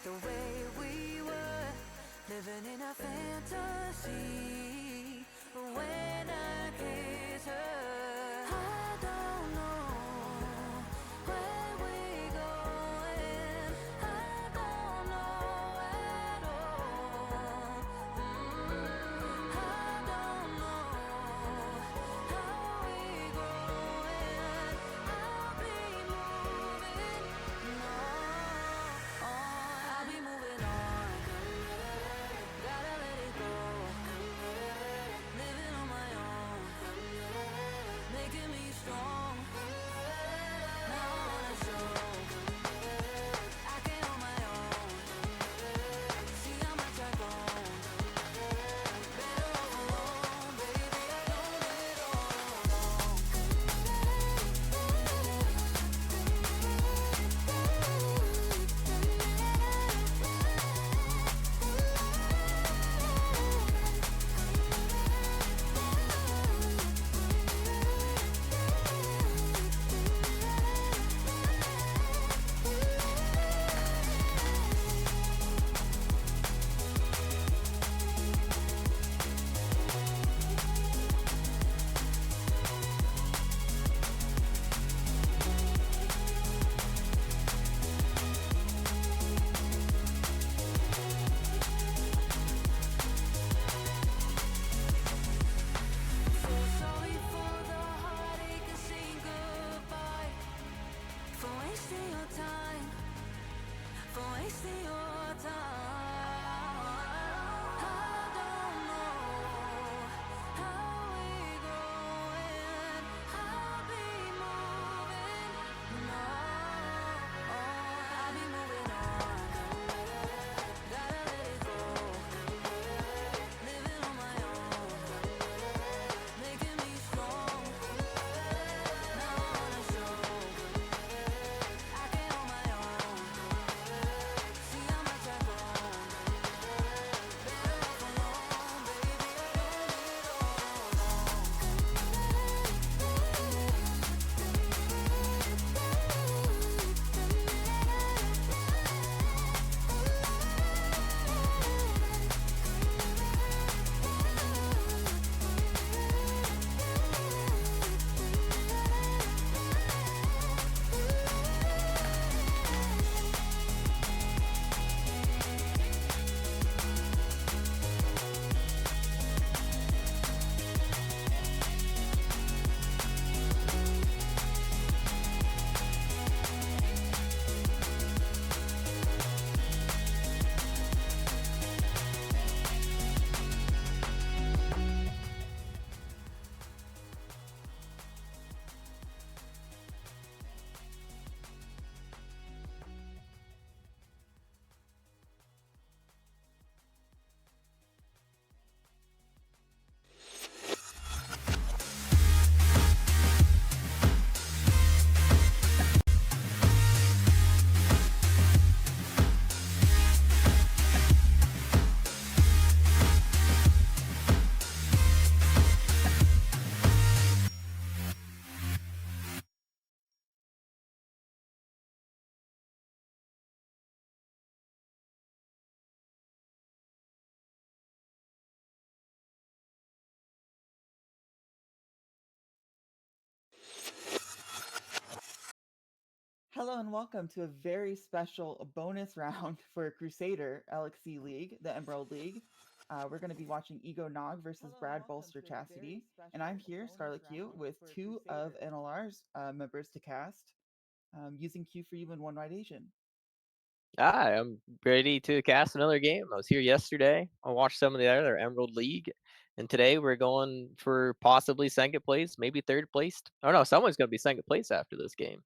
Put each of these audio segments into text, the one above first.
the way we were, living in a fantasy. When I kiss her, I don't know where we going. I don't know at all. I don't know how we growing. I'll be moving on. I'll be moving on. Gotta let it go. Living on my own, making me strong. Now I wanna show I can on my own. See how much I've grown. Better off alone, baby. I don't live it all alone. So sorry for the heartache and saying goodbye, for wasting your time, for wasting your time. I don't know how we growing. I'll be moving on. I'll be moving on. Gotta let it go. Living on my own, making me strong. Now I wanna show I can on my own. See how much I've grown. Better off alone, baby. I don't live it all alone. Hello and welcome to a very special bonus round for Crusader LXC League, the Emerald League. We're going to be watching Ego Nog versus Brad Balster Chastity, and I'm here, Scarlet Q, with two of NLR's members to cast, using Q for You and One Right Asian. Hi, I'm ready to cast another game. I was here yesterday. I watched some of the other Emerald League, and today we're going for possibly second place, maybe third place. Oh no, someone's going to be second place after this game.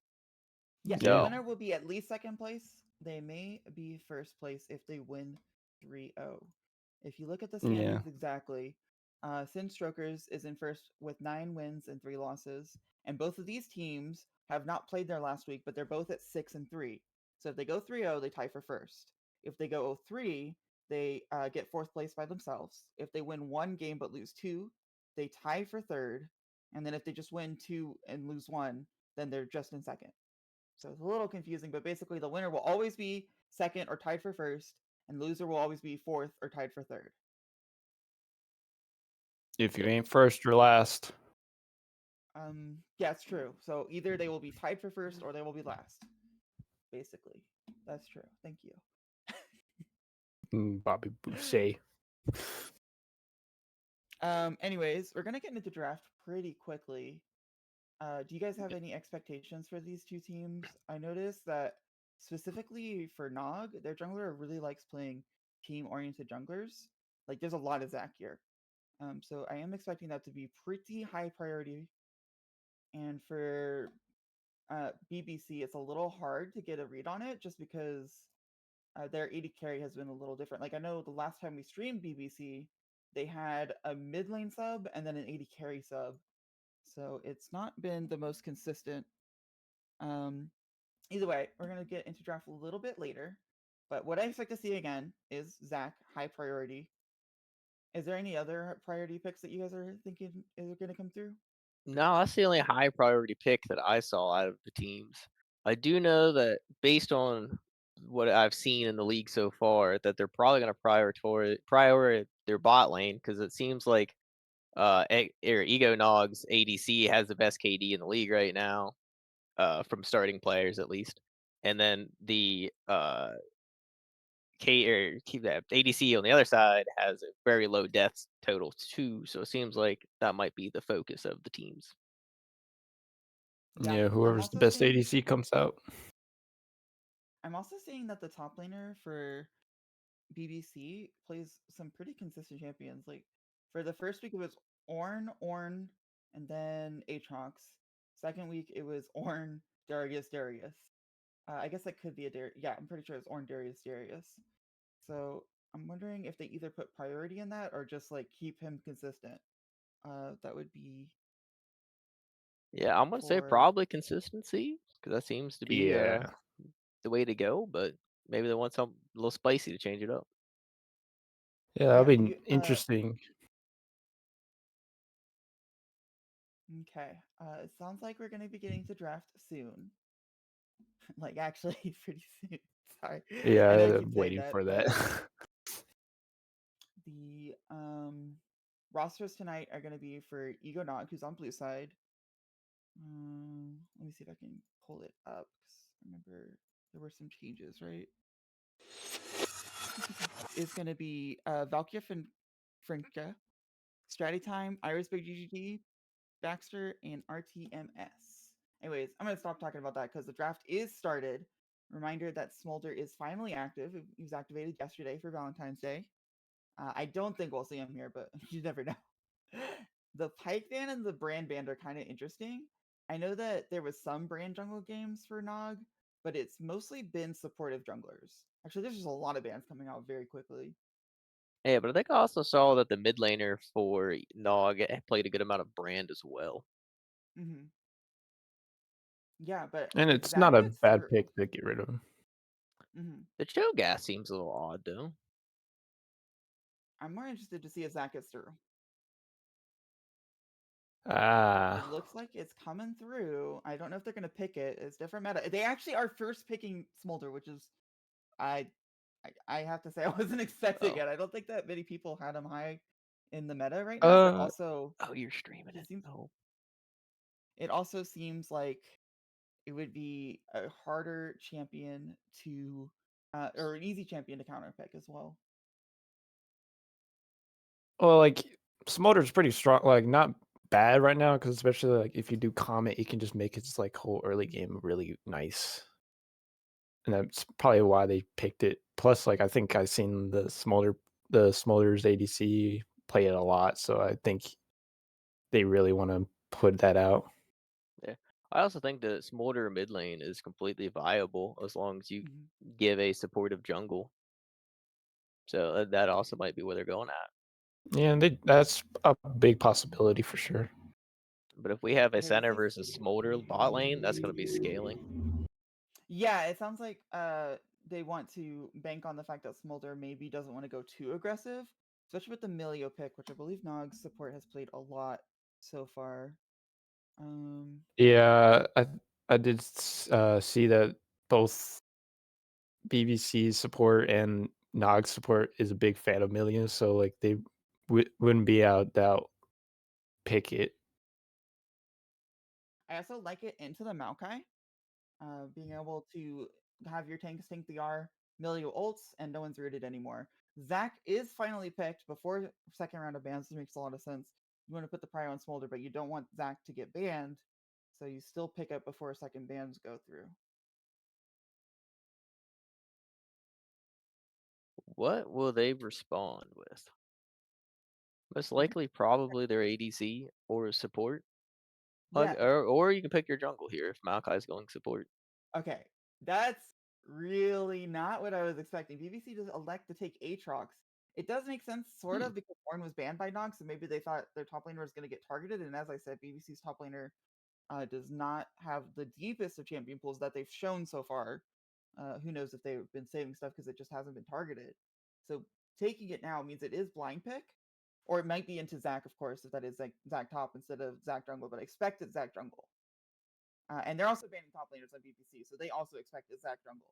Yes, the So, winner will be at least second place. They may be first place if they win 3-0. If you look at the standings exactly, Sin Strokers is in first with 9 wins and 3 losses, and both of these teams have not played their last week, but they're both at 6 and 3. So if they go 3-0, they tie for first. If they go 0-3, they get fourth place by themselves. If they win 1 game but lose 2, they tie for third. And then if they just win 2 and lose 1, then they're just in second. So it's a little confusing, but basically the winner will always be second or tied for first, and loser will always be fourth or tied for third. If you ain't first or last. Yeah, it's true. So either they will be tied for first or they will be last. Basically, that's true. Thank you. Bobby Boucher. Anyways, we're gonna get into draft pretty quickly. Do you guys have any expectations for these two teams? I noticed that specifically for Nog, their jungler really likes playing team-oriented junglers. Like, there's a lot of Zac here. So I am expecting that to be pretty high priority. And for BBC, it's a little hard to get a read on it just because their AD carry has been a little different. Like, I know the last time we streamed BBC, they had a mid lane sub and then an AD carry sub. So it's not been the most consistent. Um, Either way, we're gonna get into draft a little bit later. But what I expect to see again is Zac high priority. Is there any other priority picks that you guys are thinking is gonna come through? No, that's the only high priority pick that I saw out of the teams. I do know that based on what I've seen in the league so far, that they're probably going to prioritize their bot lane because it seems like Ego Nog's ADC has the best KD in the league right now, from starting players at least, and then the keep that ADC on the other side has a very low death total too. So it seems like that might be the focus of the teams. Yeah, Yeah, I'm whoever's the also best seeing ADC comes out. I'm also seeing that the top laner for BBC plays some pretty consistent champions. Like for the first week it was Orn, and then Aatrox. Second week it was Orn, Darius. I guess that could be a yeah, I'm pretty sure it's Orn, Darius. So I'm wondering if they either put priority in that or just like keep him consistent. That would be Yeah, I'm gonna say for probably consistency because that seems to be Yeah. the way to go. But maybe they want something a little spicy to change it up. Yeah, yeah. that'll be interesting. Okay. It sounds like we're gonna be getting to draft soon. Like actually pretty soon. Sorry. I know I Yeah, keep saying waiting that, for that. but the rosters tonight are gonna be for Ego Nog, who's on blue side. Let me see if I can pull it up. 'Cause I remember there were some changes, right? Is gonna be Valkia Frinka, Straty Time, Iris Big GGT, Baxter, and RTMS. Anyways, I'm gonna stop talking about that because the draft is started. Reminder that Smolder is finally active. He was activated yesterday for Valentine's Day. I don't think we'll see him here, but you never know. The Pike Band and the Brand Band are kind of interesting. I know that there was some Brand Jungle games for Nog, but it's mostly been supportive junglers. Actually, there's just a lot of bands coming out very quickly. Yeah, but I think I also saw that the mid laner for Nog played a good amount of brand as well. Hmm. Yeah, but And if it's Zac not a gets bad through, pick to get rid of him. The Cho'Gath gas seems a little odd though. I'm more interested to see if Zac gets through. Ah. It looks like it's coming through. I don't know if they're gonna pick it. It's different meta. They actually are first picking Smolder, which is I I have to say I wasn't expecting Oh, it. I don't think that many people had him high in the meta right now, but also oh, you're streaming he it. seems Oh, it also seems like it would be a harder champion to or an easy champion to counter pick as well. Well, like Smolder's pretty strong, like not bad right now, because especially like if you do Comet, you can just make its like whole early game really nice. And that's probably why they picked it. Plus, like I think I've seen the Smolder's ADC play it a lot, so I think they really want to put that out. yeah. I also think that Smolder mid lane is completely viable as long as you Mhm. give a supportive jungle. So that also might be where they're going at. Yeah, and that's a big possibility for sure. But if we have a Okay, this center is versus Smolder bot lane, that's going to be scaling. yeah, it sounds like they want to bank on the fact that Smolder maybe doesn't want to go too aggressive, especially with the Milio pick, which I believe Nog's support has played a lot so far. Yeah, I did see that both BBC support and Nog support is a big fan of Millia, so like they wouldn't be out that pick it. I also like it into the Maokai. Being able to have your tanks tank the R, Milio ults, and no one's rooted anymore. Zac is finally picked before second round of bans. This makes a lot of sense. You want to put the prio on Smolder, but you don't want Zac to get banned, so you still pick up before second bans go through. What will they respond with? Most Mhm. likely, probably their ADC or support. Yeah. Or you can pick your jungle here if Maokai's going support. Okay. That's really not what I was expecting. BBC just elect to take Aatrox. It does make sense, sort of, because Ornn was banned by Nog, so maybe they thought their top laner was going to get targeted. And as I said, BBC's top laner does not have the deepest of champion pools that they've shown so far. Who knows if they've been saving stuff because it just hasn't been targeted. So taking it now means it is blind pick, or it might be into Zac, of course, if that is like Zac top instead of Zac jungle. But I expect it's Zac jungle. And they're also banning top laners on BBC, so they also expect it's Zac jungle.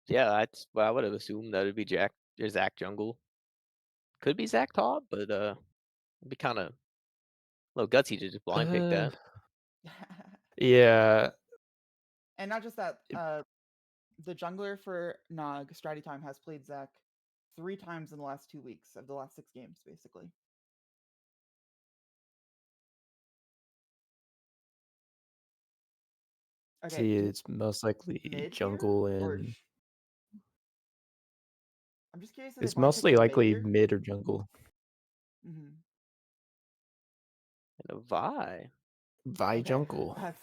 Yeah, that's what I would have assumed that it'd be Zac jungle. Could be Zac top, but it'd be kind of a little gutsy to just blind pick that. Yeah. And not just that, the jungler for Nog, Straty Time, has played Zac 3 times in the last 2 weeks of the last 6 games, basically. Okay, See, it's most likely mid jungle here, or and I'm just curious if they're it's blind mostly picking mid likely here. mid or jungle. Mm-hmm. And a Vi. Vi Okay, jungle. that's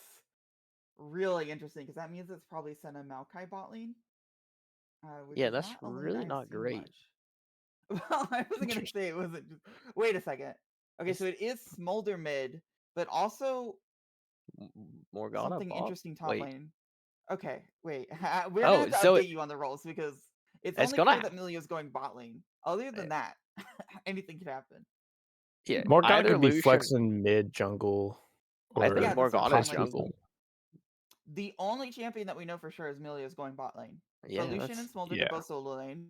really interesting because that means it's probably Senna Maokai bot lane, which Yeah, is that's not a lane really I've not seen great. much. Well, I wasn't gonna say it wasn't. Just... Wait a second. Okay, so It's it is Smolder mid, but also Morgana something bot. interesting top Wait. lane. Okay, wait. We're gonna Oh, have to so update you on the roles because it's it's only clear gonna. that Milio's going bot lane. Other than that, anything could happen. Yeah, Morgana either could be Lucian. flexing mid jungle I think Yeah, or that's what I'm saying. Morgana's Like, possibly jungle. the only champion that we know for sure is Milio's going bot lane. But Yeah, Lucian and that's Smolder yeah. can both solo lane.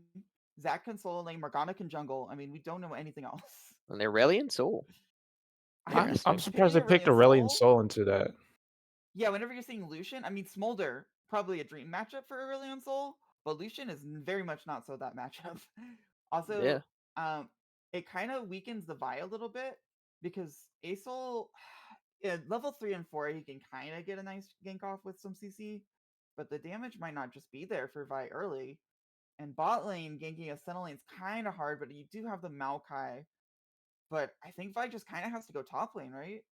Zac can solo lane. Morgana can jungle. I mean, we don't know anything else. and Aurelion Soul. I mean, I'm Interesting. surprised they picking picked Aurelion Aurelion Soul. Soul into that. Yeah, whenever you're seeing Lucian, I mean, Smolder, probably a dream matchup for Aurelion Soul, but Lucian is very much not so that matchup. Also, Yeah. it kind of weakens the Vi a little bit because Asol, yeah, level 3 and 4, he can kind of get a nice gank off with some CC, but the damage might not just be there for Vi early. And bot lane, ganking a Senna lane is kind of hard, but you do have the Maokai. But I think Vi just kind of has to go top lane, right?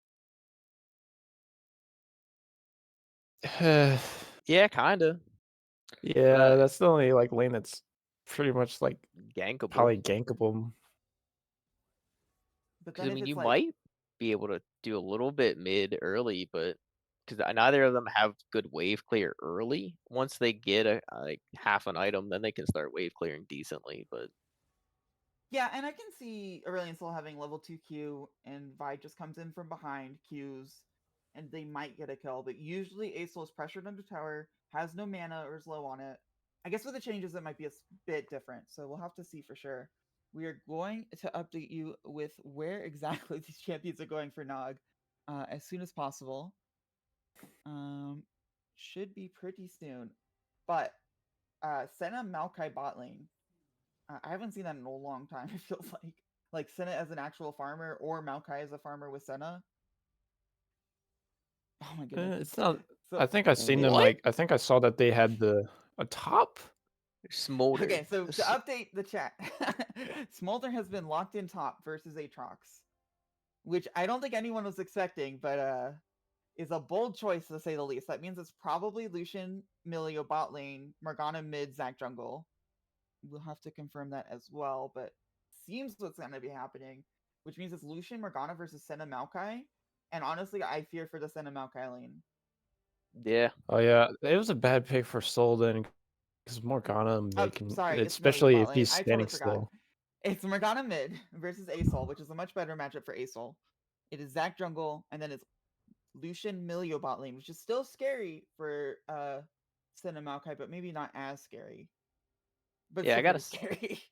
Yeah, kinda. Yeah, But that's the only like lane that's pretty much like gankable. probably gankable. But Because then I if mean, it's you like, might be able to do a little bit mid early, but because neither of them have good wave clear early. Once they get a like half an item, then they can start wave clearing decently. But yeah, and I can see Aurelion Soul having level 2 Q, and Vi just comes in from behind, Qs, and they might get a kill. But usually Asol is pressured under tower, has no mana, or is low on it. I guess with the changes, it might be a bit different, so we'll have to see for sure. We are going to update you with where exactly these champions are going for Nog as soon as possible. Should be pretty soon. But Senna Maokai bot lane. I haven't seen that in a long time. It feels like Senna as an actual farmer or Maokai as a farmer with Senna. Oh my goodness. It's not. So I think I've seen them what? like. I think I saw that they had a top. Smolder. okay, so to update the chat, Smolder has been locked in top versus Aatrox, which I don't think anyone was expecting, but is a bold choice to say the least. That means it's probably Lucian, Milio bot lane, Morgana mid, Zac jungle. We'll have to confirm that as well, but seems what's going to be happening, which means it's Lucian, Morgana versus Senna Maokai. And honestly, I fear for the Senna Maokai lane. Yeah. Oh yeah, it was a bad pick for Soul then, because Morgana Oh, making, sorry, it's Milio especially bot if lane. he's I totally standing forgot. still. It's Morgana mid versus Asol, which is a much better matchup for Asol. It is Zac jungle, and then it's Lucian Milio bot lane, which is still scary for Senna Maokai, but maybe not as scary. But Yeah, still I gotta pretty scary.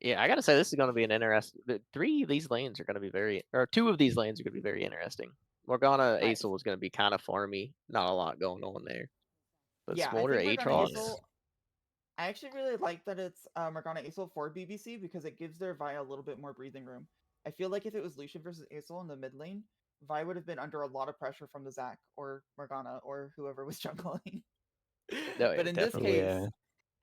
Yeah, I gotta say this is gonna be an interesting. 3 of these lanes are gonna be or 2 of these lanes are gonna be very interesting. Morgana Nice. Acel is gonna be kind of farmy, not a lot going on there. But Yeah, I Smolder think Morgana Aatrox, Acel. I actually really like that it's Morgana Acel for BBC because it gives their Vi a little bit more breathing room. I feel like if it was Lucian versus Acel in the mid lane, Vi would have been under a lot of pressure from the Zac or Morgana or whoever was jungling. no, But yeah, in this definitely. case, Yeah.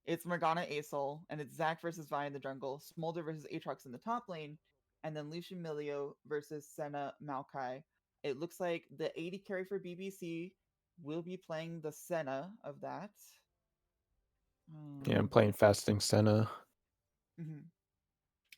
it's Morgana Acel, and it's Zac versus Vi in the jungle, Smolder versus Aatrox in the top lane, and then Lucian Milio versus Senna Maokai. It looks like the 80 carry for BBC will be playing the Senna of that. Yeah, I'm playing Fasting Senna. Mhm.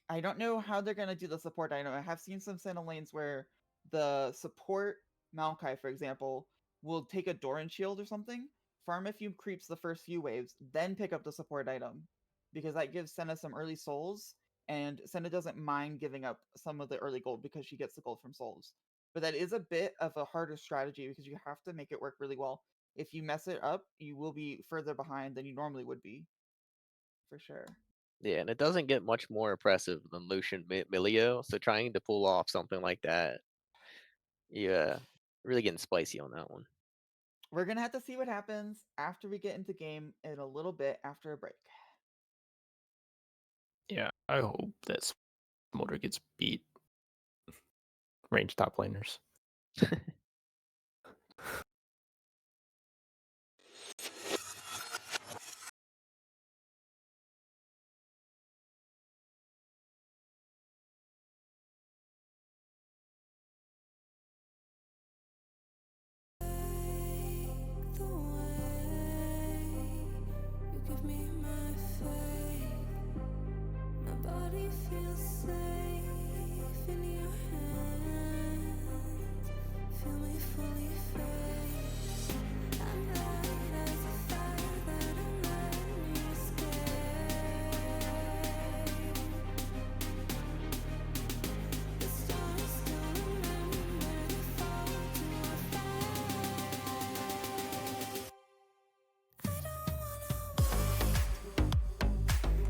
I don't know how they're gonna do the support item. I have seen some Senna lanes where the support Maokai, for example, will take a Doran shield or something, farm a few creeps the first few waves, then pick up the support item. Because that gives Senna some early souls, and Senna doesn't mind giving up some of the early gold because she gets the gold from souls. But that is a bit of a harder strategy because you have to make it work really well. If you mess it up, you will be further behind than you normally would be. For sure. Yeah, and it doesn't get much more impressive than Lucian Milio. So trying to pull off something like that, yeah, really getting spicy on that one. We're gonna have to see what happens after we get into game in a little bit after a break. Yeah, I hope that Smolder gets beat. Range top laners. The way you give me my faith, my body feels safe in your hands. Feel me fully fade. I'm light as a fire that I'm letting you escape. The stars still remember they fall to our fate. I don't wanna wait.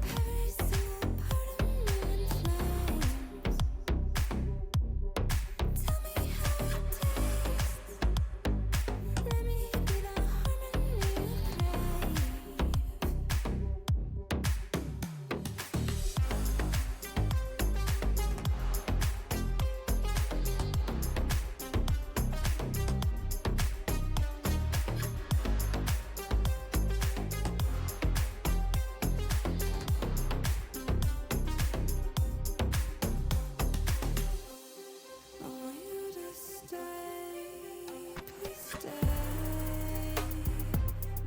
Every single part of me in flames. Tell me how it tastes. Let me be the harmony you crave. I want you to stay, please stay.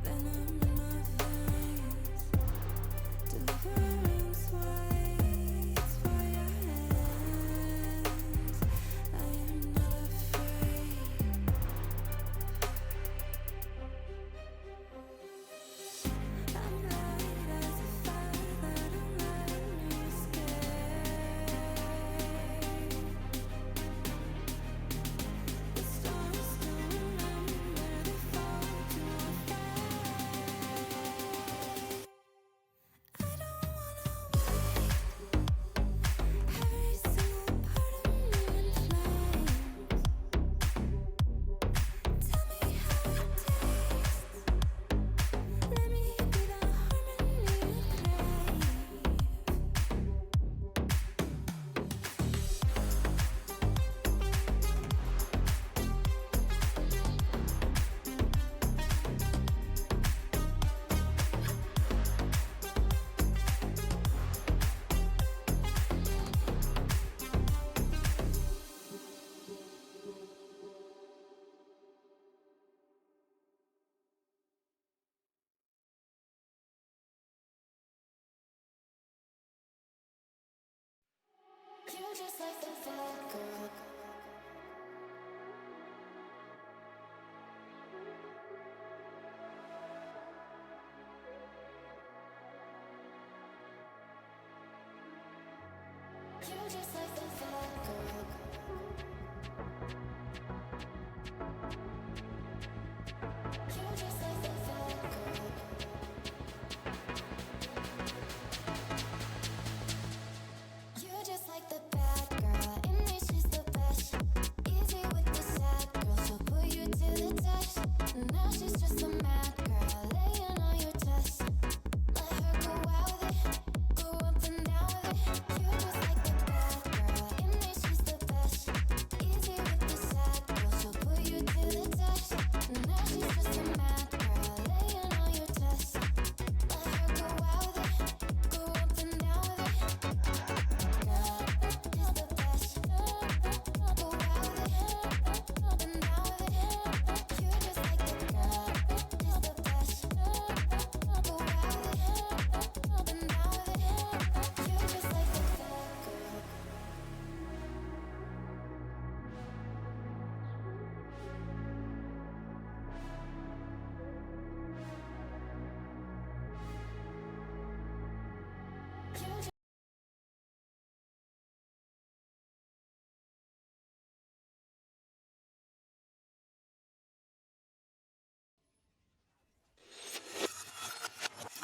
Venom in my veins, deliverance waits for your hands. I am not afraid. I'm light as a fire that I'm letting you escape. The stars still remember they fall to our fate. I don't wanna wait. Every single part of me in flames. Tell me how it tastes. Let me be the harmony you crave. You're just like the fat girl. You're just like the fat girl. You're just like the fat girl.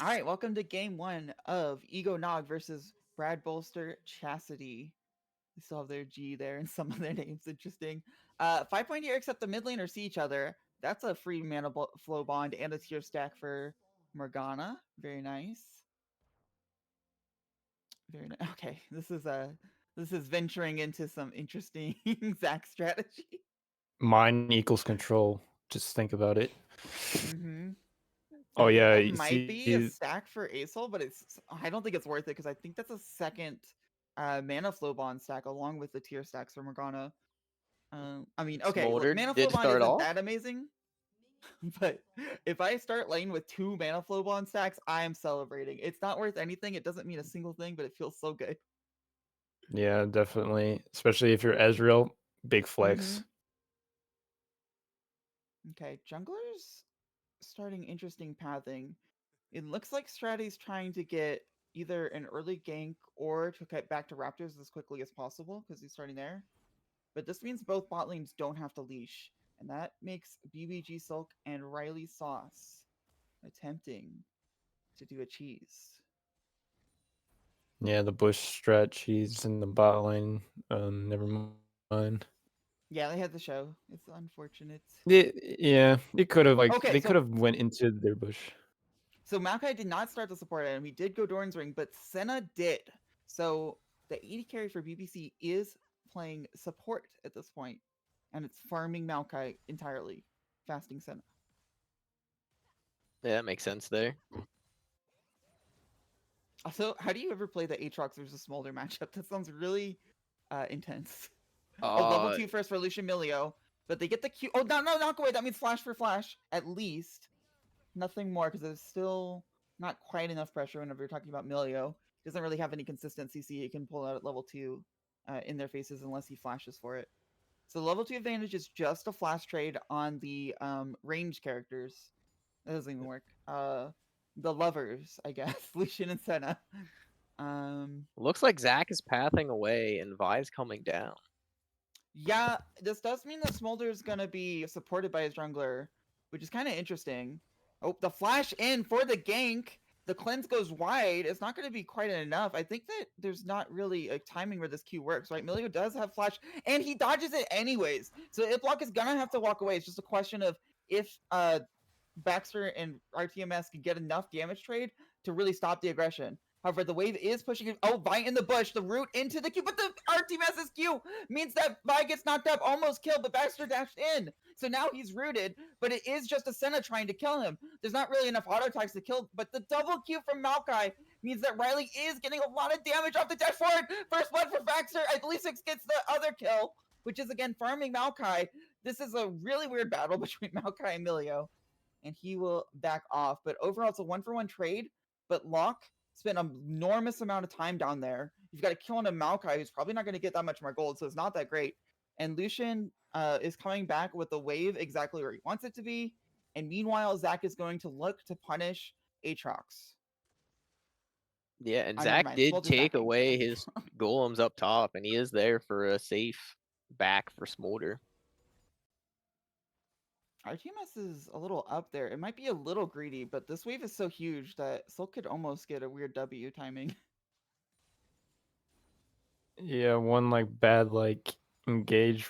All right, welcome to game 1 of Ego Nog versus Brad Bolster Chastity. They still have their G there and some of their names. Interesting. 5-point here, except the mid laners see each other. That's a free mana flow bond and a tier stack for Morgana. Very nice. Very nice. Okay, this is venturing into some interesting Zac strategy. Mine equals control. Just think about it. Mm-hmm. Oh I think yeah, that you might be a see, stack for Asol, but I don't think it's worth it because I think that's a second mana flow bond stack along with the tier stacks for Morgana. I mean, okay, look, Smolder mana flow did bond start isn't off. that amazing, but if I start lane with 2 mana flow bond stacks, I am celebrating. It's not worth anything. It doesn't mean a single thing, but it feels so good. yeah, definitely. Especially if you're Ezreal, big flex. Okay, junglers starting interesting pathing. It looks like Stratty's trying to get either an early gank or to get back to Raptors as quickly as possible because he's starting there. But this means both bot lanes don't have to leash, and that makes BBG Silk and Riley Sauce attempting to do a cheese. Yeah, the bush stretch. He's in the bot lane. Never mind. Yeah, they had the show. It's unfortunate. Yeah, they could have Okay, they could so have went into their bush. Maokai did not start the support item. He did go Doran's Ring, but Senna did. So the AD carry for BBC is playing support at this point, and it's farming Maokai entirely, fasting Senna. Yeah, that makes sense there. Also, how do you ever play the Aatrox versus Smolder matchup? That sounds really intense. Oh, level 2 first for Lucian Milio, but they get the Q. Oh, no, not go away. That means flash for flash, at least. Nothing more, because there's still not quite enough pressure whenever you're talking about Milio. He doesn't really have any consistent CC he can pull out at level 2 in their faces unless he flashes for it. So the level 2 advantage is just a flash trade on the range characters. That doesn't even work. The lovers, I guess. Lucian and Senna. Looks like Zac is pathing away and Vi's coming down. Yeah, this does mean that Smolder is going to be supported by his jungler, which is kind of interesting. Oh, the flash in for the gank. The cleanse goes wide. It's not going to be quite enough. I think that there's not really a timing where this Q works, right? Milio does have flash, and he dodges it anyways. So Iblock is going to have to walk away. It's just a question of if Baxter and RTMS can get enough damage trade to really stop the aggression. However, the wave is pushing it. Oh, Vi in the bush, the root into the Q, but the RTMS's Q means that Vi gets knocked up, almost killed, but Baxter dashed in. So now he's rooted, but it is just a Senna trying to kill him. There's not really enough auto attacks to kill, but the double Q from Maokai means that Riley is getting a lot of damage off the dash forward. First blood for Baxter. I believe 6 gets the other kill, which is again farming Maokai. This is a really weird battle between Maokai and Milio, and he will back off. But overall, it's a 1-for-1 trade, but Locke spent an enormous amount of time down there. You've got to kill on a Maokai who's probably not going to get that much more gold, so it's not that great. And Lucian is coming back with the wave exactly where he wants it to be. And meanwhile, Zac is going to look to punish Aatrox. Yeah, and Never Zac mind. did Smolder's take backing. away his golems up top, and he is there for a safe back for Smolder. RTMS is a little up there. It might be a little greedy, but this wave is so huge that Silk could almost get a weird W timing. Yeah, one bad engage.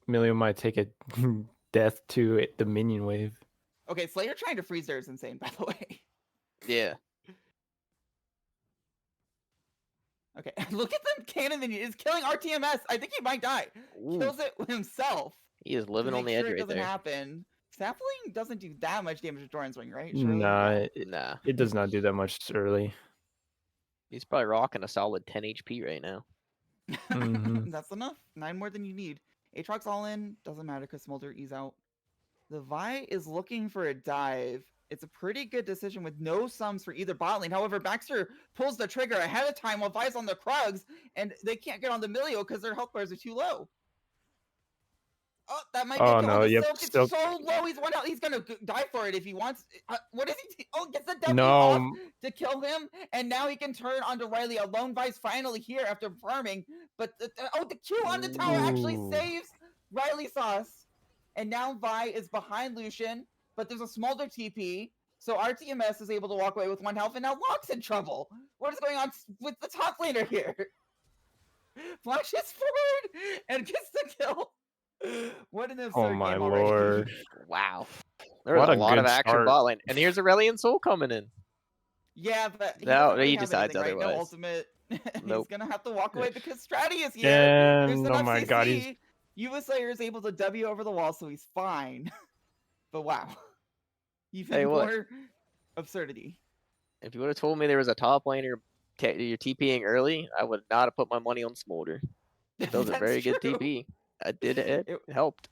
Milio might take a death to the minion wave. Okay, Slayer trying to freeze there is insane, by the way. Yeah. Okay, look at the cannon minion. It's killing RTMS. I think he might die. Ooh, Kills it himself he is to living on make the sure edge it right doesn't there. happen. Sapling doesn't do that much damage to Doran's Ring, right? Surely? Nah, Yeah. Nah, it does not do that much early. he's probably rocking a solid 10 HP right now. Mhm. That's enough. 9 more than you need. Aatrox all in. Doesn't matter because Smolder ease out. The Vi is looking for a dive. It's a pretty good decision with no sums for either bot lane. However, Baxter pulls the trigger ahead of time while Vi's on the Krugs, and they can't get on the Milio because their health bars are too low. Oh, that might be a Oh kill. no, The yep, Silk is Silk. so low. He's 1 out. He's gonna die for it if he wants. What is he? Oh, gets the W off No, to kill him, and now he can turn onto Riley. A lone Vi's finally here after farming, but the Q on the tower actually Ooh. saves Riley Sauce, and now Vi is behind Lucian, but there's a Smolder TP, So RTMS is able to walk away with 1 health, and now Locke's in trouble. What is going on with the top laner here? Flashes forward and gets the kill. What an absurd Oh my game already. lord. Wow. There was What a a lot of good action start. bot lane. And here's Aurelion Soul coming in. Yeah, but he No, doesn't really he have decides anything, right? No otherwise. ultimate. Nope. He's gonna have to walk away because Stratty is here. There's And oh enough my CC. god, he's Uva Slayer is able to W over the wall, so he's fine. But wow. Even Hey, what? more absurdity. If you would have told me there was a top laner you're TPing early, I would not have put my money on Smolder. That was a That's very good true. TP. It helped.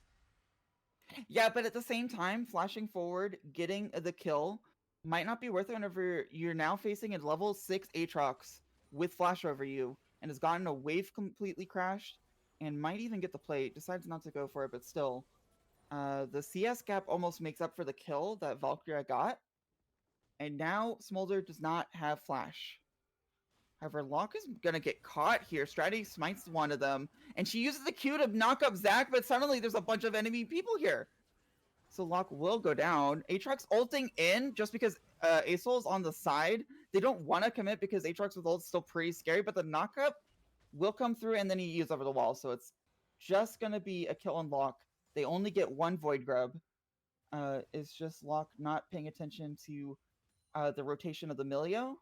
Yeah, but at the same time, flashing forward, getting the kill might not be worth it whenever you're now facing a level 6 Aatrox with flash over you and has gotten a wave completely crashed and might even get the plate. Decides not to go for it, but still. The CS gap almost makes up for the kill that Valkyria got. And now Smolder does not have flash. However, Locke is gonna get caught here. Stratty smites one of them, and she uses the Q to knock up Zac, but suddenly there's a bunch of enemy people here. So Locke will go down. Aatrox ulting in just because Asol's on the side. They don't want to commit because Aatrox with ult is still pretty scary, but the knockup will come through and then he uses over the wall. So it's just going to be a kill on Locke. They only get 1 Void Grub. It's just Locke not paying attention to the rotation of the Milio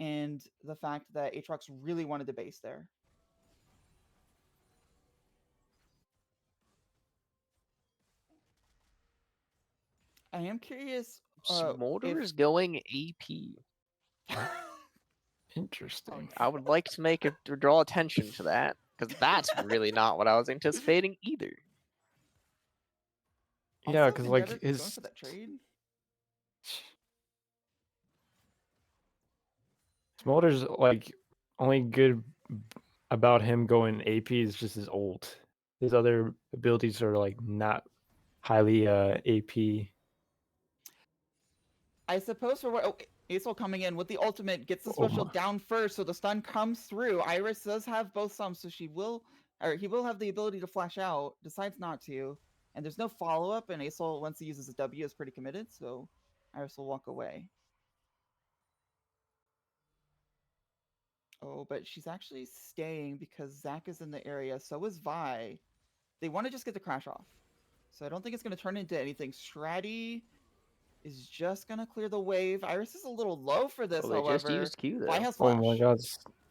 and the fact that Aatrox really wanted to base there. I am curious Smolder if is going AP. interesting. I would like to draw attention to that because that's really not what I was anticipating either. Yeah, Also, because Vendetta like going his for that trade. Smolder's like only good about him going AP is just his ult. His other abilities are like not highly AP. I suppose for what Aesol coming in with the ultimate gets the Oh special my. down first, so the stun comes through. Iris does have both sums, so he will have the ability to flash out. Decides not to, and there's no follow up. And Aesol, once he uses a W, is pretty committed, so Iris will walk away. Oh, but she's actually staying because Zac is in the area. So is Vi. They want to just get the crash off, so I don't think it's going to turn into anything. Stratty is just gonna clear the wave. Iris is a little low for this, Oh, they just however. used Q Vi though. has Oh flash. my god.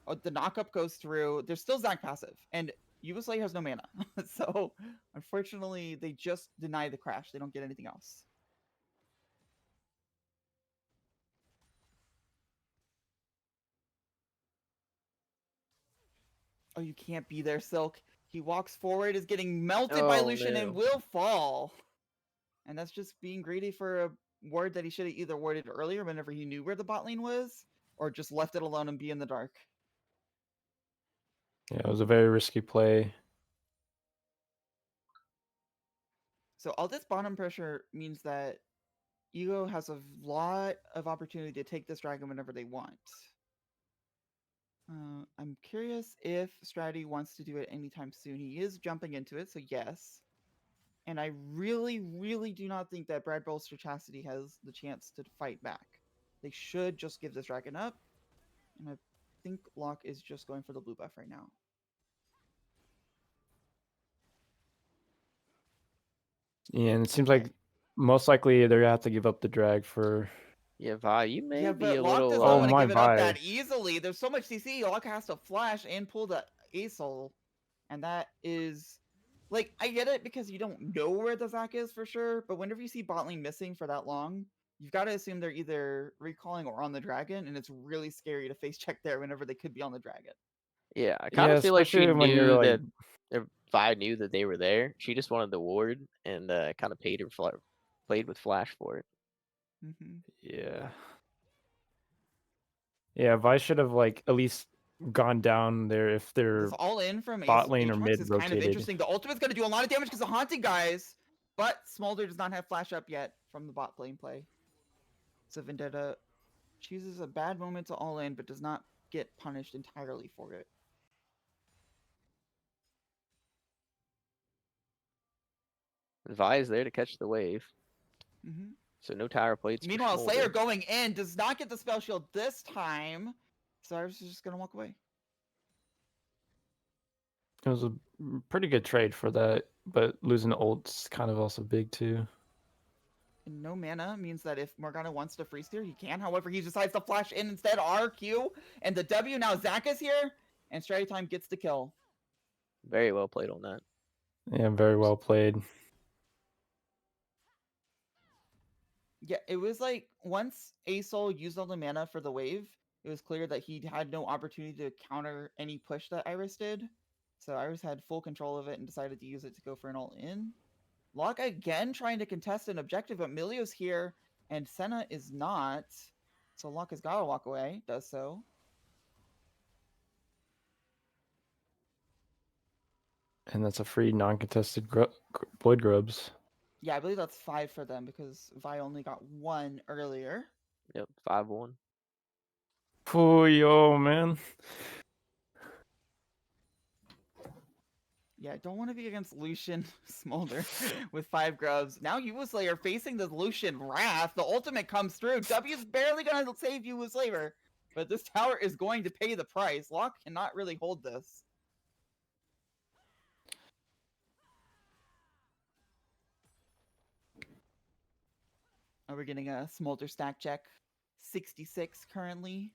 Oh, the knockup goes through. There's still Zac passive, and Yugoslav has no mana. So, unfortunately, they just deny the crash. They don't get anything else. Oh, you can't be there, Silk. He walks forward, is getting melted by Oh, Lucian, and no. will fall. And that's just being greedy for a ward that he should have either warded earlier whenever he knew where the bot lane was, or just left it alone and be in the dark. Yeah, it was a very risky play. So all this bottom pressure means that Ego has a lot of opportunity to take this dragon whenever they want. I'm curious if Stratty wants to do it anytime soon. He is jumping into it, so yes. And I really, really do not think that Brad Balster Chastity has the chance to fight back. They should just give this dragon up. And I think Locke is just going for the blue buff right now. Yeah, and it seems Okay. like most likely they're gonna have to give up the drag for. Yeah, Vi, you may Yeah, be but a Locke does little. not Oh want to my give it up Vi. that easily. There's so much CC. Locke has to flash and pull the Aesol. And that is, like, I get it because you don't know where the Zac is for sure, but whenever you see bot lane missing for that long, you've got to assume they're either recalling or on the dragon, and it's really scary to face check there whenever they could be on the dragon. Yeah, I kind Yeah, of feel like she especially when you're knew like. that. Or Vi knew that they were there. She just wanted the ward and kind of played with flash for it. Mm-hmm. Yeah. Yeah, Vi should have like at least gone down there if they're This all in from bot lane or Aatrox mid is kind of rotated. interesting. The ultimate's going to do a lot of damage because of Haunted Guys, but Smolder does not have flash up yet from the bot lane play. So Vendetta chooses a bad moment to all in, but does not get punished entirely for it. Vi is there to catch the wave. Mm-hmm. So no tower plates. Meanwhile, for Slayer Smolder. going in does not get the spell shield this time. So Iris is just gonna walk away. It was a pretty good trade for that, but losing the ult's kind of also big too. And no mana means that if Morgana wants to free steer, he can. However, he decides to flash in instead. RQ and the W. Now Zach is here, and Strategy Time gets the kill. Very well played on that. Yeah, very well played. Yeah, it was like once Asol used all the mana for the wave, it was clear that he had no opportunity to counter any push that Iris did. So Iris had full control of it and decided to use it to go for an ult in. Locke again trying to contest an objective, but Milio's here and Senna is not. So Locke has got to walk away, does so. And that's a free non-contested Void Grubs. Yeah, I believe that's 5 for them because Vi only got 1 earlier. Yep, 5-1. Oh, yo, man. Yeah, I don't want to be against Lucian Smolder with 5 grubs. Now Slayer facing the Lucian Wrath. The ultimate comes through. W's barely going to save Slayer, but this tower is going to pay the price. Locke cannot really hold this. Are we getting a Smolder stack check? 66 currently.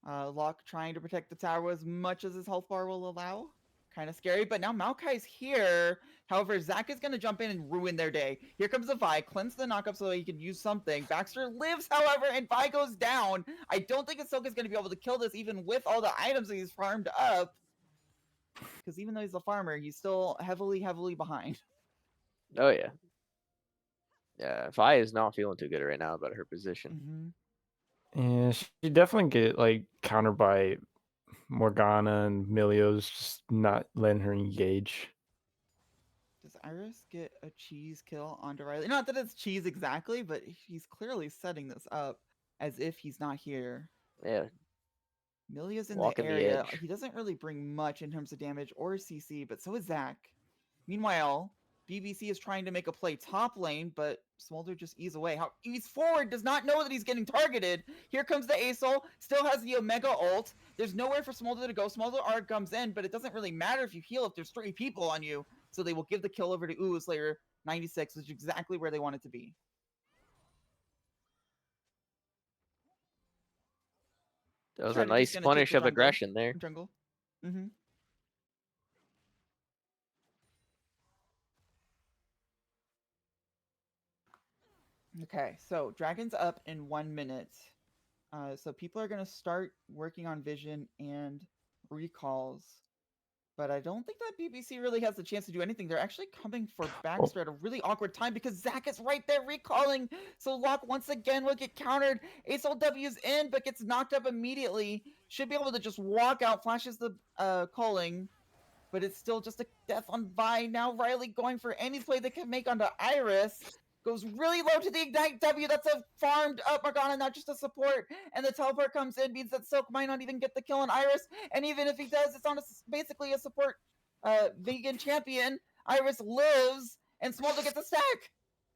Locke trying to protect the tower as much as his health bar will allow. Kind of scary, but now Maokai's here. However, Zach is going to jump in and ruin their day. Here comes the Vi, cleanse the knockup so that he can use something. Baxter lives, however, and Vi goes down. I don't think Ahsoka's going to be able to kill this even with all the items that he's farmed up. Because even though he's a farmer, he's still heavily, heavily behind. Oh yeah. Yeah, Vi is not feeling too good right now about her position. Yeah, she definitely get like countered by Morgana and Milio's just not letting her engage. Does Iris get a cheese kill onto Riley? Not that it's cheese exactly, but he's clearly setting this up as if he's not here. Yeah. Milia's in Walking the the area. edge. He doesn't really bring much in terms of damage or CC, but so is Zach. Meanwhile, BBC is trying to make a play top lane, but Smolder just ease away. How he's forward, does not know that he's getting targeted. Here comes the Asol, still has the Omega ult. There's nowhere for Smolder to go. Smolder art comes in, but it doesn't really matter if you heal if there's 3 people on you. So they will give the kill over to Slayer 96, which is exactly where they want it to be. That was a Strategy's nice gonna take punish the of aggression there. jungle. Okay, so Dragon's up in 1 minute. So people are going to start working on vision and recalls. But I don't think that BBC really has the chance to do anything. They're actually coming for Baxter at a really awkward time because Zach is right there recalling. So Locke once again will get countered. S1W's in, but gets knocked up immediately. Should be able to just walk out, flashes the calling. But it's still just a death on Vi. Now Riley going for any play they can make onto Iris. Goes really low to the Ignite W. That's a farmed up Morgana, not just a support. And the teleport comes in, means that Silk might not even get the kill on Iris. And even if he does, it's on basically a support vegan champion. Iris lives, and Smolder gets a stack.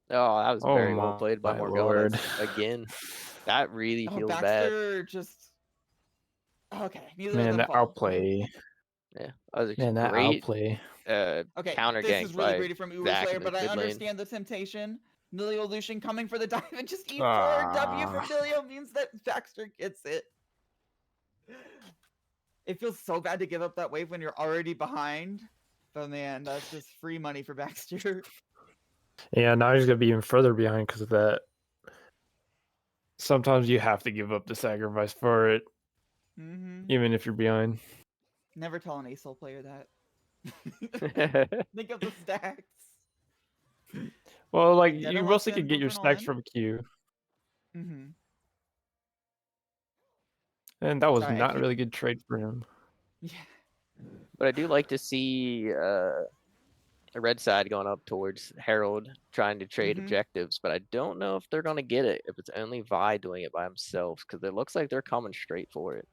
Oh, that was very well played by my Morgana lord. again. That really feels Baxter bad. just... Okay, neither Man, of them that fall. outplay. Yeah, that was a Man, that great outplay. Okay, counter this gank is really by greedy from Zach Slayer, in but the I mid lane. understand the temptation. Milio Lucian coming for the dive and just E4 W from Milio means that Baxter gets it. It feels so bad to give up that wave when you're already behind. But man, that's just free money for Baxter. Yeah, now he's gonna be even further behind because of that. Sometimes you have to give up the sacrifice for it, even if you're behind. Never tell an ASOL player that. Think of the stacks. Well, like, Vendetta you wants mostly to could get go your for an stacks all-in? from Q. Mm-hmm. And that was Sorry, not a really good trade for him. Yeah. But I do like to see the red side going up towards Herald trying to trade objectives, but I don't know if they're going to get it if it's only Vi doing it by himself, because it looks like they're coming straight for it.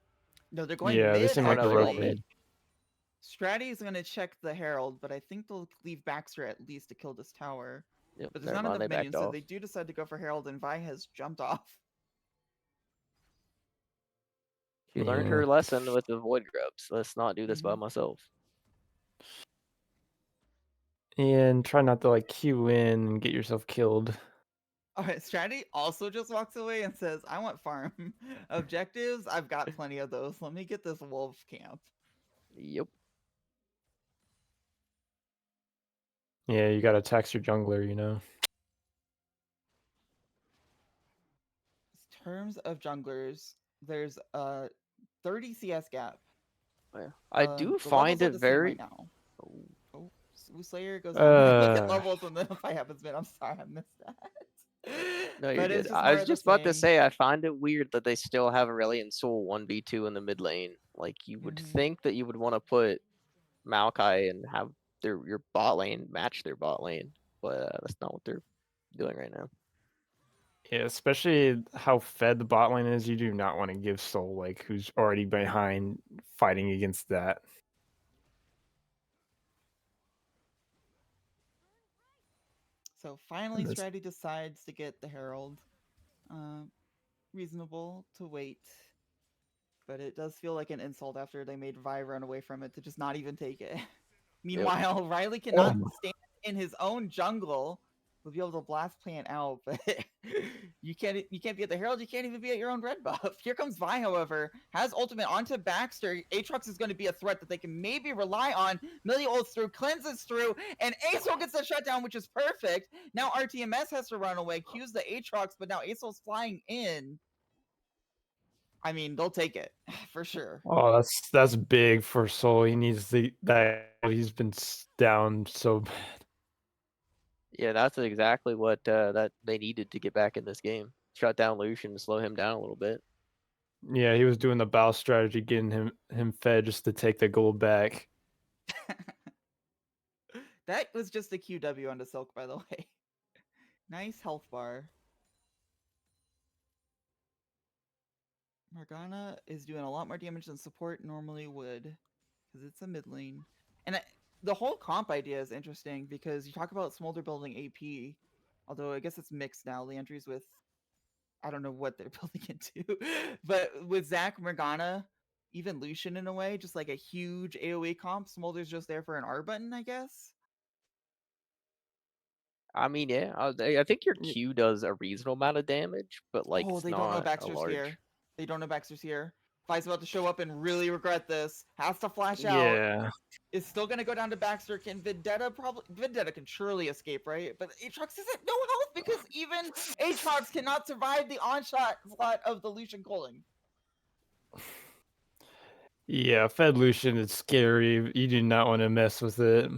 No, they're going Yeah, mid. they seem Oh, like no, they're they're all rotating. mid. Stratty is going to check the Herald, but I think they'll leave Baxter at least to kill this tower. Yep, But there's never not mind, enough they backed minions, so off. they do decide to go for Herald, and Vi has jumped off. She learned her lesson with the Void Grubs. Let's not do this by myself. And try not to like queue in and get yourself killed. Alright, Strategy also just walks away and says, I want farm. Objectives, I've got plenty of those. Let me get this wolf camp. Yep. Yeah, you gotta tax your jungler, you know. In terms of junglers, there's a 30 CS gap. Yeah. I do The levels find are it the same very. right now. Oh, Slayer goes down. Look at Uh, levels and then a fight happens, man. I'm sorry, I missed that. No, you're But good. it's just I more was of the just about to same. say I find it weird that they still have Aurelion Soul 1v2 in the mid lane. Like you would Mhm. think that you would want to put Maokai and have your bot lane match their bot lane, but that's not what they're doing right now. yeah, especially how fed the bot lane is. You do not want to give Soul like who's already behind fighting against that. So finally, That's- Stratty decides to get the Herald. Reasonable to wait. But it does feel like an insult after they made Vi run away from it to just not even take it. Meanwhile, Riley cannot stand in his own jungle. We'll be able to blast plant out, but you can't be at the Herald, you can't even be at your own red buff. Here comes Vi, however, has ultimate onto Baxter. Aatrox is going to be a threat that they can maybe rely on. Millie ults through, cleanses through, and Acel gets the shutdown, which is perfect. Now RTMS has to run away, cues the Aatrox, but now Acel's flying in. I mean, they'll take it for sure. Oh, that's big for Soul. He needs that. He's been down so bad. Yeah, that's exactly what that they needed to get back in this game. Shut down Lucian and slow him down a little bit. Yeah, he was doing the bow strategy, getting him fed just to take the gold back. That was just a QW onto Silk, by the way. Nice health bar. Morgana is doing a lot more damage than support normally would, because it's a mid lane. And the whole comp idea is interesting, because you talk about Smolder building AP, although I guess it's mixed now. Landry's with, I don't know what they're building into, but with Zac, Morgana, even Lucian in a way, just like a huge AoE comp. Smolder's just there for an R button, I guess. I mean, yeah, I think your Q does a reasonable amount of damage, but like Oh, it's they don't know not a Baxter's large. here. They don't know Baxter's here. Vi's about to show up and really regret this. Has to flash out. Yeah. Is still gonna go down to Baxter. Can Vendetta Vendetta can surely escape, right? But Aatrox is at no health because even Aatrox cannot survive the onslaught of the Lucian Culling. Yeah, Fed Lucian is scary. You do not want to mess with it.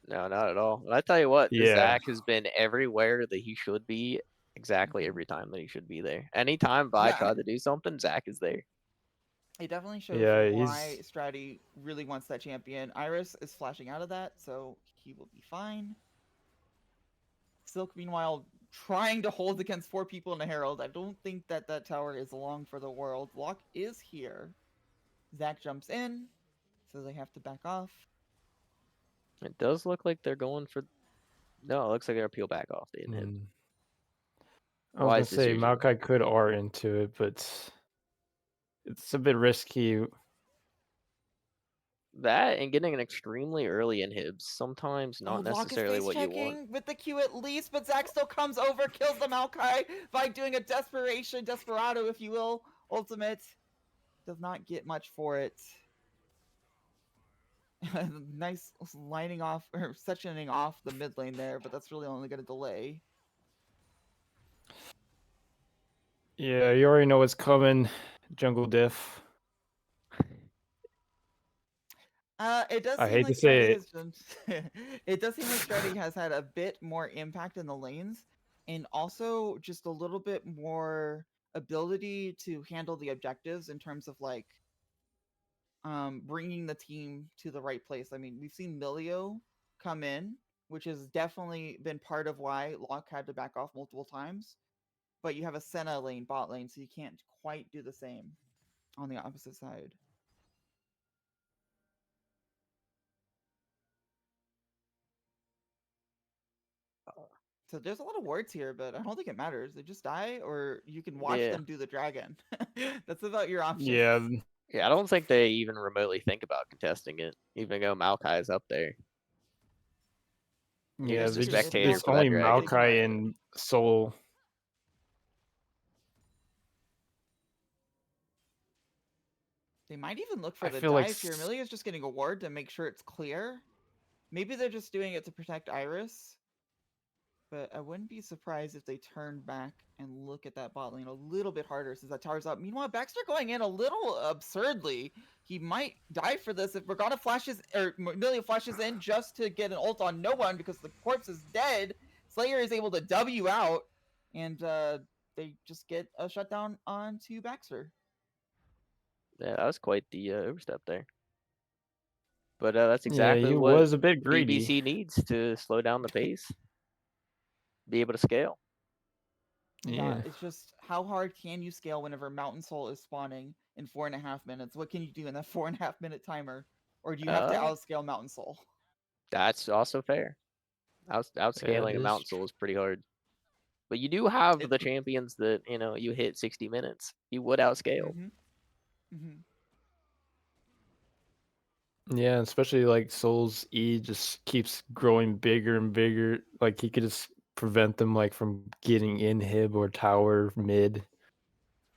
No, not at all. And I tell you what, Yeah. Zach has been everywhere that he should be exactly every time that he should be there. Anytime Vi Yeah. tried to do something, Zach is there. It definitely shows Yeah, why Stratty really wants that champion. Iris is flashing out of that, so he will be fine. Silk, meanwhile, trying to hold against 4 people in a Herald. I don't think that that tower is long for the world. Lock is here. Zac jumps in, so they have to back off. It does look like they're going for. No, it looks like they're peel back off. They didn't hit. I was Why gonna is this say usually? Maokai could R into it, but it's a bit risky. That and getting an extremely early inhibs, sometimes not Lock is necessarily face what you want. checking with the Q at least, but Zac still comes over, kills the Maokai by doing a desperado, if you will. Ultimate does not get much for it. Nice lining off or sectioning off the mid lane there, but that's really only going to delay. Yeah, you already know what's coming. Jungle diff. It does I seem hate to like say Stratty it. has done. It does seem like Stratty has had a bit more impact in the lanes, and also just a little bit more ability to handle the objectives in terms of like bringing the team to the right place. I mean, we've seen Milio come in, which has definitely been part of why Locke had to back off multiple times. But you have a Senna lane, bot lane, so you can't quite do the same on the opposite side. So there's a lot of wards here, but I don't think it matters. They just die, or you can watch Yeah. them do the dragon. That's about your options. Yeah, Yeah, I don't think they even remotely think about contesting it, even though Maokai is up there. You're yeah. just a If spectator It's for that only dragon. Maokai and Soul. They might even look for I the feel like dive here. Amelia's just getting a ward to make sure it's clear. Maybe they're just doing it to protect Iris. But I wouldn't be surprised if they turn back and look at that bot lane a little bit harder since that tower's up. Meanwhile, Baxter going in a little absurdly. He might die for this if Morgana flashes or Amelia flashes in just to get an ult on no one because the corpse is dead. Slayer is able to W out, and they just get a shutdown onto Baxter. Yeah, that was quite the overstep there. But that's Yeah, exactly he what was a bit greedy. BBC needs to slow down the pace, be able to scale. Yeah, Yeah. it's just how hard can you scale whenever Mountain Soul is spawning in 4.5 minutes? What can you do in that 4.5 minute timer? Or do you have to outscale Mountain Soul? That's also fair. Outscaling it a is Mountain Soul is pretty hard. But you do have the champions that, you hit 60 minutes. You would outscale. Yeah, especially like Soul's E just keeps growing bigger and bigger. Like he could just prevent them like from getting in Hib or tower mid.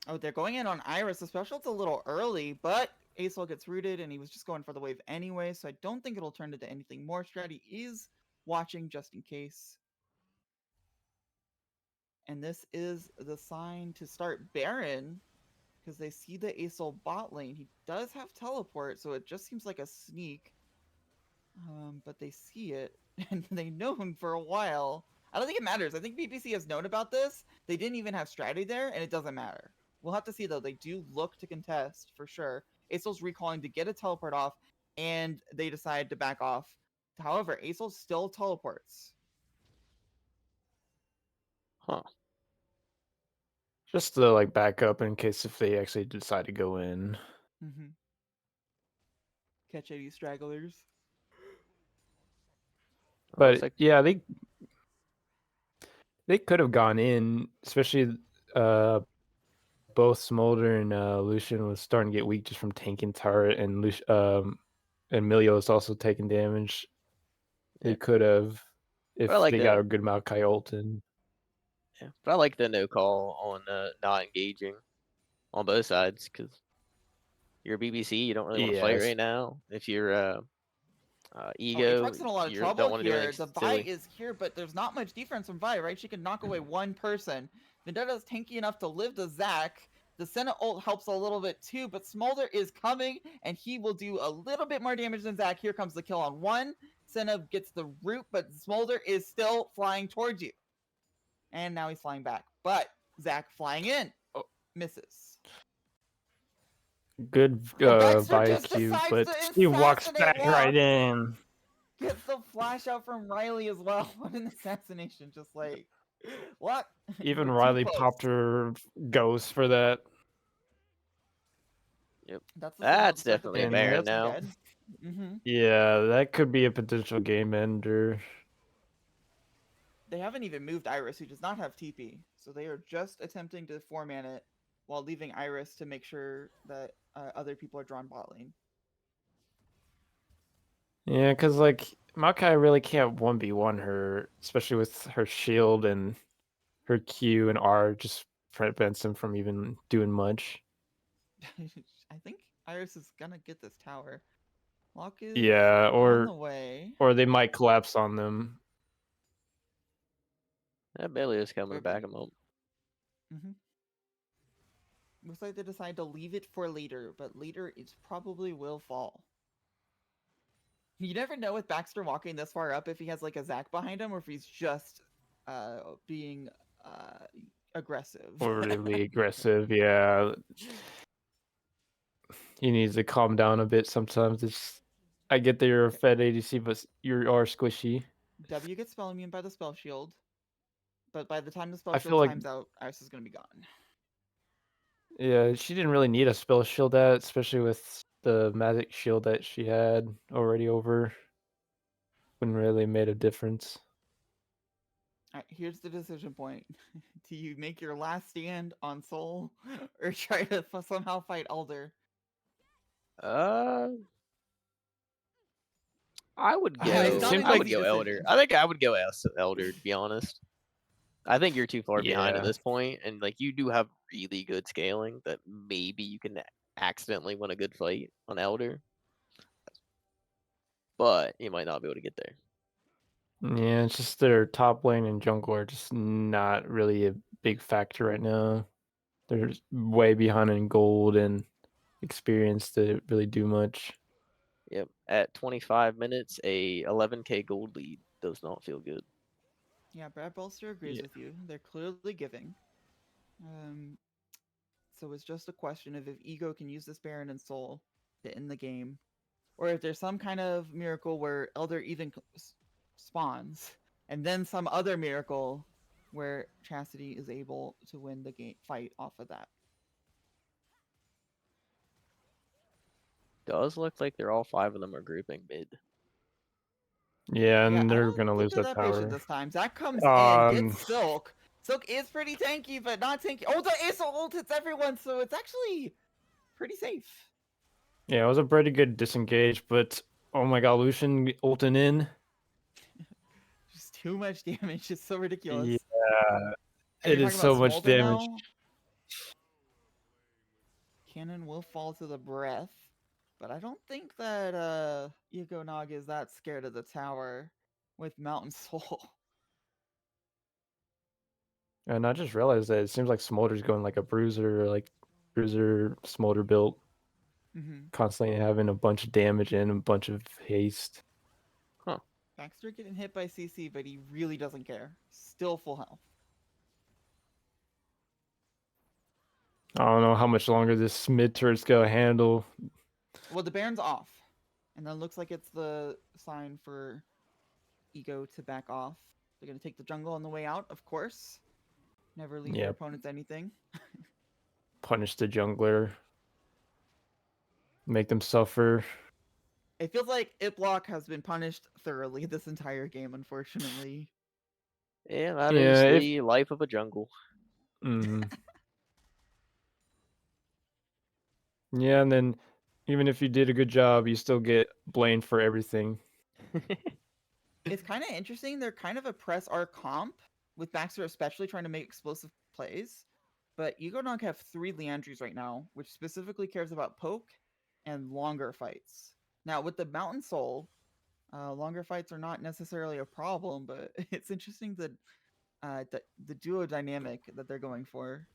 Oh, they're going in on Iris. The special's a little early, but Acel gets rooted and he was just going for the wave anyway, so I don't think it'll turn into anything more. Stratty is watching just in case. And this is the sign to start Baron because they see the Acel bot lane. He does have teleport, so it just seems like a sneak. But they see it and they've known for a while. I don't think it matters. I think BBC has known about this. They didn't even have Stratty there, and it doesn't matter. We'll have to see though. They do look to contest for sure. Acel's recalling to get a teleport off, and they decide to back off. However, Acel still teleports. Huh. Just to like back up in case if they actually decide to go in. Catch any stragglers. But like, yeah, they could have gone in, especially both Smolder and Lucian was starting to get weak just from tanking turret, and Emilio was also taking damage. They could have if like they got a good Maokai ult in. Yeah, but I like the no call on not engaging on both sides because you're BBC. You don't really want to fight right now. If you're Ego, Aatrox's in a lot of you trouble don't want to do here. anything The Vi silly. is here, but there's not much defense from Vi, right? She can knock away one person. Vendetta's tanky enough to live the Zac. The Senna ult helps a little bit too, but Smolder is coming, and he will do a little bit more damage than Zac. Here comes the kill on one. Senna gets the root, but Smolder is still flying towards you. And now he's flying back. But Zac flying in. Oh, misses. Good Baxter just Q, decides but to he walks assassinate back right Locke. in. Gets the flash out from Riley as well. What an assassination. Just like, what? Even You're too Riley close. popped her ghost for that. Yep. That's the signal That's to start the definitely a Baron And Baron Force now. dead. Yeah, that could be a potential game ender. They haven't even moved Iris, who does not have TP. So they are just attempting to 4-man it while leaving Iris to make sure that other people are drawn bot lane. Yeah, because like Maokai really can't 1v1 her, especially with her shield, and her Q and R just prevents him from even doing much. I think Iris is gonna get this tower. Locke is Yeah, on the way. or they might collapse on them. That Bailey is coming Or back maybe- a moment. Looks like they decide to leave it for later, but later it probably will fall. You never know with Baxter walking this far up if he has like a Zac behind him or if he's just being aggressive. Or really aggressive, yeah. He needs to calm down a bit sometimes. I get that you're a fed ADC, but you are squishy. W gets spell immune by the spell shield, but by the time the spell I shield feel like times out, Iris is gonna be gone. yeah, she didn't really need a spell shield that, especially with the magic shield that she had already over. Wouldn't really made a difference. Here's the decision point. Do you make your last stand on Soul or try to somehow fight Elder? Uh, I would It's It not go. an seems I would like easy go Elder. decision. I think I would go Elder, to be honest. I think you're too far behind at yeah. this point, and like you do have really good scaling that maybe you can accidentally win a good fight on Elder, but you might not be able to get there. Yeah, it's just their top lane and jungle are just not really a big factor right now. They're way behind in gold and experience to really do much. Yep. At 25 minutes, a 11k gold lead does not feel good. Yeah, Brad Balster agrees Yeah. with you. They're clearly giving. Um, so it's just a question of if Ego can use this Baron and Soul to end the game, or if there's some kind of miracle where Elder even spawns, and then some other miracle where Chastity is able to win the game fight off of that. Does look like they're all 5 of them are grouping mid. Yeah, Yeah, and I they're don't gonna think lose they're that that patient tower. this time. Zach comes in, Um, gets Silk. Silk is pretty tanky, but not tanky. Oh, the Ace ult hits everyone, so it's actually pretty safe. yeah, it was a pretty good disengage, but oh my god, Lucian ulting in. Just too much damage. It's so ridiculous. Yeah, And it you're is talking about so much Smolder damage. now? Cannon will fall to the breath, but I don't think that Ego Nog is that scared of the tower with Mountain Soul. And I just realized that it seems like Smolder's going like a bruiser, like bruiser Smolder build, constantly having a bunch of damage and a bunch of haste. Huh. Baxter getting hit by CC, but he really doesn't care. Still full health. I don't know how much longer this mid turret's gonna handle. Well, the Baron's off. And then looks like it's the sign for Ego to back off. They're going to take the jungle on the way out, of course. Never leave your Yep. opponents anything. Punish the jungler. Make them suffer. It feels like Iplock has been punished thoroughly this entire game, unfortunately. Yeah, that is Yeah, if the life of a jungle. yeah, and then even if you did a good job, you still get blamed for everything. It's kind of interesting. They're kind of a press R comp, with Baxter especially trying to make explosive plays. But Yugodonk have 3 Leandries right now, which specifically cares about poke and longer fights. Now, with the Mountain Soul, longer fights are not necessarily a problem, but it's interesting that the duo dynamic that they're going for.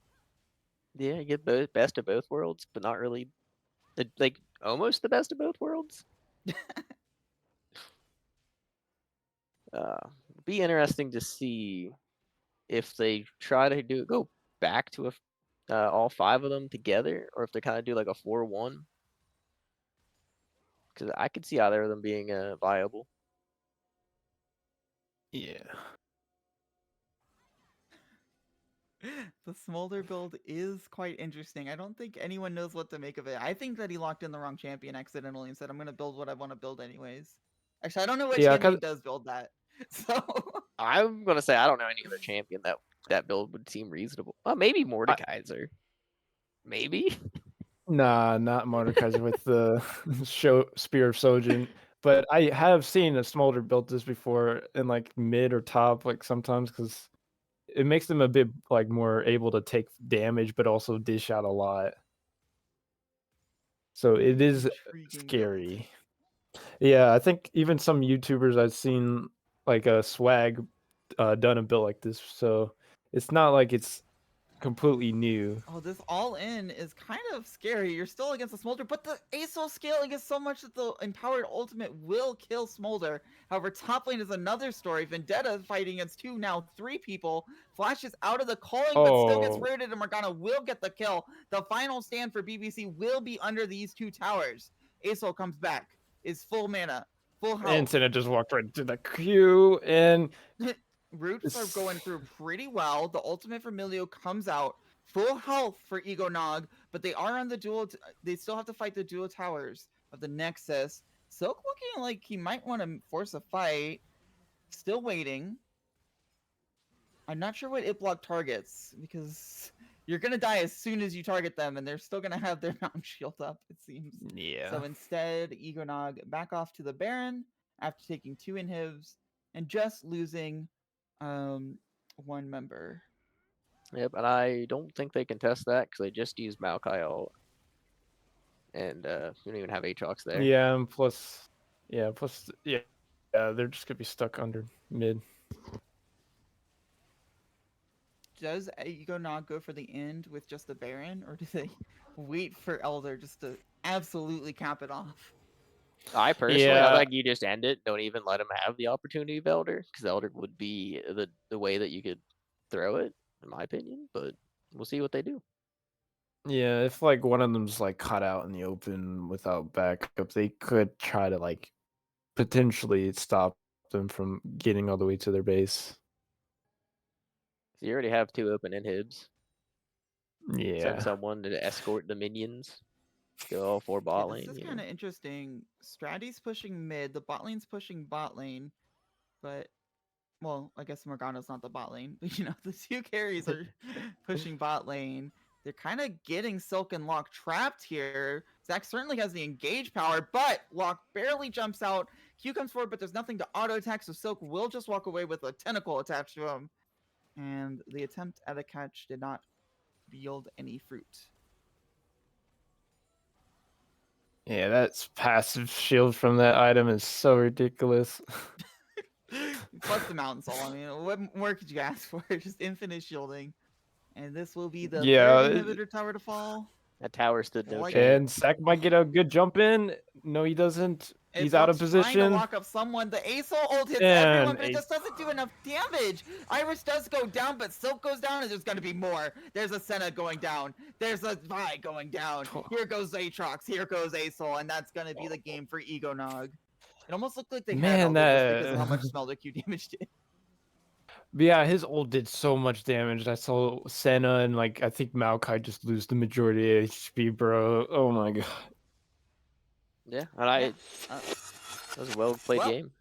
Yeah, you get both best of both worlds, but not really like almost the best of both worlds. Be interesting to see if they try to go back to all 5 of them together, or if they kind of do like a 4-1. Because I could see either of them being viable. Yeah. The Smolder build is quite interesting. I don't think anyone knows what to make of it. I think that he locked in the wrong champion accidentally and said, I'm going to build what I want to build anyways. Actually, I don't know what Yeah, champion 'cause does build that. So, I'm gonna say I don't know any other champion that build would seem reasonable. Well, maybe I, Mordekaiser. Maybe. nah, not Mordekaiser with the show Spear of Sojin. But I have seen a Smolder build this before in like mid or top, like sometimes because it makes them a bit like more able to take damage, but also dish out a lot. So it is intriguing build. scary. Yeah, I think even some YouTubers I've seen like a swag done a build like this, so it's not like it's completely new. Oh, this all in is kind of scary. You're still against the Smolder, but the ASO scaling is so much that the empowered ultimate will kill Smolder. However, top lane is another story. Vendetta fighting against 2, now 3 people. Flashes out of the calling, but still gets Oh, rooted, and Morgana will get the kill. The final stand for BBC will be under these 2 towers. ASO comes back, is full mana, full health. and Senna just walked right into the queue, and Roots are going through pretty well. The ultimate for Milio comes out. Full health for Ego Nog, but they are on the dual. They still have to fight the dual towers of the Nexus. Silk looking like he might want to force a fight. Still waiting. I'm not sure what Iplock targets because you're gonna die as soon as you target them, and they're still gonna have their mountain shield up, it seems. Yeah. So instead, Egonog back off to the Baron after taking 2 inhibs and just losing one member. Yep, and I don't think they can test that because they just used Maokai ult. And you don't even have Aatrox there. Yeah, and plus, yeah, they're just gonna be stuck under mid. Does Egonog go for the end with just the Baron, or do they wait for Elder just to absolutely cap it off? I personally, I Yeah, think you just end it. Don't even let him have the opportunity of Elder, because Elder would be the way that you could throw it, in my opinion. But we'll see what they do. yeah. If like one of them's like caught out in the open without backup, they could try to like potentially stop them from getting all the way to their base. So you already have 2 open inhibs. Send Yeah. someone to escort the minions. Go all 4 bot This lane. is You kind know. of interesting. Stratty's pushing mid, the bot lane's pushing bot lane, but well, I guess Morgana's not the bot lane, but the 2 carries are pushing bot lane. They're kind of getting Silk and Locke trapped here. Zach certainly has the engage power, but Locke barely jumps out. Q comes forward, but there's nothing to auto attack, so Silk will just walk away with a tentacle attached to him. And the attempt at a catch did not yield any fruit. Yeah, that's passive shield from that item is so ridiculous. Plus the Mountain Soul. I mean, what more could you ask for? Just infinite shielding. And this will be the third inhibitor tower to fall. That tower stood no Like- chance. And Sack might get a good jump in. No, he doesn't. He's out of Iplock's trying to position. lock up someone. The Ace ult hits And everyone, but it just doesn't do enough damage. Iris does go down, but Silk goes down, and there's going to be more. There's a Senna going down. There's a Vi going down. Here goes Aatrox. Here goes Ace-ul, and that's going to be the game for Egonog. It almost looked like they had Man, Elder just because of how much Smelter Q damage did. Yeah, his ult did so much damage. I saw Senna and like I think Maokai just lose the majority of HP, bro. Oh my god. Yeah, and that was a well played Well, game.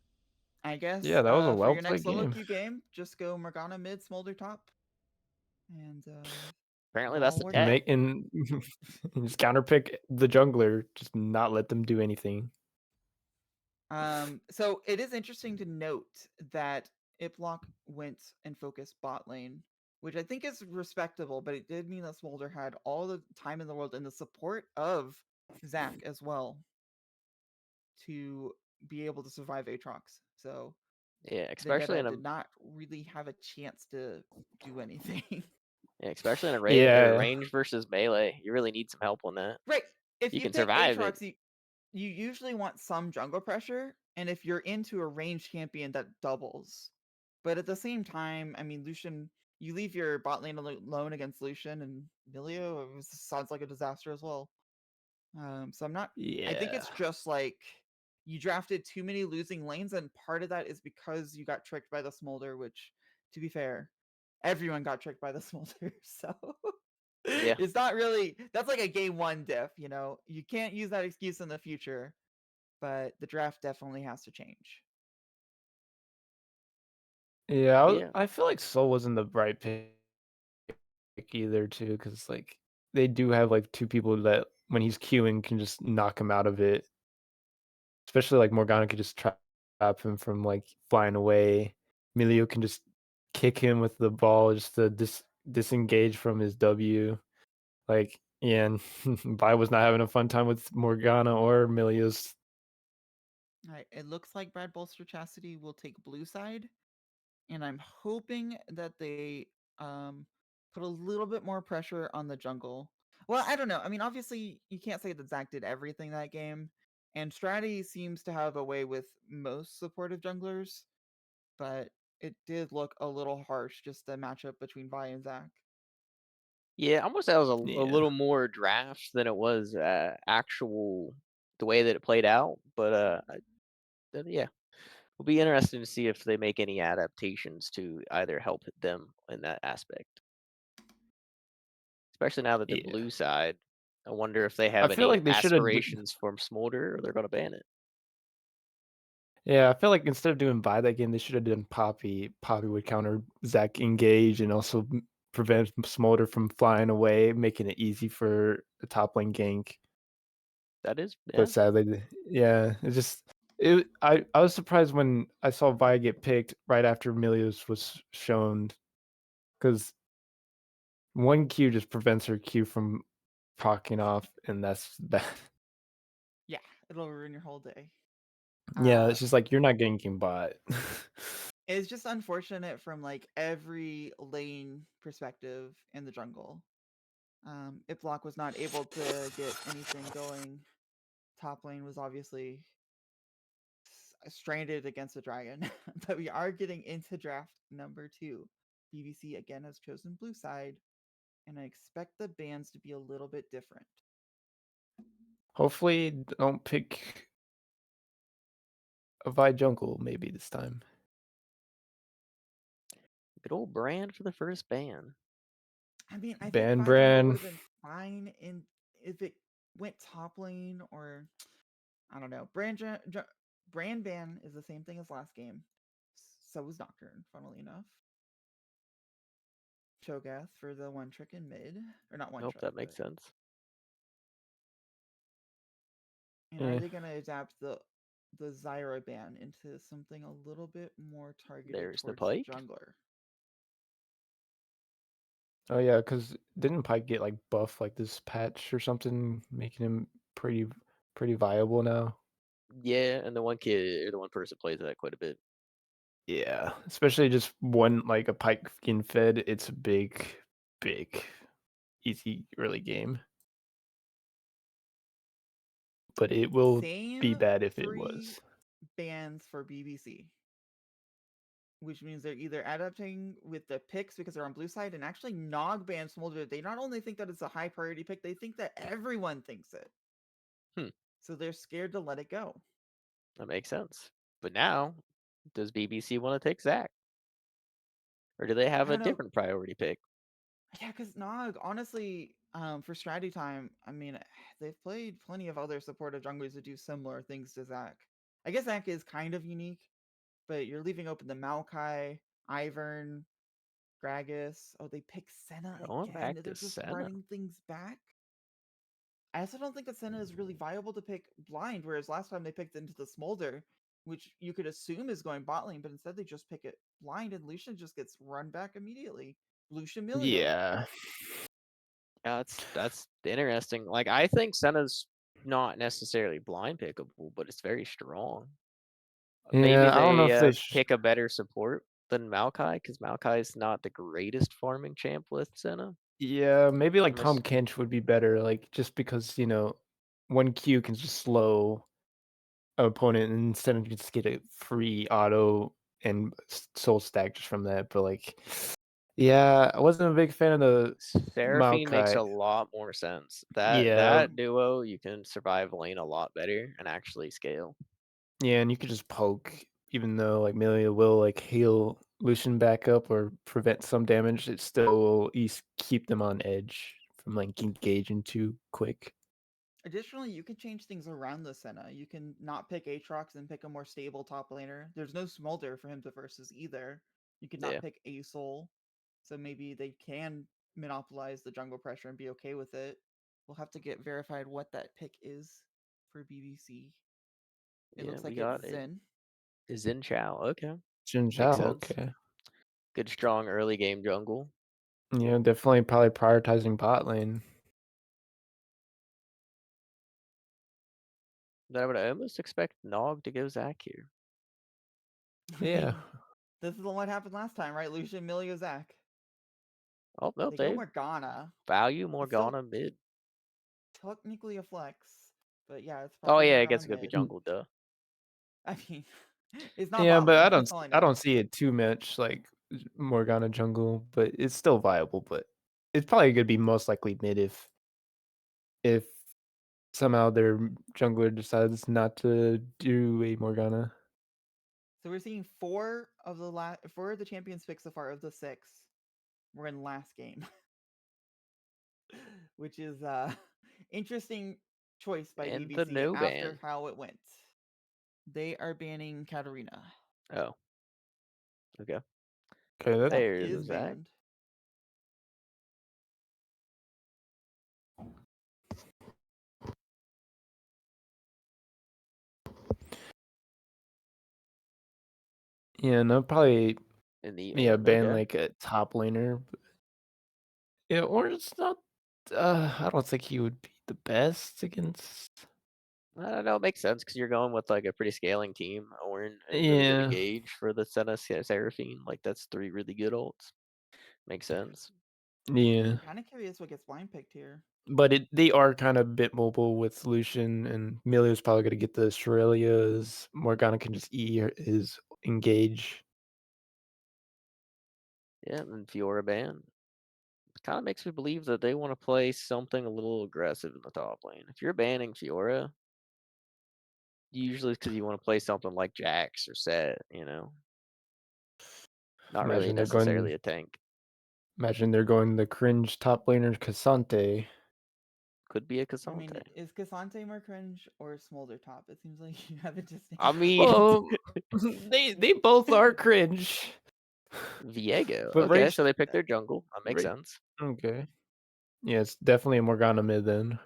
I guess Yeah, that was a for well your next played solo game. queue game, just go Morgana mid, Smolder top. And Apparently that's the all work tech. Make and just counterpick the jungler, just not let them do anything. So it is interesting to note that Iplock went and focused bot lane, which I think is respectable, but it did mean that Smolder had all the time in the world and the support of Zach as well to be able to survive Aatrox. So Yeah, especially Vendetta in a did not really have a chance to do anything. yeah, especially in a Yeah. range versus melee. You really need some help on that. Right. If You you can pick survive Aatrox, it. you usually want some jungle pressure, and if you're into a ranged champion, that doubles. But at the same time, I mean, Lucian, you leave your bot lane alone against Lucian and Milio, sounds like a disaster as well. So I'm not. I think Yeah. it's just like you drafted too many losing lanes, and part of that is because you got tricked by the Smolder. Which, to be fair, everyone got tricked by the Smolder. So Yeah. it's not really. That's like a game 1 diff. You can't use that excuse in the future. But the draft definitely has to change. Yeah, Yeah. I feel like Soul wasn't the right pick either too, because like they do have like 2 people that when he's queuing can just knock him out of it. Especially like Morgana could just trap him from like flying away. Emilio can just kick him with the ball just to disengage from his W. Like, yeah, and Vi was not having a fun time with Morgana or Emilio's. All right, it looks like Brad Bolster Chastity will take blue side, and I'm hoping that they put a little bit more pressure on the jungle. Well, I don't know. I mean, obviously, you can't say that Zach did everything that game, and Stratty seems to have a way with most supportive junglers, but it did look a little harsh, just the matchup between Vi and Zach. Yeah, I almost that was a Yeah. little more drafts than it was actual the way that it played out. But yeah, it'll be interesting to see if they make any adaptations to either help them in that aspect. Especially now that the Yeah. blue side, I wonder if they I have feel any like they should have. aspirations for Smolder or they're going to ban it. Yeah, I feel like instead of doing buy that game, they should have done Poppy. Poppy would counter Zach engage and also prevent Smolder from flying away, making it easy for the top lane gank. That is, But yeah. sadly, yeah, it's just it. I was surprised when I saw Vi get picked right after Milius was shown, because one Q just prevents her Q from procking off, and that's bad. Yeah, it'll ruin your whole day. Yeah, Uh, it's just like you're not ganking bot. it's just unfortunate from like every lane perspective in the jungle. Iplock was not able to get anything going. Top lane was obviously stranded against a dragon, but we are getting into draft number 2. BBC again has chosen blue side, and I expect the bans to be a little bit different. Hopefully, don't pick a Vi jungle maybe this time. Good old Brand for the first ban. I mean, I think Ban Vi jungle would Bran. have been fine in if it went top lane, or I don't know. Brand ban is the same thing as last game. So was Nocturne, funnily enough. Cho'Gath for the one trick in mid, or not one Nope, trick, that but makes sense. and are Eh. they gonna adapt the Zyra ban into something a little bit more targeted There's the towards the Pike. jungler? Oh yeah, because didn't Pike get like buff like this patch or something, making him pretty viable now? Yeah, and the one kid or the one person plays that quite a bit. Yeah, especially just one like a Pike getting fed. It's a big, easy early game. But it will be Same bad if it 3 was. bans for BBC, which means they're either adapting with the picks because they're on blue side, and actually Nog ban Smolder. They not only think that it's a high priority pick, they think that everyone thinks it. Hmm. So they're scared to let it go. That makes sense. But now, does BBC want to take Zach? Or do they have I a don't know. different priority pick? Yeah, because Nog, honestly, for strategy time, I mean, they've played plenty of other supportive junglers that do similar things to Zach. I guess Zach is kind of unique, but you're leaving open the Maokai, Ivern, Gragas. Oh, they pick Senna Going again. back They're to just Senna. running things back. I also don't think that Senna is really viable to pick blind, whereas last time they picked into the Smolder, which you could assume is going bot lane, but instead they just pick it blind, and Lucian just gets run back immediately. Lucian Milio. Yeah. Yeah, that's interesting. Like I think Senna's not necessarily blind pickable, but it's very strong. Maybe Yeah, I don't know they if they pick a better support than Maokai, because Maokai is not the greatest farming champ with Senna. yeah, maybe like I'm Tom ass- Kench would be better, like just because, one Q can just slow an opponent and instead of just get a free auto and soul stack just from that. But like, yeah, I wasn't a big fan of the Seraphine makes Maokai. a lot more sense. That Yeah, that duo, you can survive lane a lot better and actually scale. yeah, and you could just poke, even though like Melia will like heal Lucian back up or prevent some damage, it still will at least keep them on edge from like engaging too quick. Additionally, you can change things around the Senna. You can not pick Aatrox and pick a more stable top laner. There's no Smolder for him to versus either. You could Yeah, not pick a Soul, so maybe they can monopolize the jungle pressure and be okay with it. We'll have to get verified what that pick is for BBC. It yeah, looks we like got it's it. Zen. Xin Chao. Okay, Jin makes Zhao, sense. okay. Good strong early game jungle. Yeah, definitely probably prioritizing bot lane. But I would almost expect Nog to go Zac here. I Yeah. mean, this is what happened last time, right? Lucian, Milio, Zach. Oh no, They go they Morgana. value It's still Morgana mid. technically a flex, but yeah, it's Oh probably yeah, I Morgana guess it could be mid. jungle, duh. I mean, it's not Yeah, bot but lane. I don't That's all I I know. don't see it too much like Morgana jungle, but it's still viable, but it's probably gonna be most likely mid if somehow their jungler decides not to do a Morgana. So we're seeing four of the champions pick so far of the 6. We're in last game, which is interesting choice by And the BBC no after ban. how it went. They are banning Katarina. Oh. Okay. Okay, that Zac There's is Zach. banned. yeah, no, probably In the ban okay. like a top laner. Yeah, or it's not. I don't think he would be the best against. I don't know. It makes sense because you're going with like a pretty scaling team. Orin and really good Yeah, engage for the Senna Seraphine. Like that's 3 really good ults. Makes sense. yeah, I'm kind of curious what gets blind picked here. but they are kind of a bit mobile with Lucian, and Milio's probably gonna get the Shurelias. Morgana can just his engage. Yeah, and Fiora ban. Kind of makes me believe that they want to play something a little aggressive in the top lane. If you're banning Fiora, usually it's because you want to play something like Jax or Set, you know, not really Imagine they're going. necessarily a tank. Imagine they're going the cringe top laner Cassante. Could be a I mean, Cassante. is Cassante more cringe or Smolder top? It seems like you have a distinct. I mean, Well, they both are cringe. Viego. But Okay, Rage, so they picked their jungle. That makes Ra- sense. okay. Yeah, it's definitely a Morgana mid then.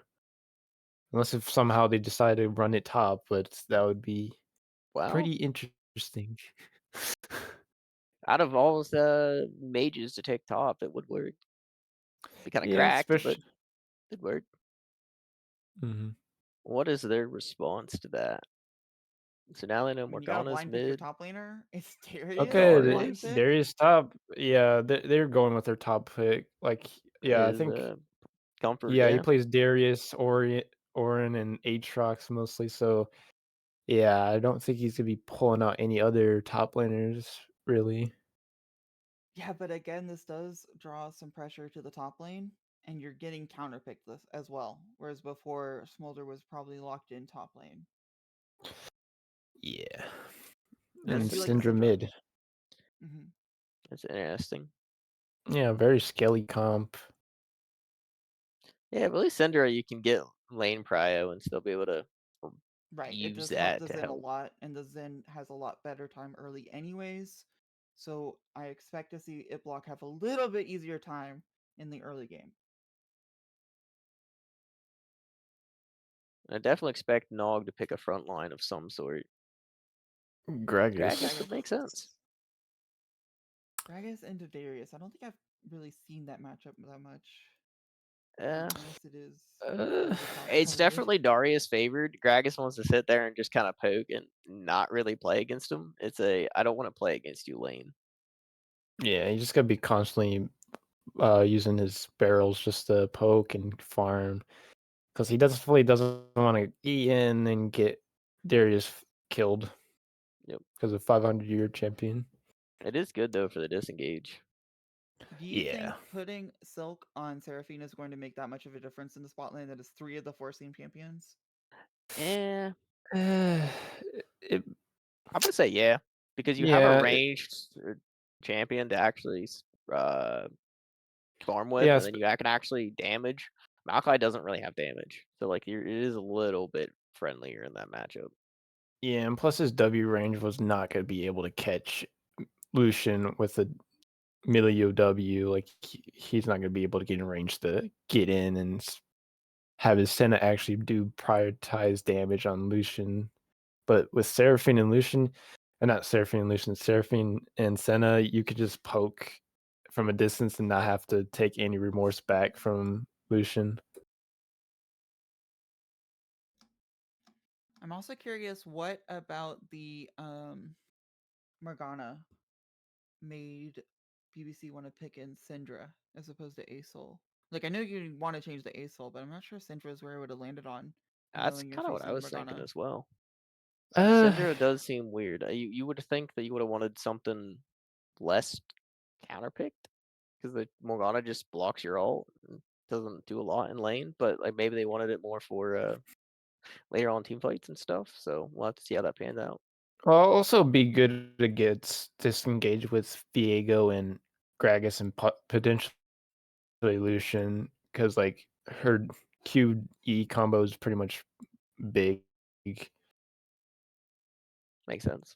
Unless if somehow they decide to run it top, but that would be Well, pretty interesting. out of all the mages to take top, it would work. Be kind of Yeah, cracked, but especially. it'd work. Mhm. What is their response to that? So now they know I mean, you got to Morgana's blind pick your mid. top laner. It's Darius Okay, to Darius. blind pick. Darius top. Yeah, they're going with their top pick. Like, yeah, I Is think. comfort, Yeah, he yeah. plays Darius, Orin, and Aatrox mostly. So yeah, I don't think he's gonna be pulling out any other top laners really. Yeah, but again, this does draw some pressure to the top lane, and you're getting counterpicked this as well. Whereas before, Smolder was probably locked in top lane. Yeah, I and do like the Syndra Syndra. mid. Hmm. That's interesting. Yeah, very scaly comp. Yeah, but at least Syndra, you can get lane prio and still be able to Right, it use does help that the to Zen a help. lot, and the Zen has a lot better time early anyways. So I expect to see Iblock have a little bit easier time in the early game. I definitely expect Nog to pick a front line of some sort. Gragas Gragas. would make sense. Gragas and Darius. I don't think I've really seen that matchup that much. Yeah. Unless it is Uh, over top It's heavily. definitely Darius favored. Gragas wants to sit there and just kind of poke and not really play against him. It's a I don't want to play against you lane. yeah, you just gotta be constantly using his barrels just to poke and farm because he definitely doesn't want to eat in and get Darius killed Yep. because of 500-year champion. It is good though for the disengage. Do you Yeah. think putting Silk on Seraphine is going to make that much of a difference in the spot lane that is 3 of the 4 Steam champions? Eh, Uh, it, I'm gonna say yeah, because you have a yeah, ranged champion to actually uh farm with, yeah, and then you can actually damage. Maokai doesn't really have damage, so like it is a little bit friendlier in that matchup. yeah, and plus his W range was not gonna be able to catch Lucian with a Milio W. Like he's not gonna be able to get in range to get in and have his Senna actually do prioritize damage on Lucian. But with Seraphine and Lucian, and not Seraphine and Lucian, Seraphine and Senna, you could just poke from a distance and not have to take any remorse back from Lucian. I'm also curious what about the Morgana made BBC want to pick in Syndra as opposed to Asol. Like I know you want to change the Asol, but I'm not sure Syndra is where it would have landed on, That's knowing you're kind of what I facing was thinking Morgana. as well. Uh, Syndra does seem weird. You would think that you would have wanted something less counterpicked because the Morgana just blocks your ult and doesn't do a lot in lane. But like maybe they wanted it more for later on team fights and stuff. So we'll have to see how that pans out. well, also be good to get disengaged with Viego and Gragas and potentially Lucian because like her QE combo is pretty much big. Makes sense.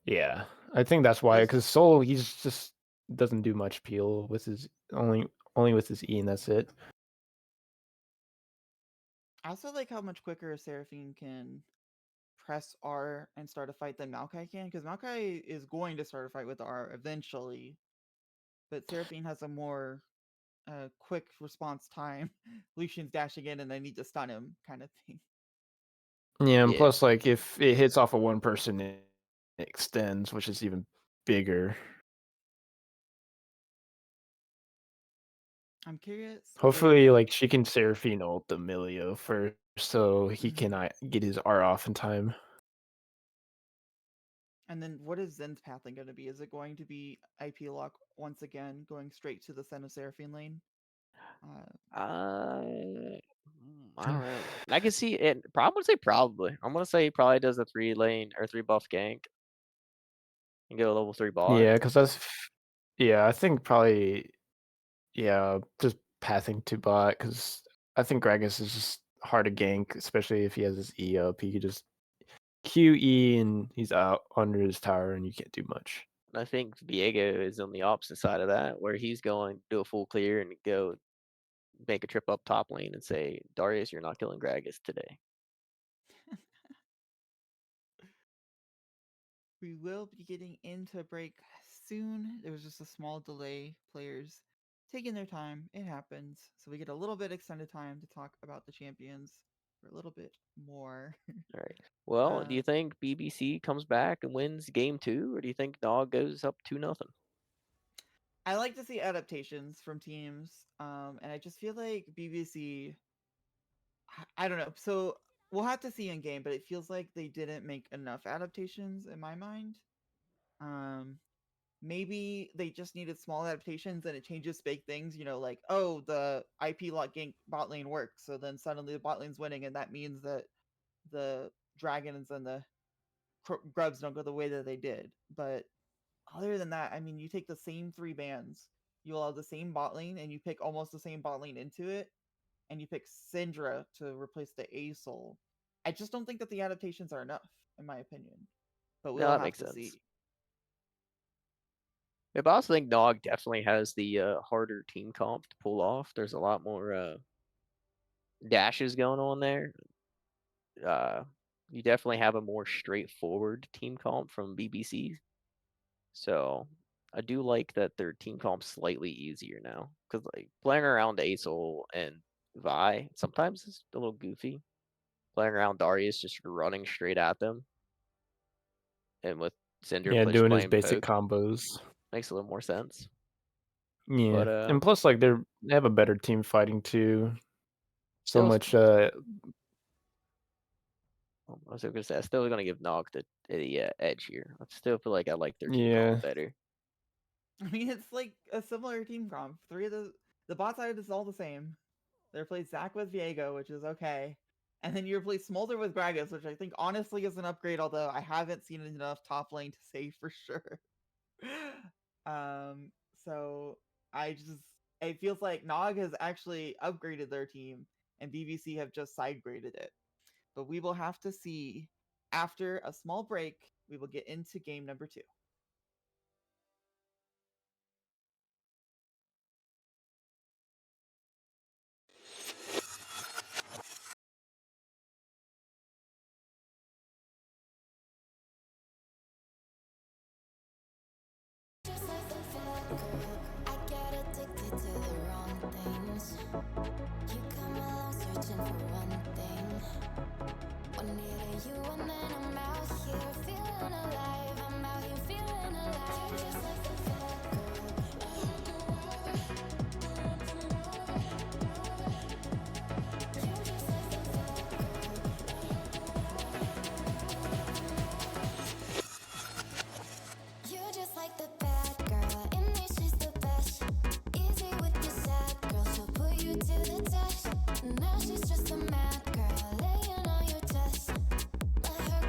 Yeah, I think that's why. Because Soul, he's just doesn't do much peel with his only with his E, and that's it. I also like how much quicker Seraphine can press R and start a fight than Maokai can, because Maokai is going to start a fight with R eventually, but Seraphine has a more quick response time. Lucian's dashing in and I need to stun him kind of thing. Yeah, and Yeah. plus, like, if it hits off of one person, it extends, which is even bigger. I'm curious. Hopefully, like, she can Seraphine ult the Milio first, so he cannot get his R off in time. And then what is Zen's pathing going to be? Is it going to be IP lock once again, going straight to the Sen of Seraphine lane? I don't know. I can see it. Probably say probably. I'm gonna say he probably does a 3 lane or 3 buff gank and go level 3 bot. Yeah, because I think probably, just pathing to bot, because I think Gragas is just hard to gank, especially if he has his E up. He could just QE and he's out under his tower and you can't do much. And I think Diego is on the opposite side of that, where he's going to do a full clear and go make a trip up top lane and say, Darius, you're not killing Gragas today. We will be getting into a break soon. There was just a small delay. Players taking their time. It happens. So we get a little bit extended time to talk about the champions for a little bit more. All right. Well, do you think BBC comes back and wins game 2, or do you think Dog goes up 2-0? I like to see adaptations from teams, and I just feel like BBC. I don't know. So we'll have to see in game, but it feels like they didn't make enough adaptations in my mind. Um, maybe they just needed small adaptations and it changes big things, like, oh, the IP lock gank bot lane works, so then suddenly the bot lane's winning, and that means that the dragons and the grubs don't go the way that they did. But other than that, I mean, you take the same 3 bans, you allow the same bot lane, and you pick almost the same bot lane into it, and you pick Syndra to replace the A-Soul. I just don't think that the adaptations are enough, in my opinion. But No, we'll that have makes to sense. see. Yeah, but I also think Nog definitely has the harder team comp to pull off. There's a lot more dashes going on there. You definitely have a more straightforward team comp from BBC. So I do like that their team comp's slightly easier now. Because like playing around Acel and Vi sometimes it's a little goofy. Playing around Darius just running straight at them. And with Cinder Yeah, doing his playing basic poke combos. makes a little more sense. Yeah, But and plus, like, they have a better team fighting too. So still, much. I was gonna say, I'm still gonna give Nog the edge here. I still feel like I like their team Yeah. comp better. I mean, it's like a similar team comp. 3 of the bot side is all the same. They replace Zac with Viego, which is okay. And then you replace Smolder with Gragas, which I think honestly is an upgrade, although I haven't seen enough top lane to say for sure. So it feels like Nog has actually upgraded their team and BBC have just side graded it. But we will have to see. After a small break, we will get into game number 2. Just like the fat girl, I get addicted to the wrong things. You come along searching for one thing. One near you and then I'm out here feeling alive. I'm out here feeling alive. You're just like the fat girl. You're just like the fat girl. You're just like the bad girl. In me, she's the best. Easy with your sad girl. She'll put you to the test. Now she's just a mad girl. Laying on your chest. Let her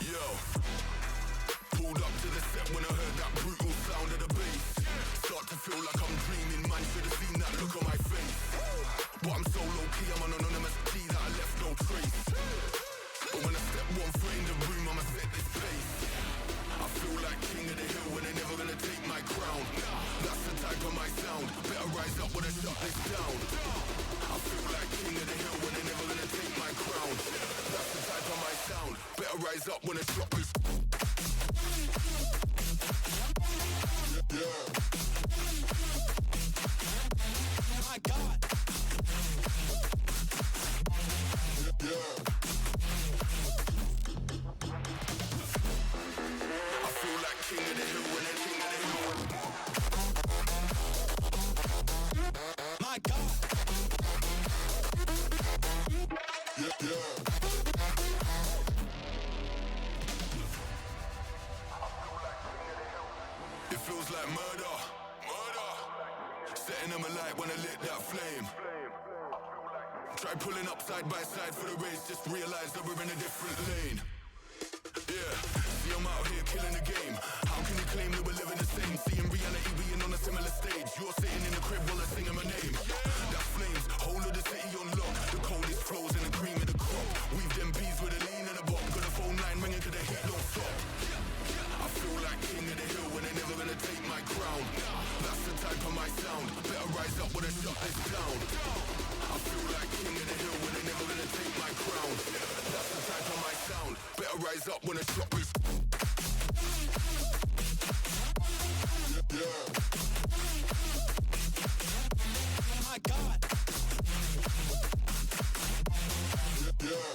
Yo, pulled up to the set when I heard that brutal sound of the bass. Start to feel like I'm dreaming, man, should've seen that look on my face. But I'm so low-key, I'm an anonymous G that I left no trace. But when I step one foot in the room, I'ma set this pace. I feel like king of the hill when they're never gonna take my crown. That's the type of my sound, better rise up when I shut this down. I feel like king of the hill when they're never gonna take my crown. That's the type of my sound, better rise up when I shut this. Yeah. My God. Yeah. I feel like king of the hill when they're king of the hill. My God. Yeah. It feels like murder. Setting them alight when I lit that flame. Try pulling up side by side for the race, just realize that we're in a different lane. Yeah, see I'm out here killing the game. How can you claim that we're living the same? See in reality being on a similar stage. You're sitting in the crib while I'm singing my name. That's flames, whole of the city on lock. The coldest flows and the cream of the crop. We've them bees with a lean and a bop. Got a phone line ringing to the heat don't stop. I feel like king of the hill when they're never gonna take my crown. That's the type of my sound, better rise up when I shut this down. I feel like king of the hill when they're never gonna take my crown. That's the type of my sound, better rise up when I shut this. Yeah. My God. Yeah.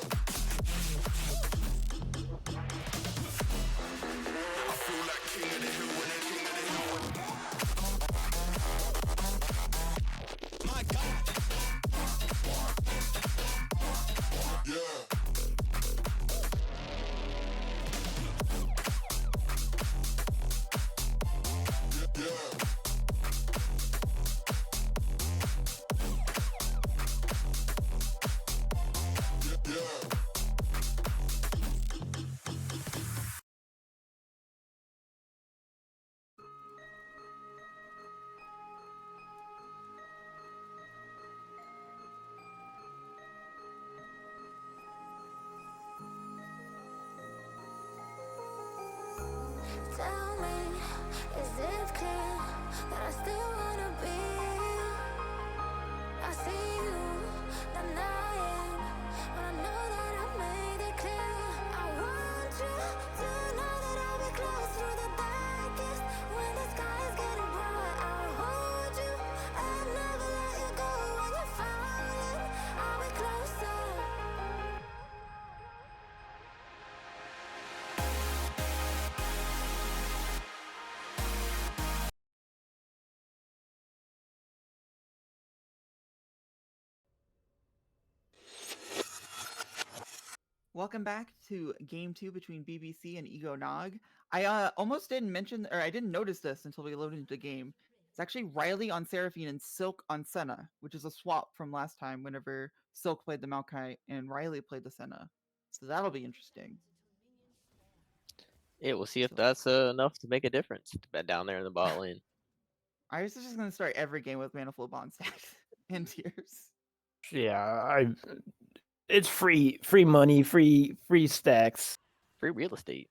I feel like king of the hill when they're king of the hill. My God. Yeah. Yeah. Yeah. Tell me, is it clear that I still wanna be? I see you denying, but I know that I made it clear. I want you to know that I'll be close through the darkest. When the sky is getting bright, I'll hold you and never let you go. When you're falling, I'll be closer. Welcome back to game 2 between BBC and Ego Nog. I almost didn't mention, or I didn't notice this until we loaded into the game. It's actually Riley on Seraphine and Silk on Senna, which is a swap from last time whenever Silk played the Maokai and Riley played the Senna. So that'll be interesting. Yeah, we'll see if So- that's enough to make a difference down there in the bot lane. Iris is just going to start every game with Mana Flow Bond stacks and tears. Yeah, it's free money, free stacks. Free real estate.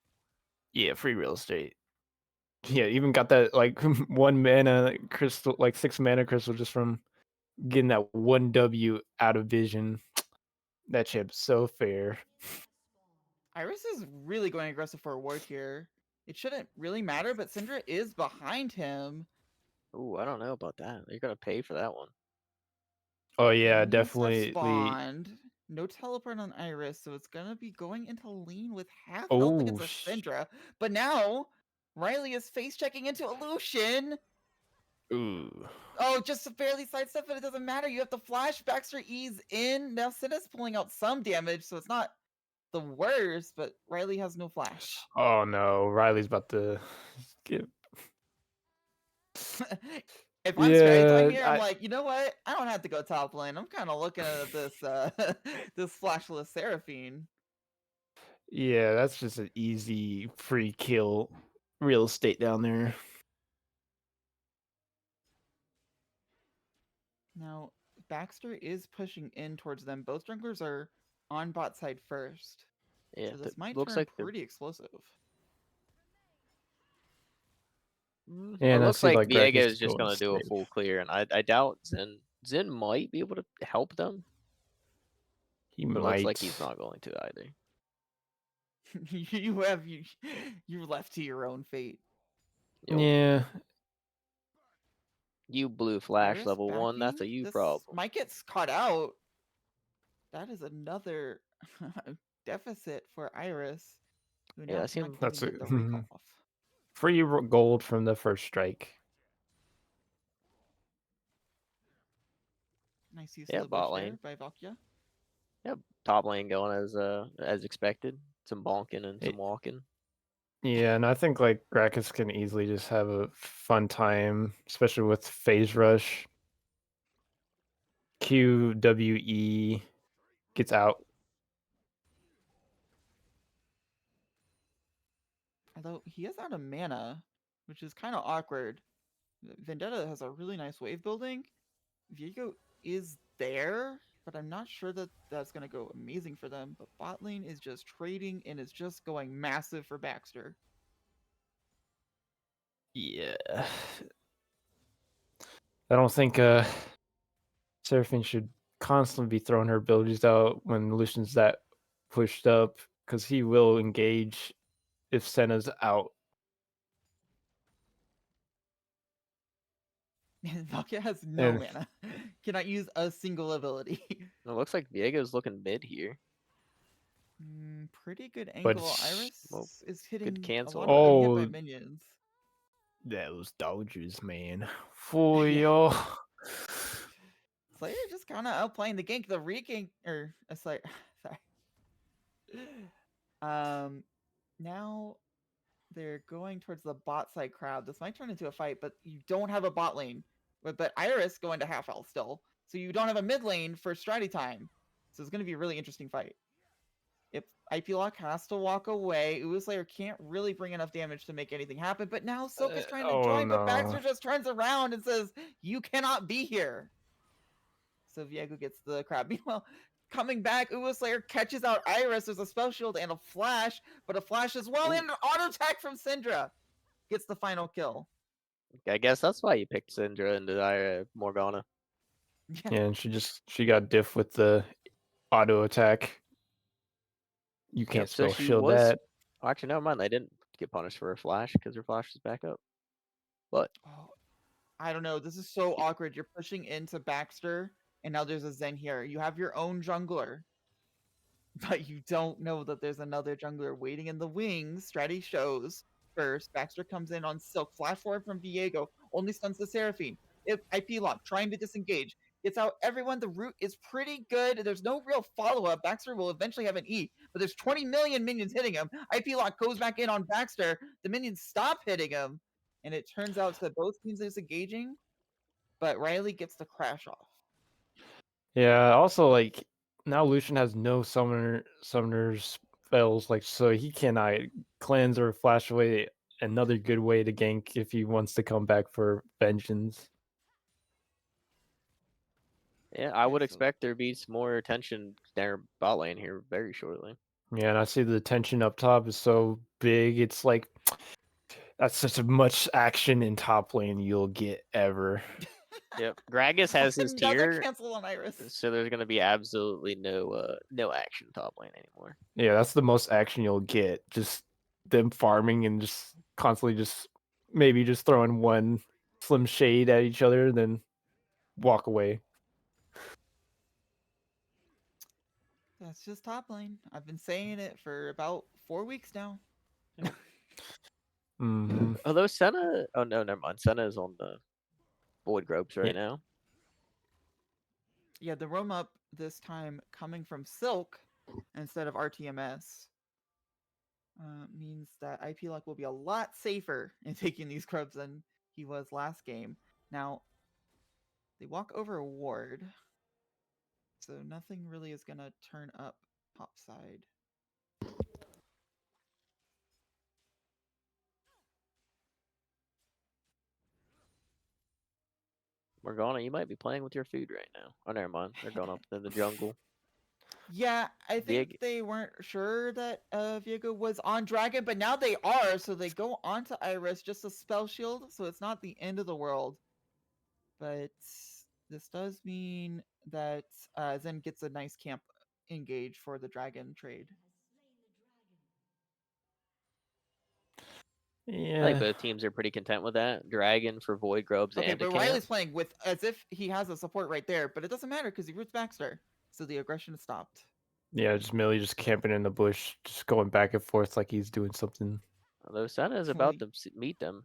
Yeah, free real estate. Yeah, even got that like 1 mana crystal, like 6 mana crystal just from getting that 1W out of vision. That chip's so fair. Iris is really going aggressive for a ward here. It shouldn't really matter, but Syndra is behind him. Ooh, I don't know about that. You're gonna pay for that one. Oh yeah, Minions have definitely. spawned. No teleport on Iris, so it's gonna be going into lean with half health Oh, against a Syndra. But now Riley is face checking into Illusion. Ooh. Oh, just barely sidestep, but it doesn't matter. You have to flash Baxter ease in. Now Syndra's pulling out some damage, so it's not the worst, but Riley has no flash. Oh no, Riley's about to get. If I'm straight Yeah, here, I'm like, you know what? I don't have to go top lane. I'm kind of looking at this this flashless Seraphine. Yeah, that's just an easy free kill real estate down there. Now, Baxter is pushing in towards them. Both junglers are on bot side first. Yeah, So this might looks turn like they're. pretty explosive. Yeah, It and I looks see like like Greg Viega is is just going gonna do a safe. full clear, and I doubt Zen might be able to help them. He But it looks like he's might. not going to either. You're left to your own fate. Yo, Yeah, you blue flash Iris level 1. That's a backing. you This problem. might get caught out. That is another deficit for Iris, who Yeah, now I cannot seem. even that's get it. the recall off. Free gold from the first strike. Nice use Yeah, of the bush bot there lane. by Valkia. Yeah, top lane going as expected. Some bonking and some It- walking. Yeah, and I think like Gracchus can easily just have a fun time, especially with phase rush. QWE gets out. Although he is out of mana, which is kind of awkward. Vendetta has a really nice wave building. Viego is there, but I'm not sure that that's going to go amazing for them. But bot lane is just trading and is just going massive for Baxter. Yeah. I don't think Seraphine should constantly be throwing her abilities out when Lucian's that pushed up, because he will engage if Senna's out. Valkia has no And mana. Cannot use a single ability. It looks like Viega's looking mid here. Pretty good But angle. Iris well, is hitting a cancel. lot of getting hit by oh, minions. those Dodgers, man. For you. Slayer just kind of outplaying the gank. The re-gank, or Slayer, sorry. Now they're going towards the bot side crowd. This might turn into a fight, but you don't have a bot lane. But Iris going to half health still, so you don't have a mid lane for strategy time. So it's going to be a really interesting fight. If IP Lock has to walk away, Slayer can't really bring enough damage to make anything happen. But now Silk is trying to Oh join, but Baxter no. just turns around and says, "You cannot be here." So Viego gets the crab. Meanwhile, coming back, Slayer catches out Iris. There's a spell shield and a flash, but a flash as well, and an auto attack from Syndra gets the final kill. I guess that's why you picked Syndra and Morgana. Yeah, and she got diff with the auto attack. You can't Yep. So spell she shield was. that. Oh, actually, never mind. They didn't get punished for her flash because her flash is back up. But Oh, I don't know. This is so awkward. You're pushing into Baxter, and now there's a Zen here. You have your own jungler, but you don't know that there's another jungler waiting in the wings. Strategy shows first. Baxter comes in on Silk. Flash forward from Viego. Only stuns the Seraphine. If IP lock, trying to disengage. Gets out everyone. The route is pretty good. There's no real follow-up. Baxter will eventually have an E, but there's 20 million minions hitting him. IP lock goes back in on Baxter. The minions stop hitting him. And it turns out that both teams are disengaging, but Riley gets the crash off. Yeah, also like now Lucian has no summoner's spells, like so he cannot cleanse or flash away another good way to gank if he wants to come back for vengeance. yeah, I would So expect there be some more attention there bot lane here very shortly. Yeah, and I see the tension up top is so big. It's like that's such a much action in top lane you'll get ever. Yep. Gragas has his another tier, cancel on Iris. so there's gonna be absolutely no action top lane anymore. Yeah, that's the most action you'll get. Just them farming and just constantly just maybe just throwing one slim shade at each other, then walk away. That's just top lane. I've been saying it for about 4 weeks now. Hmm. Although Senna, oh no, never mind. Senna is on the Void Gropes right Yeah. now. Yeah, the roam up this time coming from Silk instead of RTMS means that IP Luck will be a lot safer in taking these crubs than he was last game. Now, they walk over a ward, so nothing really is going to turn up top side. Morgana, you might be playing with your food right now. Oh, never mind. They're going up in the jungle. Yeah, I think Big. they weren't sure that Viego was on Dragon, but now they are, so they go onto Iris, just a spell shield, so it's not the end of the world. But this does mean that Zen gets a nice camp engage for the Dragon trade. I think Yeah. both teams are pretty content with that. Dragon for Void Grubs Okay, and a but camp. Riley's playing with as if he has a support right there, but it doesn't matter because he roots Baxter, so the aggression is stopped. Yeah, just Millie just camping in the bush, just going back and forth like he's doing something. Although Senna is Well, about to meet them.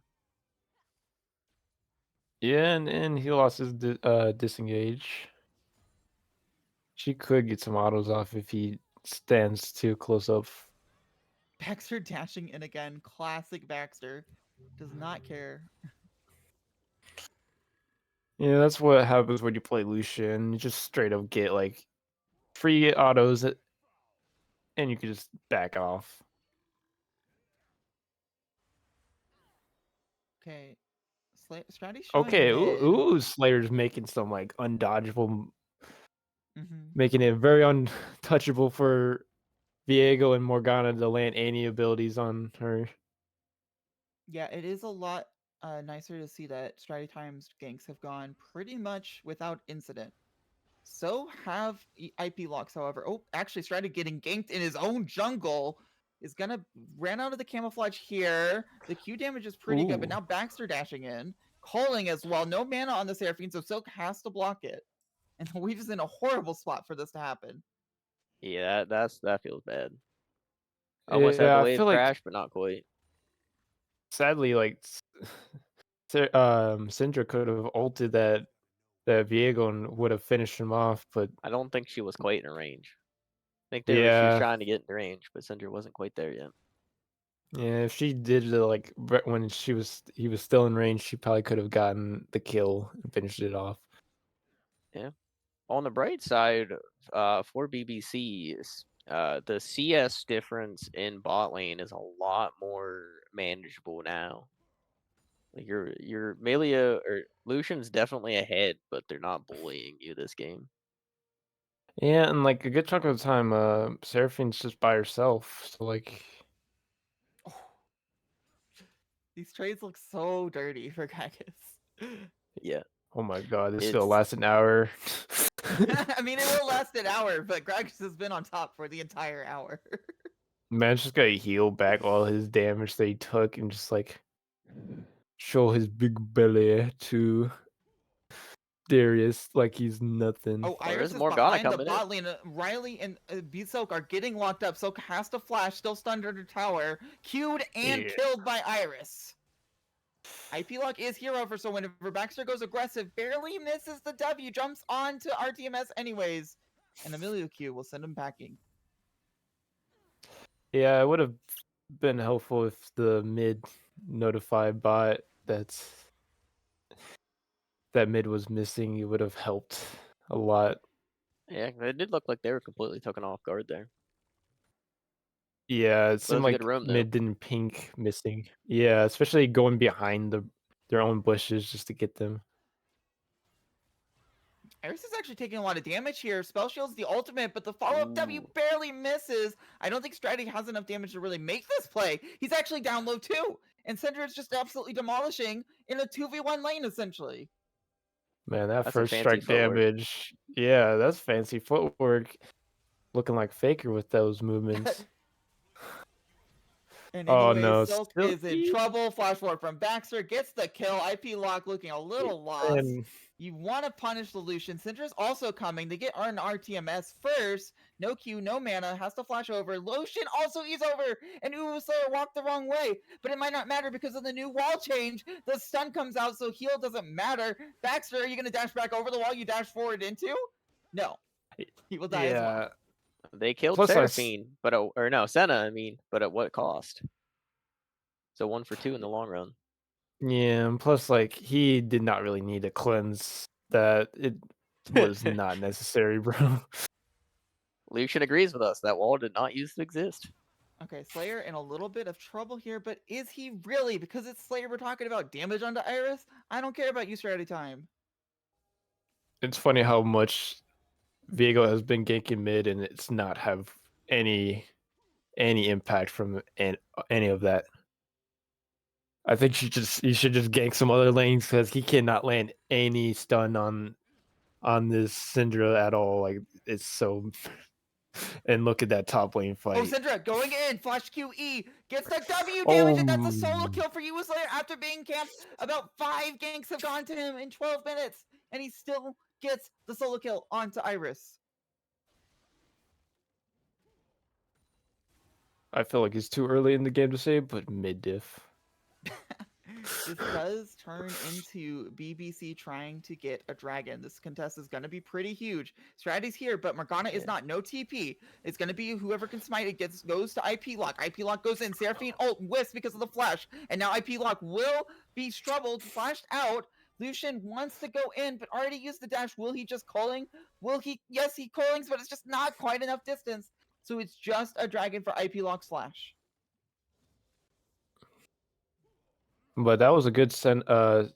Yeah, and he lost his disengage. She could get some autos off if he stands too close up. Baxter dashing in again. Classic Baxter. Does not care. Yeah, that's what happens when you play Lucian. You just straight up get like free autos and you can just back off. Okay. Stratty's showing Okay, mid. ooh, Slayer's making some like undodgeable, Mm-hmm. making it very untouchable for Viego and Morgana to land any abilities on her. Yeah, it is a lot nicer to see that Stratty Times ganks have gone pretty much without incident. So have IP locks, however. Oh, actually, Stratty getting ganked in his own jungle is gonna ran out of the camouflage here. The Q damage is pretty good, but Ooh. now Baxter dashing in, calling as well. No mana on the Seraphine, so Silk has to block it. And the Weave is in a horrible spot for this to happen. Yeah, that feels bad. Almost had Yeah, the I wave feel like crash, but not quite. sadly, like Syndra could have ulted that Viego and would have finished him off, but I don't think she was quite in range. I think she was yeah, trying to get in range, but Cinder wasn't quite there yet. yeah, if she did it like when he was still in range, she probably could have gotten the kill and finished it off. Yeah. On the bright side, for BBCs, the CS difference in bot lane is a lot more manageable now. Like your Melia or Lucian's definitely ahead, but they're not bullying you this game. Yeah, and like a good chunk of the time, Seraphine's just by herself, so like, Oh, these trades look so dirty for Gygas. Yeah. oh my god, this still It's lasts an hour. I mean, it will last an hour, but Gragas has been on top for the entire hour. Man's just gotta heal back all his damage that he took and just like show his big belly to Darius like he's nothing. Oh, well, Iris there's is Morgana behind the coming in. bot lane. Riley and Soak are getting locked up. Soak has to flash, still stunned under tower. Queued and Yeah. killed by Iris. IP lock is hero for so whenever Baxter goes aggressive, barely misses the W, jumps on to RTMS anyways. And Emilio Q will send him packing. Yeah, it would have been helpful if the mid notified bot that mid was missing. It would have helped a lot. Yeah, it did look like they were completely taken off guard there. Yeah, it But seemed there's a good like room though. mid didn't pink missing. Yeah, especially going behind their own bushes just to get them. Iris is actually taking a lot of damage here. Spell Shield's the ultimate, but the follow-up W Ooh. barely misses. I don't think Stratty has enough damage to really make this play. He's actually down low too. And Cinder is just absolutely demolishing in a 2v1 lane, essentially. Man, that That's some first fancy strike footwork. damage. Yeah, that's fancy footwork. Looking like Faker with those movements. And Oh anyway, no, Silk is in Silky trouble. Flash forward from Baxter, gets the kill. IP lock looking a little lost. and You want to punish the Lucian. Syndra's also coming. They get an RTMS first. No Q, no mana. Has to flash over. Lucian also ease over. And Uwu Slayer walked the wrong way. But it might not matter because of the new wall change. The stun comes out, so heal doesn't matter. Baxter, are you going to dash back over the wall you dash forward into? No. He will die as well. yeah. They killed Plus, Seraphine, but or no, Senna, I mean, but at what cost? So 1 for 2 in the long run. Yeah, and plus, like, he did not really need a cleanse. That it was not necessary, bro. Lucian agrees with us. That wall did not used to exist. Okay, Slayer in a little bit of trouble here, but is he really? Because it's Slayer we're talking about damage onto Iris? I don't care about you strategy time. It's funny how much Viego has been ganking mid, and it's not have any impact from any of that. I think you should just gank some other lanes because he cannot land any stun on this Syndra at all. Like it's so. And look at that top lane Oh, fight. Syndra going in, flash QE, gets the W Oh, damage, and that's a solo kill for you Slayer after being camped. About 5 ganks have gone to him in 12 minutes, and he still gets the solo kill onto Iris. I feel like it's too early in the game to say, but mid diff. This does turn into BBC trying to get a dragon. This contest is going to be pretty huge. Strategy's here, but Morgana is not. No TP. It's going to be whoever can smite it goes to IP lock. IP lock goes in. Seraphine ult whiffs because of the flash. And now IP lock will be troubled, flashed out. Lucian wants to go in, but already used the dash. Will he just calling? Will he? Yes, he callings, but it's just not quite enough distance. So it's just a dragon for IP lock slash. But that was a good Seraphine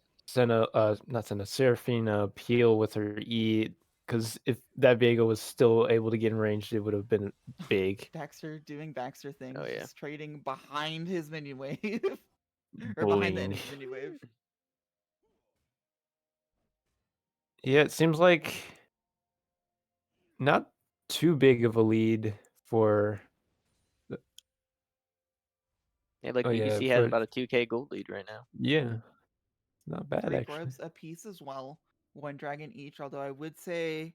peel with her E, because if that Vega was still able to get in range, it would have been big. Baxter doing Baxter things. Oh, yeah. Just trading behind his minion wave. Or behind the Bullying. enemy's minion wave. Yeah, it seems like not too big of a lead for. Yeah, like Oh, yeah, BBC has for- about a 2K gold lead right now. Yeah, not bad 3 actually. Forbs a piece as well. 1 dragon each, although I would say...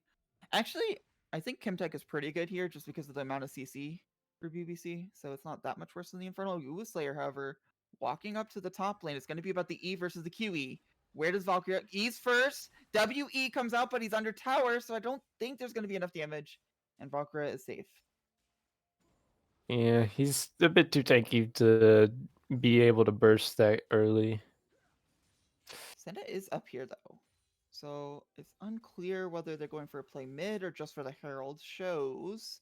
Actually, I think Kimtech is pretty good here just because of the amount of CC for BBC, so it's not that much worse than the Infernal. Uwu Slayer, however, walking up to the top lane, it's going to be about the E versus the QE. Where does Valkyrie... E's first, WE comes out, but he's under tower, so I don't think there's going to be enough damage, and Valkyrie is safe. Yeah, he's a bit too tanky to be able to burst that early. Senda is up here though. So it's unclear whether they're going for a play mid or just for the Herald shows.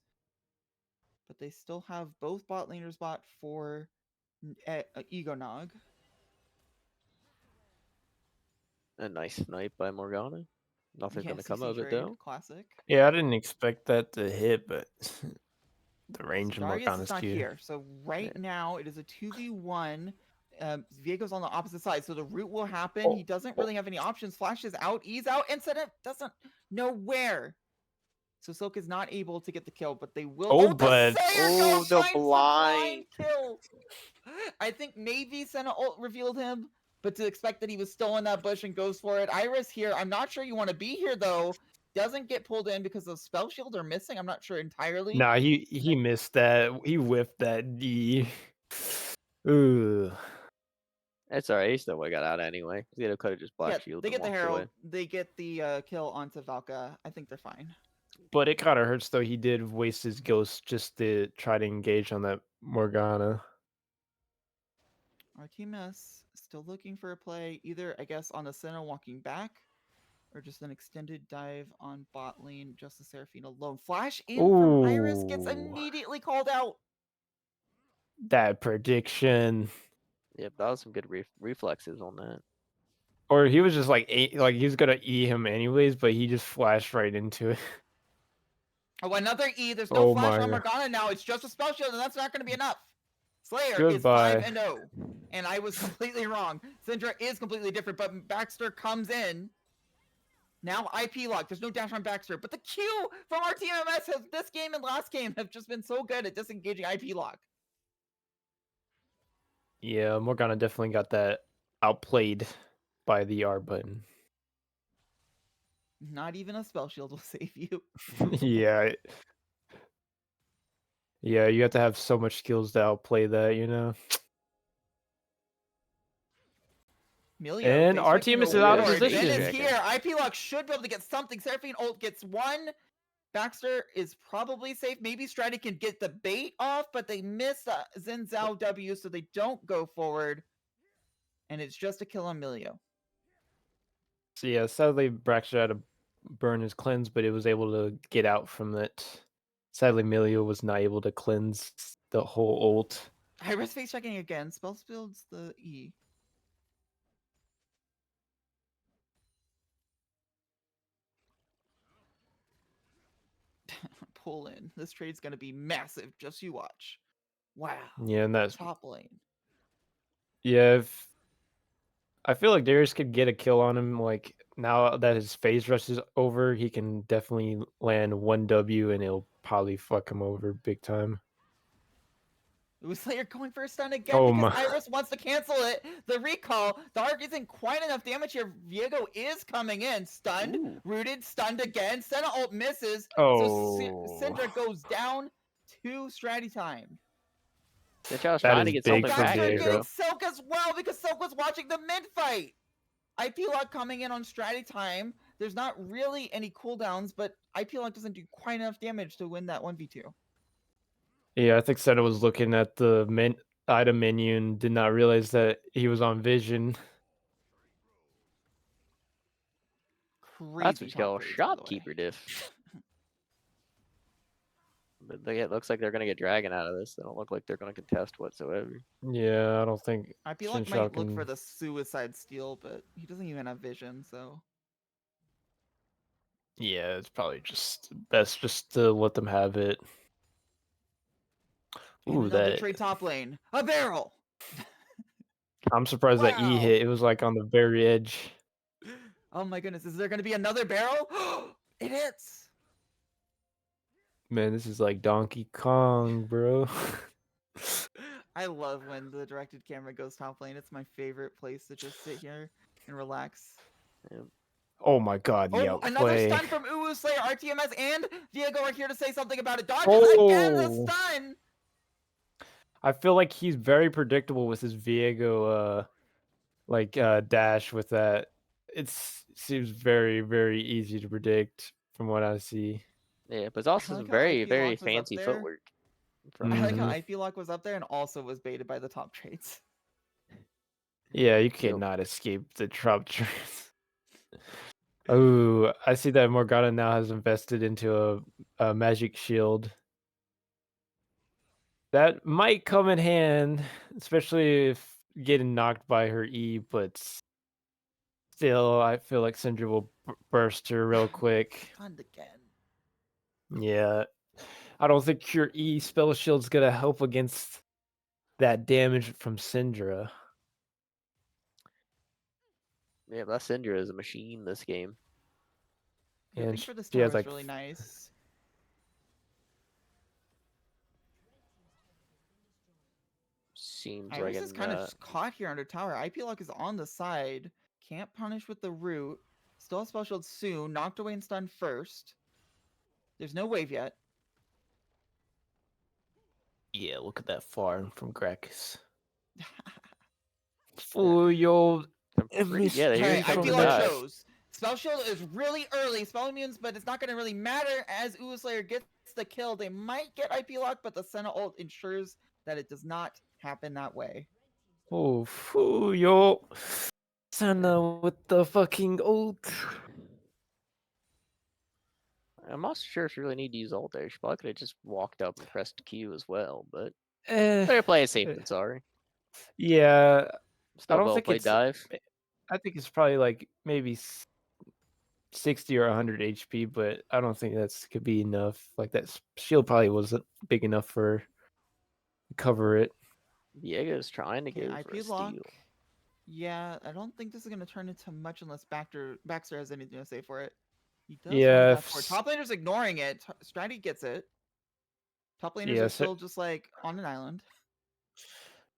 But they still have both bot laners bot for Ego Nog. A nice snipe by Morgana. Nothing's gonna come CC of it trade, though. classic. Yeah, I didn't expect that to hit, but the range So of Darius Morgana's is not cute. here. So right now it is a 2v1. Viego's on the opposite side, so the root will happen. He doesn't really have any options. Flash is out, E's out, and Senna doesn't know where. So Silk is not able to get the kill, but they will. Oh, the but- Slayer Oh, goes the finds blind. kill. I think maybe Senna ult revealed him, but to expect that he was still in that bush and goes for it. Iris here. I'm not sure you want to be here though. Doesn't get pulled in because the spell shield are missing. I'm not sure entirely. Nah, he missed that. He whiffed that D. Ooh. It's alright. He still would have got out anyway. He could have just black shield. They get the walked Herald. away. They get the kill onto Valka. I think they're fine. But it kind of hurts though. He did waste his ghost just to try to engage on that Morgana. RTMS still looking for a play, either I guess on the Senna walking back, or just an extended dive on bot lane, just the Seraphine alone. Flash in from Iris gets Ooh. immediately called out. That prediction. Yep, that was some good reflexes on that. Or he was just like he was gonna E him anyways, but he just flashed right into it. Oh, another E. There's no Oh flash my on God. Morgana now. It's just a spell shield, and that's not going to be enough. Slayer Goodbye. is 5-0, and I was completely wrong. Syndra is completely different, but Baxter comes in. Now IP lock. There's no dash on Baxter, but the Q from RTMS has this game and last game have just been so good at disengaging IP lock. Yeah, Morgana definitely got that outplayed by the R button. Not even a spell shield will save you. Yeah. Yeah, you have to have so much skills to outplay that, you know? Milio And face our checking team is the out of ward. position. Ben is Checking. here. IP lock should be able to get something. Seraphine ult gets one. Baxter is probably safe. Maybe Stratty can get the bait off, but they miss Xin Zhao W, so they don't go forward. And it's just a kill on Milio. So yeah, sadly Braxton had to burn his cleanse, but it was able to get out from it. Sadly, Milio was not able to cleanse the whole ult. Iris face checking again. Spell builds the E. pull in. This trade's gonna be massive. Just you watch. Wow. Yeah, and that's Top lane. yeah. If I feel like Darius could get a kill on him, like now that his phase rush is over, he can definitely land 1W and it'll probably fuck him over big time. Slayer going for a stun again Oh because my. Iris wants to cancel it. The recall. The arc isn't quite enough damage here. Viego is coming in. Stunned. Ooh. Rooted. Stunned again. Senna ult misses. Oh. So Syndra goes down to strategy time. Bitch, I was That trying to is get big something for back Baxter there, Diego. getting bro. Silk as well because Silk was watching the mid fight. IP Lock coming in on strategy time. There's not really any cooldowns, but IP Lock doesn't do quite enough damage to win that 1v2. Yeah, I think Senna was looking at the item menu and did not realize that he was on vision. That's Crazy what you top call trades, by the way. shopkeeper diff. But it looks like they're gonna get Dragon out of this. They don't look like they're gonna contest whatsoever. Yeah, I don't think IP Lock Shinshop might look can. for the suicide steal, but he doesn't even have vision, so. Yeah, it's probably just best just to let them have it. And Ooh, another that trade top lane. A barrel! I'm surprised that E Wow. hit. It was like on the very edge. Oh my goodness, is there going to be another barrel? It hits! Man, this is like Donkey Kong, bro. I love when the directed camera goes top lane. It's my favorite place to just sit here and relax. Oh my god, Oh, yeah, another play. stun from Uwu Slayer, RTMS, and Diego are here to say something about it. Dodges again the Oh, stun! I feel like he's very predictable with his Viego dash with that. It seems very, very easy to predict from what I see. Yeah, but it's also I some like how very, IP very Lock was up fancy there. footwork. I like how Mhm. IP Lock was up there and also was baited by the top trades. Yeah, you cannot escape the drop trades. Oh, I see that Morgana now has invested into a magic shield. That might come in hand, especially if getting knocked by her E, but still, I feel like Syndra will burst her real quick. Stunned again. Yeah, I don't think your E spell shield's gonna help against that damage from Syndra. Yeah, but Syndra is a machine this game. Hoping And for this she has tower is like really nice. Seems like Iris is kind of just caught here under tower. IP Lock is on the side. Can't punish with the root. Still has spell shield soon. Knocked away and stunned first. There's no wave yet. yeah, look at that farm from Grax. Oh, yo, yeah, Okay, here IP comes the Lock dive. shows. Spell shield is really early. Spell immunes, but it's not going to really matter as Uwu Slayer gets the kill. They might get IP Lock, but the Senna ult ensures that it does not happen that way. Oh, foo, yo. Senna with the fucking ult. I'm not sure if you really need to use ult there. She probably could have just walked up and pressed Q as well, but better play it safe than sorry. Yeah, Still I don't well think played it's. dive. I think it's probably like maybe 60 or 100 HP, but I don't think that's could be enough. Like that shield probably wasn't big enough for cover it. Diego's trying to Okay, go for a IP Lock. steal. Yeah, I don't think this is going to turn into much unless Baxter has anything to say for it. He does Yeah, run back forward. Top laner's ignoring it. Stratty gets it. Top laners Yeah, are still just like on an island.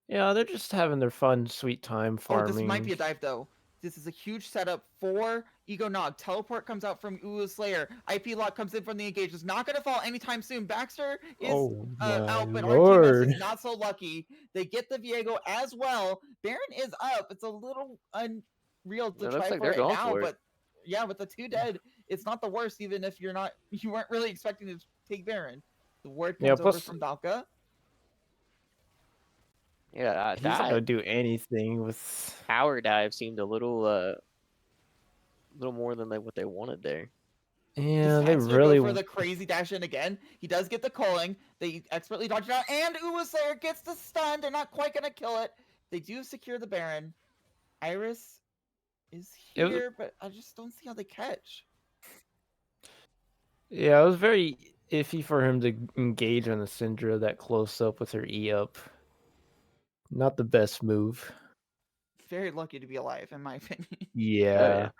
yeah, they're just having their fun, sweet time Oh, farming. this might be a dive though. This is a huge setup for Ego Nog. Teleport comes out from Uwu Slayer. IP Lock comes in from the engage. It's not going to fall anytime soon. Baxter is Oh my out, but lord! RTMS is not so lucky. They get the Viego as well. Baron is up. It's a little unreal to It try looks like for they're it going now, for it. but yeah, with the 2 dead, it's not the worst. Even if you weren't really expecting to take Baron. The word Yeah, comes over plus from Valka. Yeah, he's not gonna do anything with. power dive seemed a little more than what they wanted there. Yeah, Does they Baxter really. go for the crazy dash in again? He does get the calling. They expertly dodge it out, and Uwu Slayer gets the stun. They're not quite gonna kill it. They do secure the Baron. Iris is It was- here, but I just don't see how they catch. Yeah, it was very iffy for him to engage on the Syndra that close up with her E up. Not the best move. Very lucky to be alive, in my opinion. Oh, Yeah.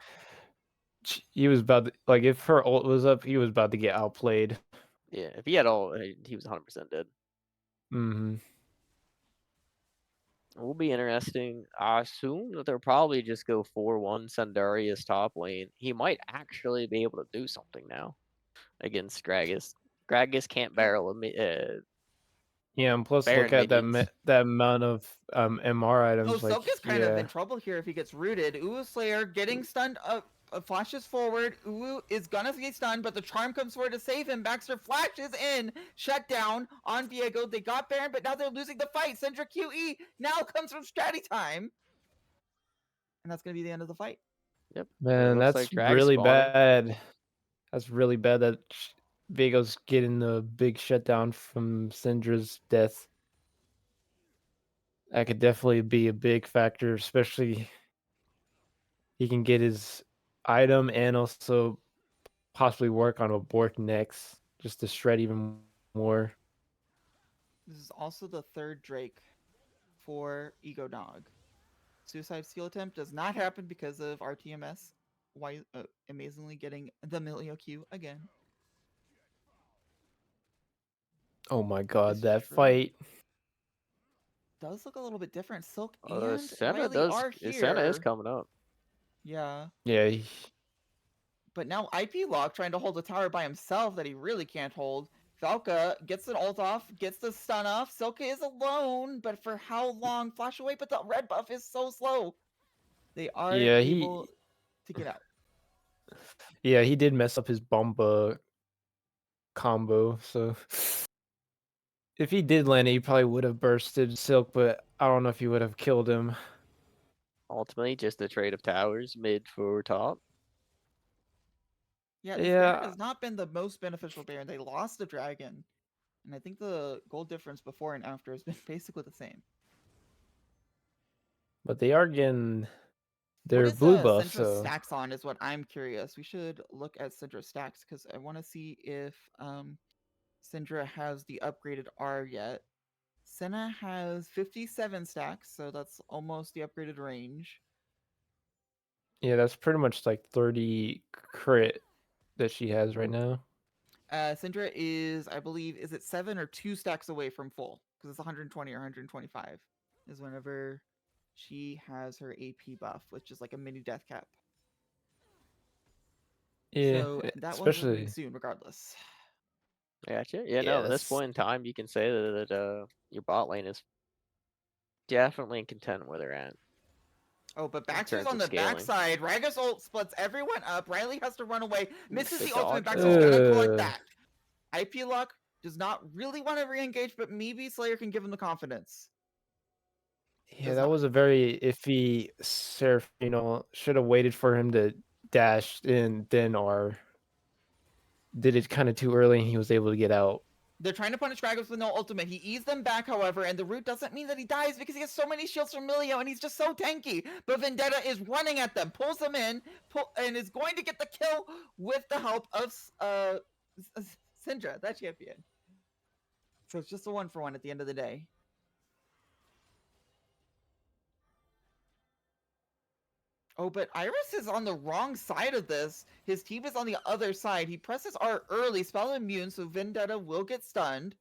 He was about to, like, if her ult was up, he was about to get outplayed. Yeah, if he had all, he was 100% dead. Mm-hmm. It will be interesting. I assume that they'll probably just go 4-1 Sandaria's top lane. He might actually be able to do something now against Gragas. Gragas can't barrel Yeah, and plus Baron look at minions. that amount of MR Oh, items. Like, Silka's kind of in trouble here if he gets rooted. Uwu Slayer getting stunned flashes forward. Uwu is gonna get stunned, but the charm comes forward to save him. Baxter flashes in, shut down on Diego. They got Baron, but now they're losing the fight. Syndra QE now comes from Stratty time. And that's gonna be the end of the fight. Yep. man, looks that's like drag really spawning. bad. That's really bad that Vigo's getting the big shutdown from Syndra's death. That could definitely be a big factor, especially he can get his item and also possibly work on a Bork next just to shred even more. This is also the third Drake for Ego Dog. Suicide Steal attempt does not happen because of RTMS. Why amazingly getting the Milio Q again. Oh my god, This that Shrew fight. does look a little bit different. Silk and Senna Riley are Senna is here. coming up. Yeah. Yeah, But now IP Lock trying to hold the tower by himself that he really can't hold. Falca gets an ult off, gets the stun off. Silka is alone, but for how long? Flash away, but the red buff is so slow. They are yeah, able to get out. he did mess up his Bomba combo, so if he did land it, he probably would have bursted Silk, but I don't know if he would have killed him. Ultimately, just a trade of towers, mid for top. Yeah, this Baron has not been the most beneficial Baron. They lost the dragon. And I think the gold difference before and after has been basically the same. But they are getting What their is blue buff, Syndra so stacks on is what I'm curious. We should look at Syndra stacks because I want to see if Syndra has the upgraded R yet. Senna has 57 stacks, so that's almost the upgraded range. yeah, that's pretty much like 30 crit that she has right now. Syndra is, I believe, is it 7 or 2 stacks away from full? Because it's 120 or 125 is whenever she has her AP buff, which is like a mini death cap. Yeah, So that will be especially soon, regardless. I gotcha. Yeah, no, at this yes. point in time, you can say that your bot lane is definitely content where they're at. Oh, but in Baxter's terms on of the scaling. backside. Ragus ult splits everyone up. Riley has to run away. Misses Big the ultimate. dog. Baxter's gonna collect that. IP Luck does not really want to re-engage, but maybe Slayer can give him the confidence. Yeah, Does that not. was a very iffy surf. Should have waited for him to dash in, then or did it kind of too early and he was able to get out. They're trying to punish Ragus with no ultimate. He eased them back, however, and the root doesn't mean that he dies because he has so many shields from Milio and he's just so tanky. But Vendetta is running at them, pulls them in, and is going to get the kill with the help of Syndra, that champion. So it's just a 1-for-1 at the end of the day. Oh, but Iris is on the wrong side of this. His team is on the other side. He presses R early, spell immune, so Vendetta will get stunned.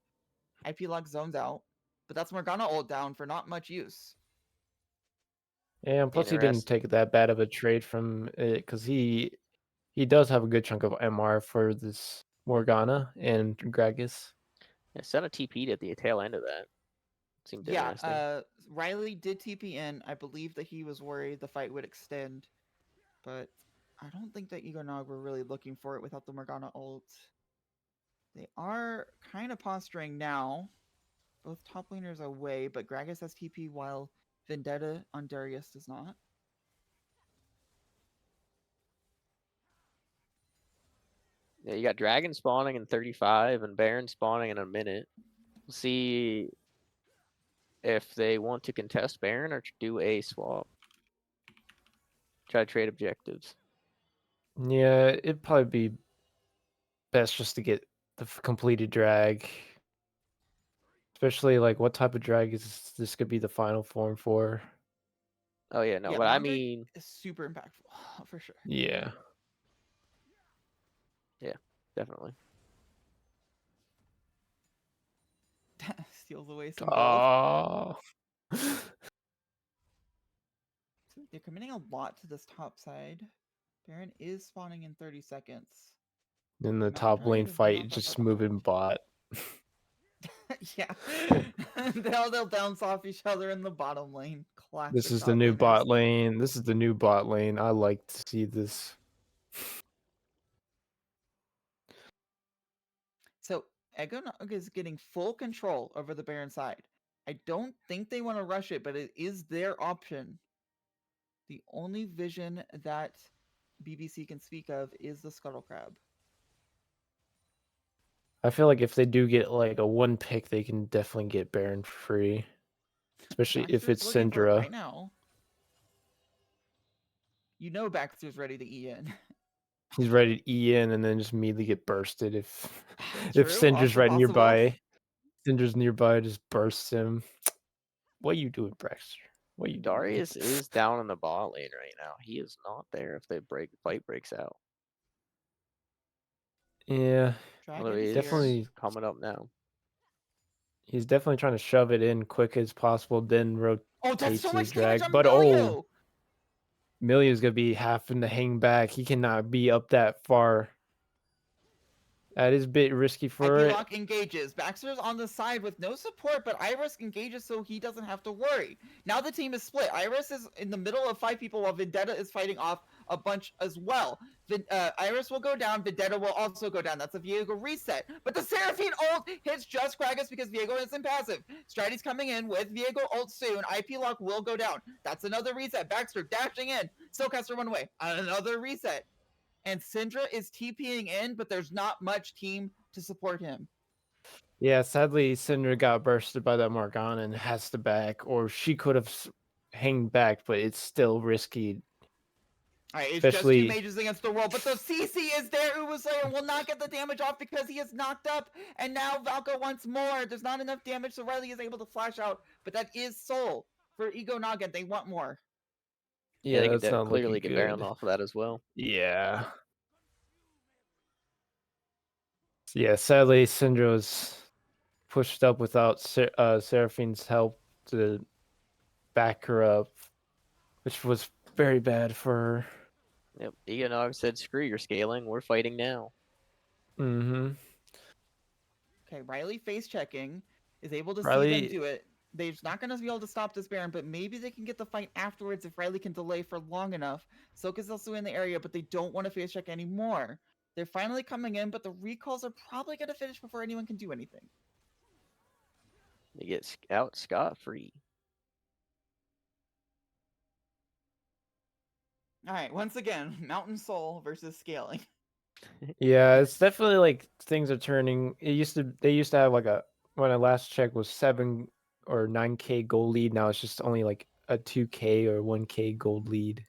IP Lock zones out. But that's Morgana ult down for not much use. Yeah, and plus he didn't take that bad of a trade from it because he does have a good chunk of MR for this Morgana and Gragas. Yeah, Senna TP'd at the tail end of that. Seemed interesting. Yeah, Riley did TP in. I believe that he was worried the fight would extend. But I don't think that Ego Nog were really looking for it without the Morgana ult. They are kind of posturing now. Both top laners away, but Gragas has TP while Vendetta on Darius does not. Yeah, you got Dragon spawning in 35 and Baron spawning in a minute. We'll see if they want to contest Baron or do a swap. Try to trade objectives. Yeah, it'd probably be best just to get the completed drag. Especially like what type of drag is this could be the final form for? Oh yeah, no, Yeah, but I long drag mean, is super impactful for sure. Yeah. yeah, definitely. Steals away some gold. Oh. So they're committing a lot to this top side. Baron is spawning in 30 seconds. In the Mountain top Dragon lane is fight, not that just far moving behind. bot. Yeah. they'll bounce off each other in the bottom lane. Classic This is the top new laners. bot lane. This is the new bot lane. I like to see this. So Eggnog is getting full control over the Baron side. I don't think they want to rush it, but it is their option. The only vision that BBC can speak of is the Scuttle Crab. I feel like if they do get like a one pick, they can definitely get Baron free. Especially if Baxter's it's looking for it Syndra. right now. You know Baxter's ready to E in. He's ready to E in and then just immediately get bursted if True, Syndra's also right possible. nearby. Syndra's nearby, just bursts him. What you doing, Baxter? What you doing? Darius is down in the bot lane right now. He is not there if the fight breaks out. Yeah, Dragon Although he is is here. definitely. coming up now. He's definitely trying to shove it in quick as possible, then Oh, that's rotate so to much his damage drag. on But Milio! Milia's gonna be having to hang back. He cannot be up that far. That is a bit risky for IP it. lock engages. Baxter's on the side with no support, but Iris engages so he doesn't have to worry. Now the team is split. Iris is in the middle of 5 people while Vendetta is fighting off a bunch as well. Iris will go down. Vendetta will also go down. That's a Viego reset. But the Seraphine ult hits just Kragus because Viego isn't passive. Stridy's coming in with Viego ult soon. IP lock will go down. That's another reset. Baxter dashing in. Stillcaster one away. Another reset. And Syndra is TPing in, but there's not much team to support him. Yeah, sadly, Syndra got bursted by that Morgana and has to back, or she could have hanged back, but it's still risky. All right, it's Especially... just 2 mages against the world, but the CC is there. Uberslayer will not get the damage off because he is knocked up, and now Valka wants more. There's not enough damage, so Riley is able to flash out, but that is soul for Ego Noggin. They want more. Yeah, they that's can not clearly looking get Baron good. off of that as well. Yeah. Yeah, sadly, Syndra was pushed up without Seraphine's help to back her up, which was very bad for her. Yep, Egonog said, "Screw your scaling. We're fighting now." Mm-hmm. Okay, Riley face checking is able to see Riley... them do it. They're not going to be able to stop this Baron, but maybe they can get the fight afterwards if Riley can delay for long enough. Silk also in the area, but they don't want to face check anymore. They're finally coming in, but the recalls are probably going to finish before anyone can do anything. They get out scot-free. All right, once again, Mountain Soul versus Scaling. Yeah, it's definitely like things are turning. They used to have like when I last checked was 7 or 9K gold lead. Now it's just only like a 2K or 1K gold lead.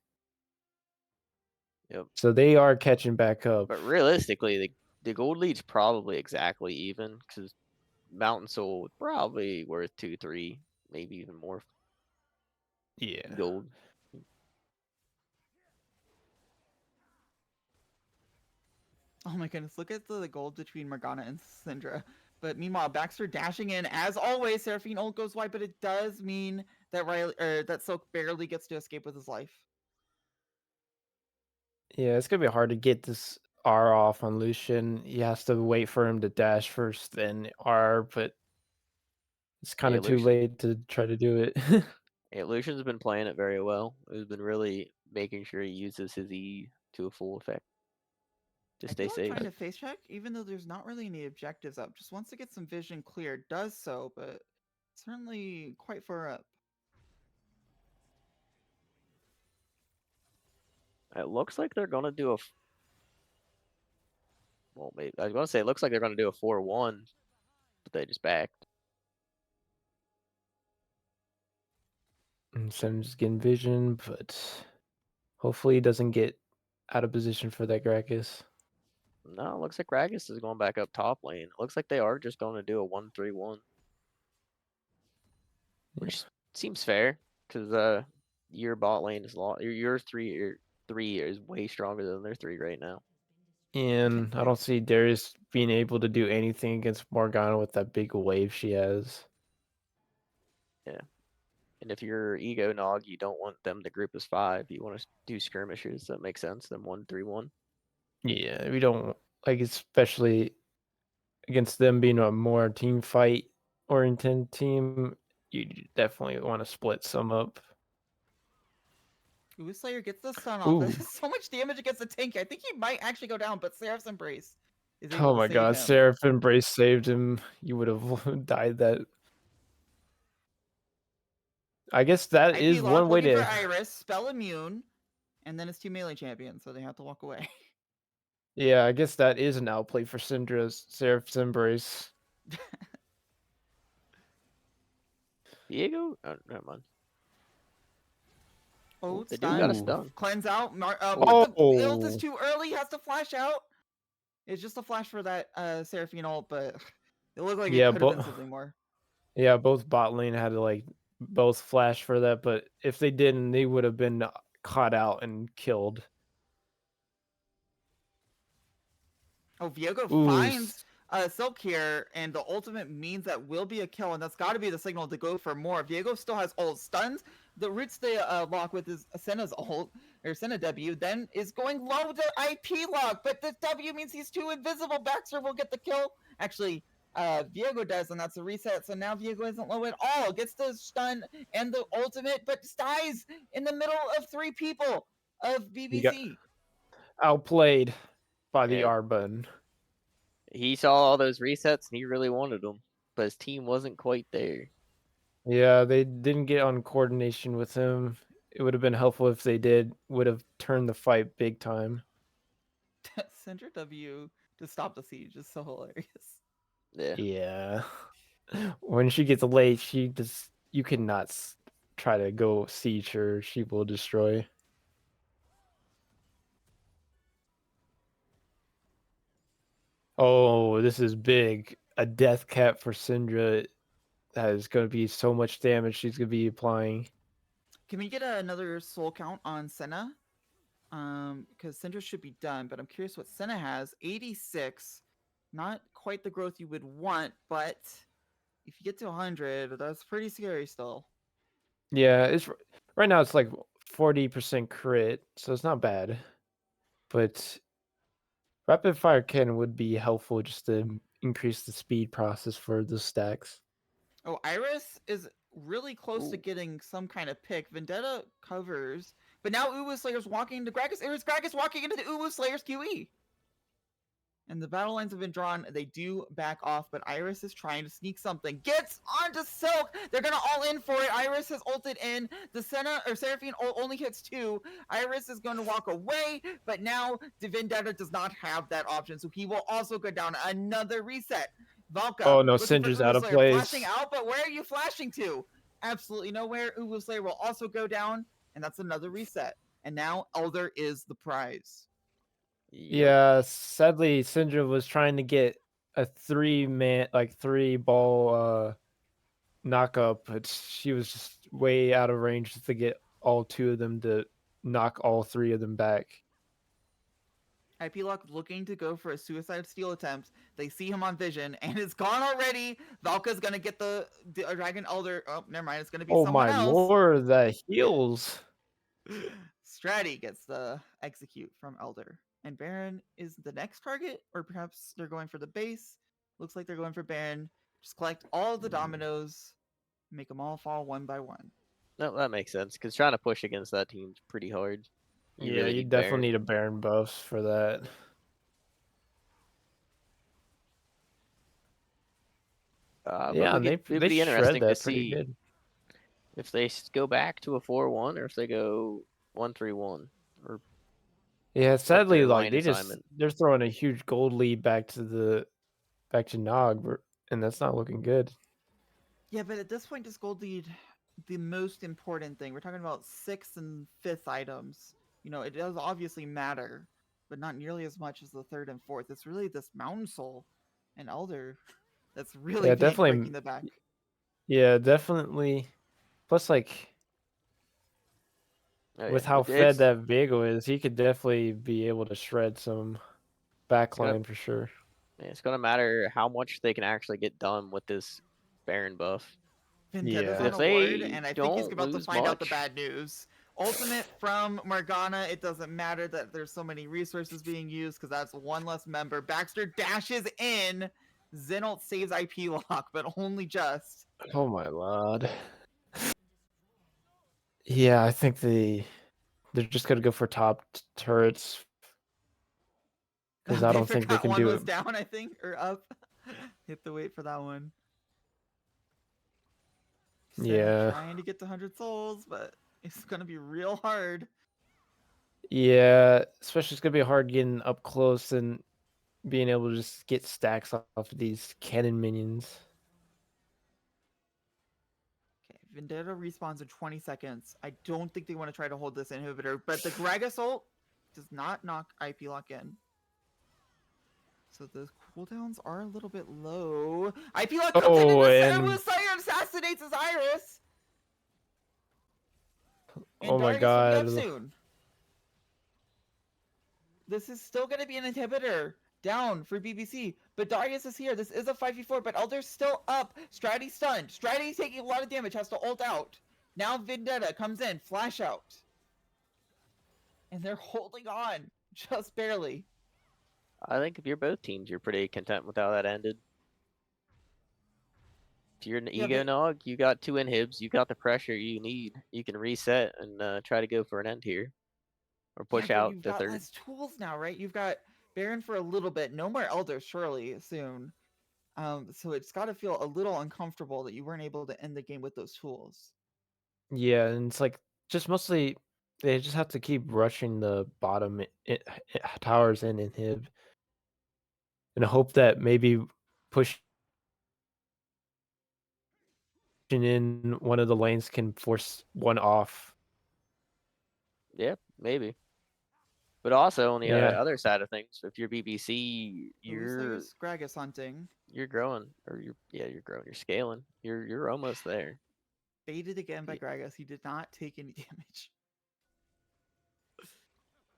Yep. So they are catching back up. But realistically, the gold lead's probably exactly even because Mountain Soul would probably worth 2, 3, maybe even more. Yeah. Gold. Oh my goodness, look at the gold between Morgana and Syndra. But meanwhile, Baxter dashing in. As always, Seraphine ult goes wide, but it does mean that that Silk barely gets to escape with his life. Yeah, it's gonna be hard to get this R off on Lucian. He has to wait for him to dash first, then R, but it's kind of too Lucian- late to try to do it. Yeah, Lucian's been playing it very well. He's been really making sure he uses his E to a full effect. Just stay I feel like safe. trying to face check, even though there's not really any objectives up. Just wants to get some vision clear, does so, but certainly quite far up. It looks like they're gonna do a. Well, maybe I was gonna say it looks like they're gonna do a 4-1, but they just backed. And Sen's getting vision, but hopefully he doesn't get out of position for that Gragas. No, it looks like Ragus is going back up top lane. It looks like they are just going to do a 1-3-1, which seems fair because your bot lane is your three is way stronger than their 3 right now. And I don't see Darius being able to do anything against Morgana with that big wave she has. Yeah. And if you're Ego Nog, you don't want them to group as 5. You want to do skirmishes. That makes sense. Then 1-3-1. Yeah, we don't like, especially against them being a more team fight oriented team. You definitely want to split some up. Ooh, Slayer gets the stun off. Ooh. That's so much damage against the tank. I think he might actually go down, but Seraph's Embrace is able Oh to my save god, him. Seraph Embrace saved him. You would have died that. I guess that IP is Lock one way looking for to. Iris, spell immune, and then it's 2 melee champions, so they have to walk away. Yeah, I guess that is an outplay for Syndra's Seraph's Embrace. Diego? Oh, never mind. Oh, They do got a stun. stun. Cleanse out. But the ult is too early. Has to flash out. It's just a flash for that Seraphine ult, but it looked like it could have been something more. Yeah, both bot lane had to like both flash for that, but if they didn't, they would have been caught out and killed. Oh, Viego finds Silk here, and the ultimate means that will be a kill, and that's got to be the signal to go for more. Viego still has ult stuns. The roots they lock with his Senna's ult, or Senna W, then is going low to IP lock, but the W means he's too invisible. Baxter will get the kill. Actually, Viego does, and that's a reset. So now Viego isn't low at all. Gets the stun and the ultimate, but dies in the middle of 3 people of BBC. Outplayed by the Yeah. R button. He saw all those resets and he really wanted them, but his team wasn't quite there. Yeah, they didn't get on coordination with him. It would have been helpful if they did. Would have turned the fight big time. Syndra W to stop the siege is so hilarious. Yeah. Yeah. When she gets late, she just you cannot try to go siege her. She will destroy. Oh, this is big. A death cap for Syndra. That is going to be so much damage she's going to be applying. Can we get another soul count on Senna? Because Syndra should be done, but I'm curious what Senna has. 86. Not quite the growth you would want, but if you get to 100, that's pretty scary still. Yeah, it's right now it's like 40% crit, so it's not bad. But rapid fire cannon would be helpful just to increase the speed process for the stacks. Oh, Iris is really close to Ooh. getting some kind of pick. Vendetta covers, but now Uwu Slayer's walking into Gragas. It was Gragas walking into the Uwu Slayer's QE. And the battle lines have been drawn. They do back off, but Iris is trying to sneak something. Gets onto Silk. They're gonna all in for it. Iris has ulted in. The Senna or Seraphine ult only hits 2. Iris is going to walk away, but now the Vendetta does not have that option, so he will also go down. Another reset. Valka. Oh no, looking for Syndra's Uwu out of Slayer, place. flashing out, but where are you flashing to? Absolutely nowhere. Uwu Slayer will also go down, and that's another reset. And now Elder is the prize. Yep. Yeah, sadly, Syndra was trying to get a 3-ball knock up, but she was just way out of range to get all 2 of them to knock all 3 of them back. IP Lock looking to go for a suicide steal attempt. They see him on vision, and it's gone already. Valka's gonna get the Dragon Elder. Oh, never mind. It's gonna be Oh someone my else. lord, that heals. Stratty gets the execute from Elder. And Baron is the next target, or perhaps they're going for the base. Looks like they're going for Baron. Just collect all of the dominoes, make them all fall one by one. No, that makes sense because trying to push against that team's pretty hard. You Yeah, really you need definitely Baron. need a Baron buff for that. But Yeah, and it'd they be shred interesting to that pretty see good. if they go back to a 4-1 or if they go 1-3-1 or Yeah, what sadly, their like line assignment. they're throwing a huge gold lead back to Nog, and that's not looking good. Yeah, but at this point, does gold lead the most important thing? We're talking about 6th and 5th items. You know, it does obviously matter. but not nearly as much as the third and fourth. It's really this Mountain Soul and Elder that's really Yeah, breaking the back. Yeah, definitely. Plus, like, Oh, with yeah. how fed It's that Viego is, he could definitely be able to shred some backline for sure. it's gonna matter how much they can actually get done with this Baron buff. Vendetta's Yeah. on If a ward, they and I think he's don't about to lose find out the much, bad news. Ultimate from Morgana. It doesn't matter that there's so many resources being used because that's one less member. Baxter dashes in. Xenalt saves IP lock, but only just. Oh my lord. Yeah, I think they're just gonna go for top turrets because I They don't think they forgot can one do was it. down, I think, or up. Hit the wait for that one. Yeah. Trying to get to 100 souls, but it's gonna be real hard. Yeah, especially it's gonna be hard getting up close and being able to just get stacks off of these cannon minions. Okay, Vendetta respawns in 20 seconds. I don't think they want to try to hold this inhibitor, but the Gragas ult does not knock IP lock in. So the cooldowns are a little bit low. IP lock comes in Oh, the center and with Slayer assassinates his Iris. And oh my Darius will be up god. soon. This is still going to be an inhibitor down for BBC, but Darius is here. This is a 5v4, but Elder's still up. Stratty stunned. Stratty's taking a lot of damage, has to ult out. Now Vendetta comes in, flash out. And they're holding on, just barely. I think if you're both teams, you're pretty content with how that ended. If you're an ego nog, you got 2 inhibs, you got the pressure you need. You can reset and try to go for an end here. Or push out you've the got third. less tools now, right? You've got Baron for a little bit. No more Elder, surely, soon. So it's got to feel a little uncomfortable that you weren't able to end the game with those tools. Yeah, and it's like just mostly they just have to keep rushing the bottom towers and inhib and hope that maybe pushing in one of the lanes can force one off. Yeah, maybe. But also on the Yeah. other side of things, if you're BBC, you're Gragas hunting. You're growing, or you're growing. You're scaling. You're almost there. Baited again by Gragas. He did not take any damage.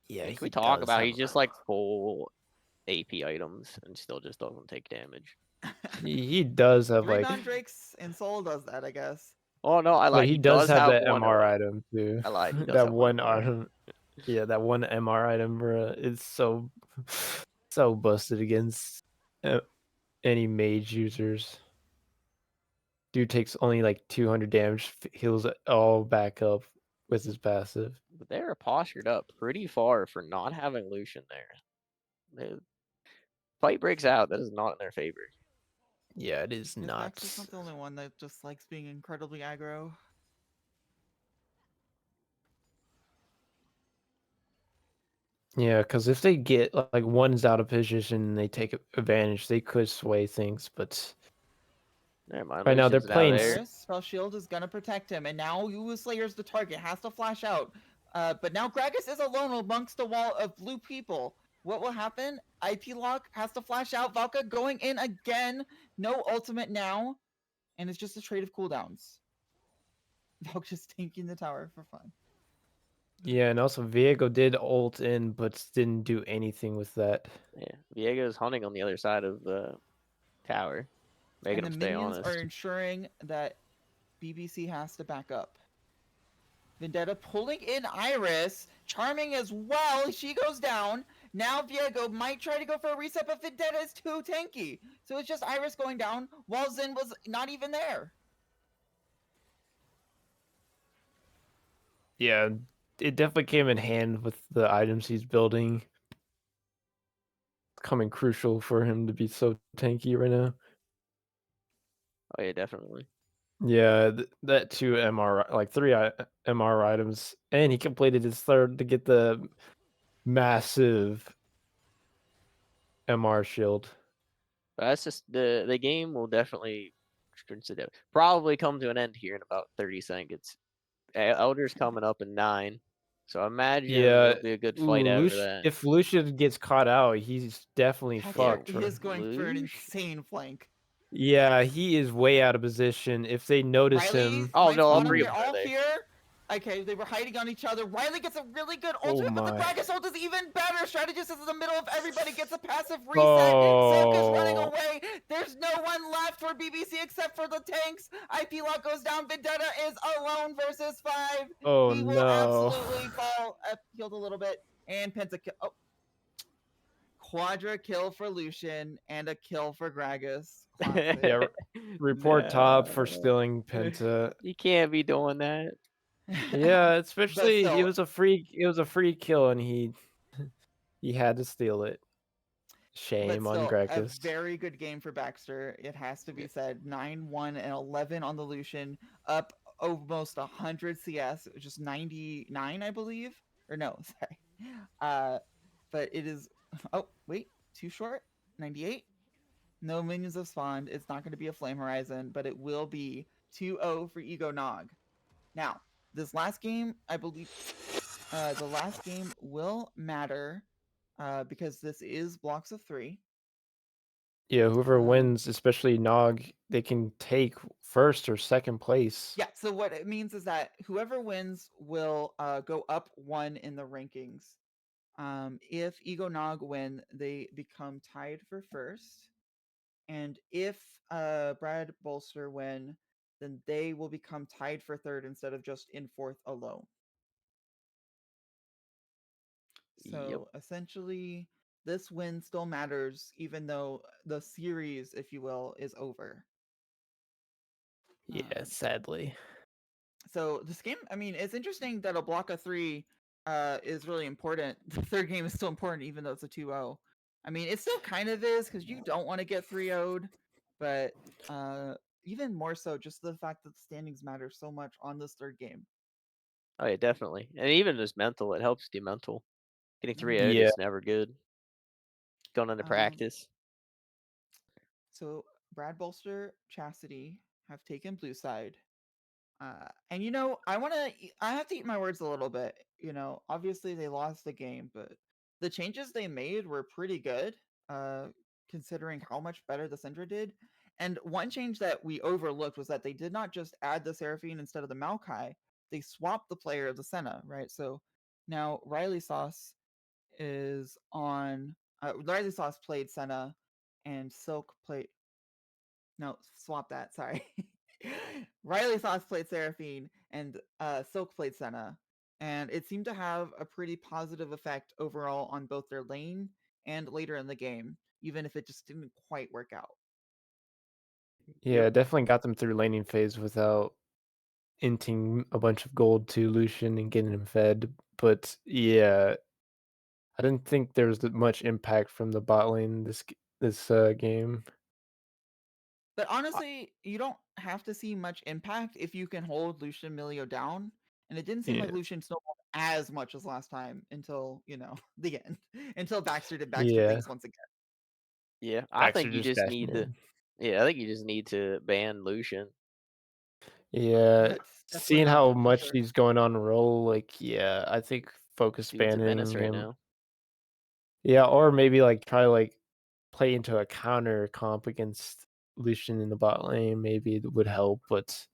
Yeah, Can we talk about he's just like full AP items and still just doesn't take damage? he does have 3 like Mandrakes and Soul does that, I guess. Oh no, I but lied. he He does have have that one MR of item too. I lied. He does that have one MR. item. Yeah, that one MR item, bro. It's so busted against any mage users. Dude takes only like 200 damage, heals it all back up with his passive. But they're postured up pretty far for not having Lucian there. Fight breaks out. That is not in their favor. Yeah, it is His not. Max is not the only one that just likes being incredibly aggro. Yeah, because if they get like one's out of position and they take advantage, they could sway things. But Never mind. right now they're Lucian's now playing. there. Iris, Spell Shield is gonna protect him, and now Slayer's the target, has to flash out. But now Gragas is alone amongst a wall of blue people. What will happen? IP lock has to flash out. Valka going in again. No ultimate now, and it's just a trade of cooldowns. Valk just tanking the tower for fun. Yeah, and also Viego did ult in, but didn't do anything with that. Yeah, Viego's hunting on the other side of the tower, making him And the stay minions honest. are ensuring that BBC has to back up. Vendetta pulling in Iris, charming as well. She goes down. Now Viego might try to go for a reset, but Vendetta is too tanky. So it's just Iris going down while Zen was not even there. Yeah, it definitely came in hand with the items he's building. Coming crucial for him to be so tanky right now. Oh yeah, definitely. Yeah, that 2 MR, like 3 MR items, and he completed his third to get the massive MR shield. But that's just the game will definitely probably come to an end here in about 30 seconds. Elder's coming up in 9, So imagine Yeah. it'll be a good Ooh, fight after that. if Lucian gets caught out, he's definitely Heck Yeah, yeah, fucked. he is going for an Luge? insane flank. Yeah, he is way out of position. If they notice Riley him, Oh, might no, all spawn him. three of They're them are all there. here. Okay, they were hiding on each other. Riley gets a really good Oh ultimate, but the my. Gragas ult is even better. Strategist is in the middle of everybody, gets a passive reset. Silk is running Oh, away. There's no one left for BBC except for the tanks. IP lock goes down. Vendetta is alone versus 5. oh He will no. absolutely fall. Healed a little bit. And pentakill. Oh, quadra kill for Lucian and a kill for Gragas. Classic. Yeah, report top for No. stealing Penta. You can't be doing that. Yeah, But especially still, it was a free kill and he had to steal it. Shame on a Gregus. very good game for Baxter. It has to be said. 9-1 and 11 on the Lucian, up almost 100 CS, just 99, I believe. Or no, sorry. But it is. Oh wait, too short. 98. No minions have spawned. It's not going to be a Flame Horizon, but it will be 2-0 for Ego Nog. Now, this last game, I believe, the last game will matter because this is blocks of 3. Yeah, whoever Um, wins, especially Nog, they can take first or second place. Yeah, so what it means is that whoever wins will go up 1 in the rankings. If Ego Nog win, they become tied for first. And if Brad Bolster win, then they will become tied for third instead of just in fourth alone. Yep. So essentially, this win still matters, even though the series, if you will, is over. Yeah, sadly. So this game, I mean, it's interesting that a block of 3 is really important. The third game is still important, even though it's a 2-0. I mean, it still kind of is because you don't want to get 3-0'd, but even more so, just the fact that the standings matter so much on this third game. Oh yeah, definitely. And even just mental, it helps you mental. Getting 3 out Yeah. is never good. Going into Um, practice. So Brad Bolster, Chastity have taken blue side. And you know, I have to eat my words a little bit. You know, obviously they lost the game, but the changes they made were pretty good, uh, considering how much better the Syndra did. And one change that we overlooked was that they did not just add the Seraphine instead of the Maokai, they swapped the player of the Senna, right? So now Riley Sauce is on. Riley Sauce played Senna, and Silk played. No, swap that. Sorry. Riley Sauce played Seraphine, and Silk played Senna, and it seemed to have a pretty positive effect overall on both their lane and later in the game, even if it just didn't quite work out. Yeah, Yep. definitely got them through laning phase without inting a bunch of gold to Lucian and getting him fed. But yeah, I didn't think there was much impact from the bot lane this game. But honestly, you don't have to see much impact if you can hold Lucian Milio down. And it didn't seem like Yeah. Lucian snowballed as much as last time until, you know, the end. Until Baxter did Baxter Yeah. things once again. Yeah. I Baxter think you just just dashed need to in. Yeah, I think you just need to ban Lucian. Yeah, It's definitely seeing an how option for much sure. he's going on roll, like, yeah, I think focus Dude's a menace banning right him. now. Yeah, or maybe like try to like play into a counter comp against Lucian in the bot lane. Maybe it would help, but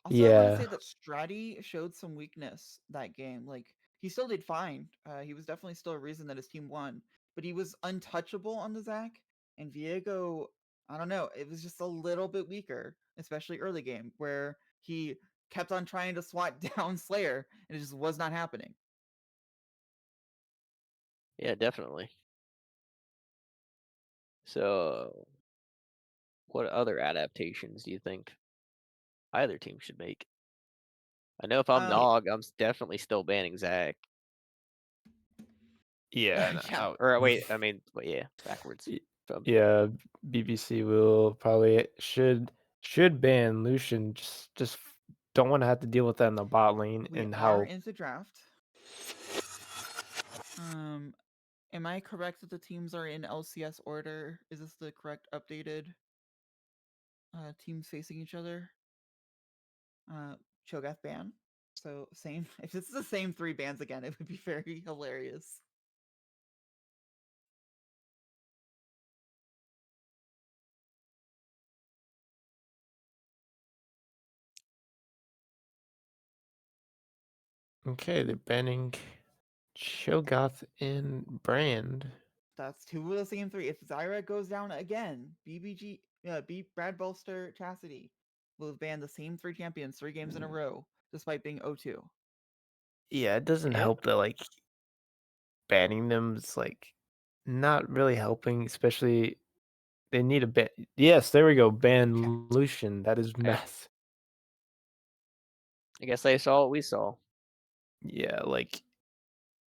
Also, I want to say yeah, that Stratty showed some weakness that game. Like he still did fine. He was definitely still a reason that his team won, but he was untouchable on the Zac. And Viego, I don't know, it was just a little bit weaker, especially early game, where he kept on trying to swat down Slayer, and it just was not happening. Yeah, definitely. So, what other adaptations do you think either team should make? I know if I'm Um, Nog, I'm definitely still banning Zach. yeah, yeah, Or wait, I mean, but yeah, backwards. y- From yeah. BBC will probably should ban Lucian. Just don't want to have to deal with that in the bot lane we and are how. in the draft. Am I correct that the teams are in LCS order? Is this the correct updated teams facing each other? Cho'Gath ban. So same. If it's the same 3 bands again, it would be very hilarious. Okay, they're banning Cho'Gath and Brand. That's 2 of the same 3. If Zyra goes down again, Brad Balster, Chastity will ban the same 3 champions 3 games in a row, despite being 0-2. Yeah, it doesn't Yeah. help that like banning them is like not really helping, especially they need a ban. Yes, there we go. Ban Lucian. That is meth. I guess they saw what we saw. Yeah, like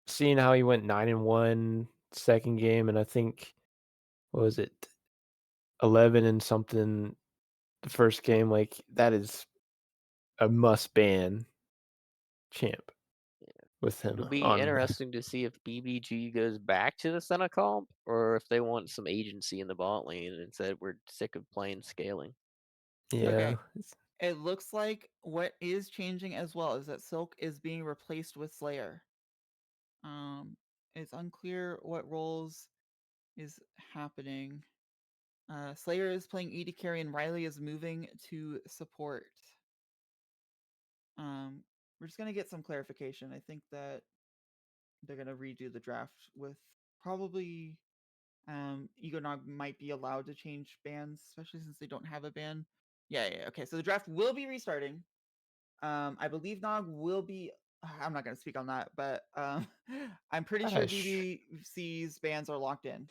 seeing how he went 9-1 second game, and I think what was it, 11 and something the first game. Like that is a must ban champ with him It'll be on. interesting to see if BBG goes back to the Senna comp or if they want some agency in the bot lane and said we're sick of playing scaling. Yeah. Okay. It looks like what is changing as well is that Silk is being replaced with Slayer. It's unclear what roles is happening. Slayer is playing AD carry and Riley is moving to support. We're just gonna get some clarification. I think that they're gonna redo the draft with probably Egonog might be allowed to change bans, especially since they don't have a ban. Yeah. Okay, so the draft will be restarting. I believe Nog will be. I'm not going to speak on that, but I'm pretty sure BBC's bans are locked in.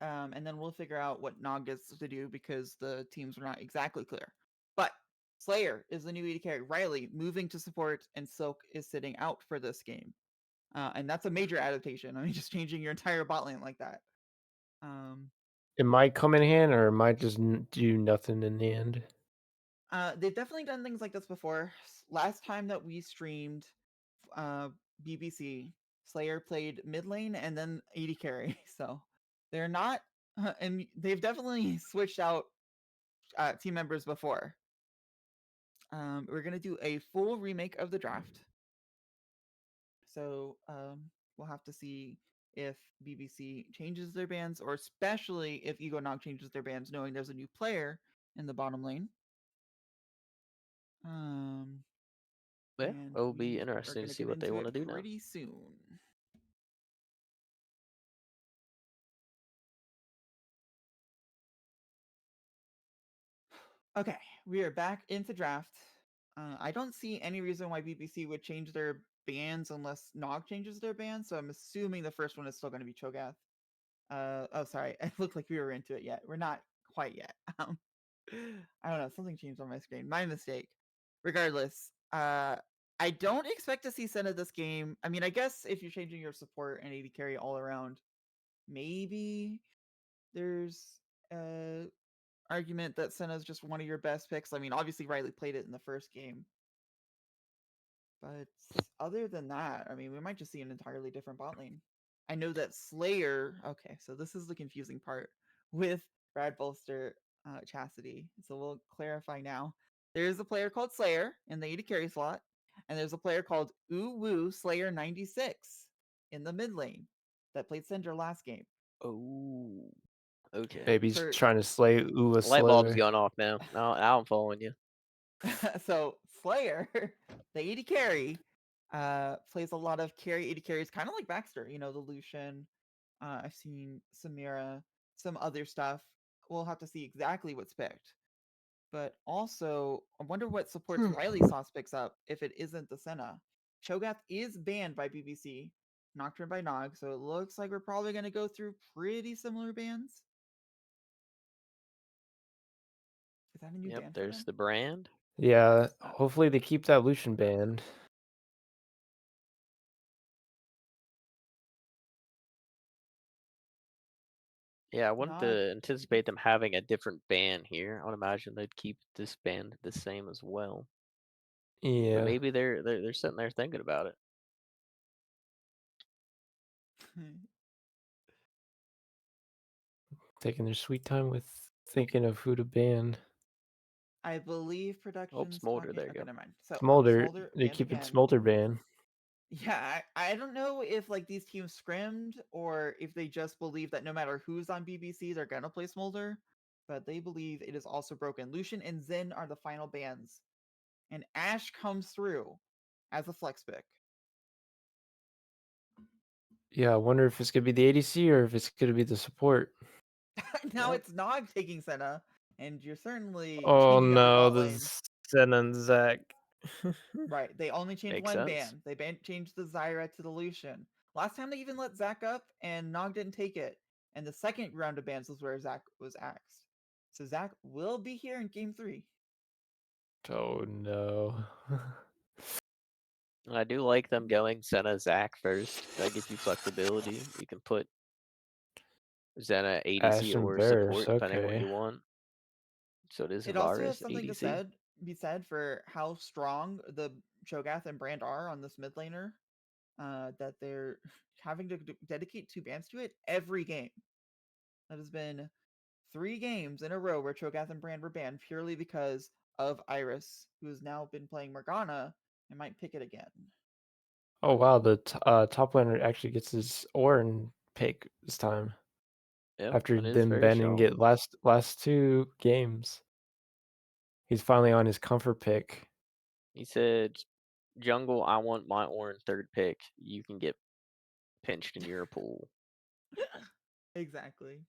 And then we'll figure out what Nog gets to do because the teams are not exactly clear. But Slayer is the new AD carry. Riley moving to support, and Silk is sitting out for this game. And that's a major adaptation. I mean, just changing your entire bot lane like that. It might come in hand, or it might just do nothing in the end. They've definitely done things like this before. Last time that we streamed BBC, Slayer played mid lane and then AD carry. So they're not, and they've definitely switched out team members before. We're gonna do a full remake of the draft. So we'll have to see if BBC changes their bans, or especially if Egonog changes their bans, knowing there's a new player in the bottom lane. Yeah, And it'll be we are interesting going to to see get what they into want it to do now. pretty soon. Okay, we are back into draft. I don't see any reason why BBC would change their bans unless Nog changes their bans, so I'm assuming the first one is still going to be Cho'Gath. Oh, sorry, it looked like we were into it yet. We're not quite yet. I don't know, something changed on my screen. My mistake. Regardless, I don't expect to see Senna this game. I mean, I guess if you're changing your support and AD carry all around, maybe there's argument that Senna's just one of your best picks. I mean, obviously Riley played it in the first game. But other than that, I mean, we might just see an entirely different bot lane. I know that Slayer, okay, so this is the confusing part with Brad Bolster Chastity. So we'll clarify now. There's a player called Slayer in the AD carry slot, and there's a player called Woo Slayer 96 in the mid lane that played Cinder last game. Oh, okay. Baby's trying to slay Uwa Light bulb's Slayer. going off now. Now I'm following you. So Slayer, the AD carry, plays a lot of carry AD carries, kind of like Baxter. You know, the Lucian. I've seen Samira, some other stuff. We'll have to see exactly what's picked. But also, I wonder what supports Riley Sauce picks up if it isn't the Senna. Cho'Gath is banned by BBC, Nocturne by Nog, so it looks like we're probably going to go through pretty similar bans. Is that a new ban for There's them? the brand. Yeah, hopefully they keep that Lucian banned. Yeah, I wouldn't anticipate them having a different ban here. I would imagine they'd keep this band the same as well. Yeah. But maybe they're sitting there thinking about it. Taking their sweet time with thinking of who to ban. I believe Oh, Productions Smolder. on. There you Okay, go. never mind. So Smolder, Smolder they banned keep it again. Smolder ban. Yeah, I don't know if like these teams scrimmed or if they just believe that no matter who's on BBC, they're gonna play Smolder, but they believe it is also broken. Lucian and Zen are the final bans, and Ash comes through as a flex pick. Yeah, I wonder if it's gonna be the ADC or if it's gonna be the support. Now Yep. it's Nog taking Senna, and you're certainly Oh changing up the no, bot lane. this is Sen and Zach. Right, they only changed Makes one sense. ban. They changed the Zyra to the Lucian. Last time they even let Zac up, and Nog didn't take it. And the second round of bans was where Zac was axed. So Zac will be here in game 3. Oh no. I do like them going Senna Zac first. That gives you flexibility. You can put Zena Ash ADC and or Varus, support depending on what okay. you want. So it is It also Varus has something to ADC. be said for how strong the Cho'Gath and Brand are on this mid laner. That they're having to dedicate 2 bans to it every game. That has been 3 games in a row where Cho'Gath and Brand were banned purely because of Iris, who has now been playing Morgana and might pick it again. Oh wow, the top laner actually gets his Ornn pick this time. Yep, After it is them very banning strong. it last 2 games. He's finally on his comfort pick. He said, "Jungle, I want my Ornn third pick. You can get pinched in your pool." Exactly.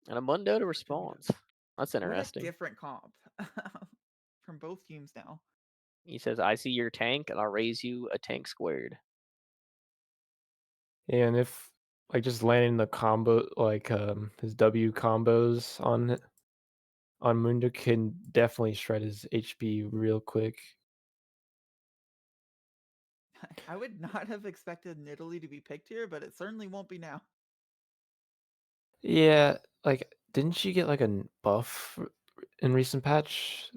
And a Mundo to Mundo. response. That's What a interesting. different comp from both teams now. He says, "I see your tank, and I'll raise you a tank squared." And if like just landing the combo like his W combos on Mundo can definitely shred his HP real quick. I would not have expected Nidalee to be picked here, but it certainly won't be now. Yeah, like didn't she get like a buff in recent patch?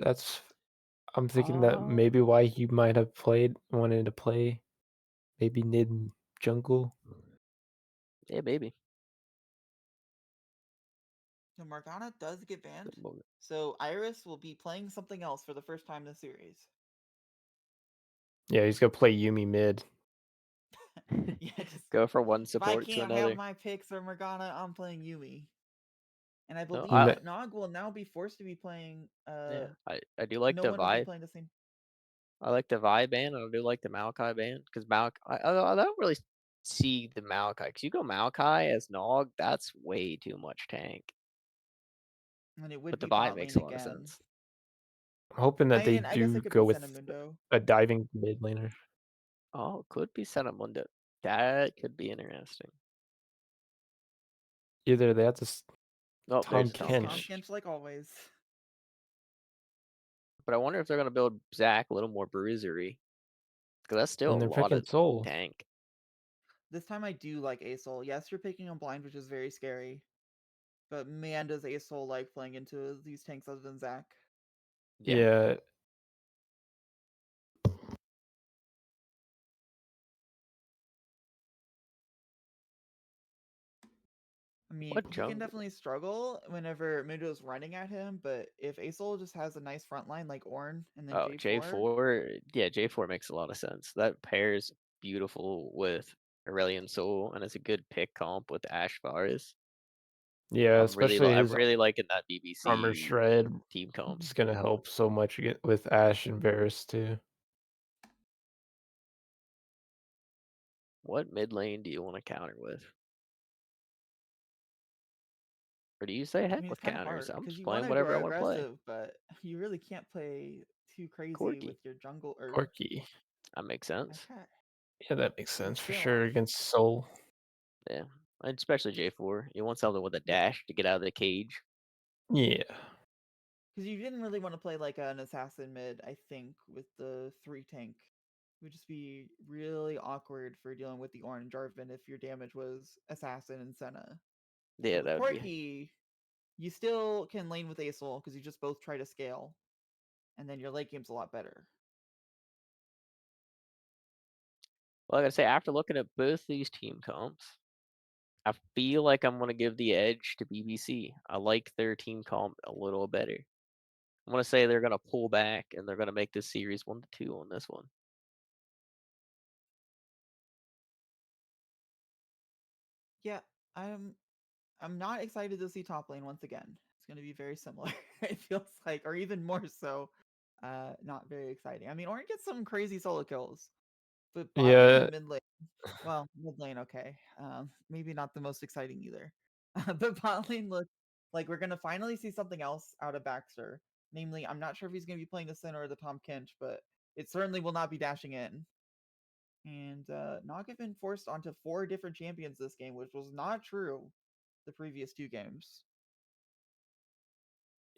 I'm thinking that maybe why he might have wanted to play maybe mid jungle. Yeah, baby. So Morgana does get banned. So Iris will be playing something else for the first time this series. Yeah, he's gonna play Yumi mid. Yeah, just Go from one if I support to can't another. have my picks for Morgana, I'm playing Yumi. And I No, believe I, that Nog will now be forced to be playing yeah, I do like no the one will be vibe. playing the same. I like the Vi ban, and I do like the Maokai ban because I don't really see the Maokai because you go Maokai as Nog, that's way too much tank. And it would But the be Vi bot makes lane a lot of again. sense. I'm hoping that they I guess do it could go be with Senamundo. a diving mid laner. Oh, could be Senamundo. That could be interesting. Either they have to Oh, Tom there's Tom Tom Kench. Kench. Kench like always. But I wonder if they're gonna build Zac a little more bruisery because that's still And a they're lot picking of Soul. tank. This time I do like Asol. Yes, you're picking on blind, which is very scary. But man, does Asol like playing into these tanks other than Zac. Yeah. I mean, What he can jungle? definitely struggle whenever Mundo's running at him, but if Asol just has a nice front line like Ornn and then Oh, J4, J4. Yeah, J4 makes a lot of sense. That pairs beautiful with Aurelion Soul, and it's a good pick comp with Ash Varus. Yeah, especially I'm his really liking that armor BBC shred team comp. is gonna help so much with Ash and Varus too. What mid lane do you want to counter with? Or do you say I heck mean, it's with kind of counters? hard I'm because just you want playing to whatever I go want to play. aggressive, but you really can't play too crazy with Corki. your jungle or Corki. That makes sense. okay. Yeah, that makes And sense for scale sure off. against Soul. Yeah. And especially J4. You want something with a dash to get out of the cage. Yeah. Because you didn't really want to play like an assassin mid, I think, with the 3 tank. It would just be really awkward for dealing with the Orange Jarvan if your damage was assassin and Senna. Yeah, But with that would be. Corki, you still can lane with Asol because you just both try to scale, and then your late game's a lot better. Well, like I say, after looking at both these team comps, I feel like I'm going to give the edge to BBC. I like their team comp a little better. I'm gonna say they're gonna pull back and they're gonna make this series 1-2 on this one. Yeah, I'm not excited to see top lane once again. It's going to be very similar. It feels like, or even more so. Not very exciting. I mean, Ornn gets some crazy solo kills, but bot lane Yeah, and mid lane, well, mid lane okay. Maybe not the most exciting either. But bot lane looks like we're going to finally see something else out of Baxter. Namely, I'm not sure if he's going to be playing the center or the Tom Kench, but it certainly will not be dashing in. And Nog have been forced onto 4 different champions this game, which was not true the previous 2 games.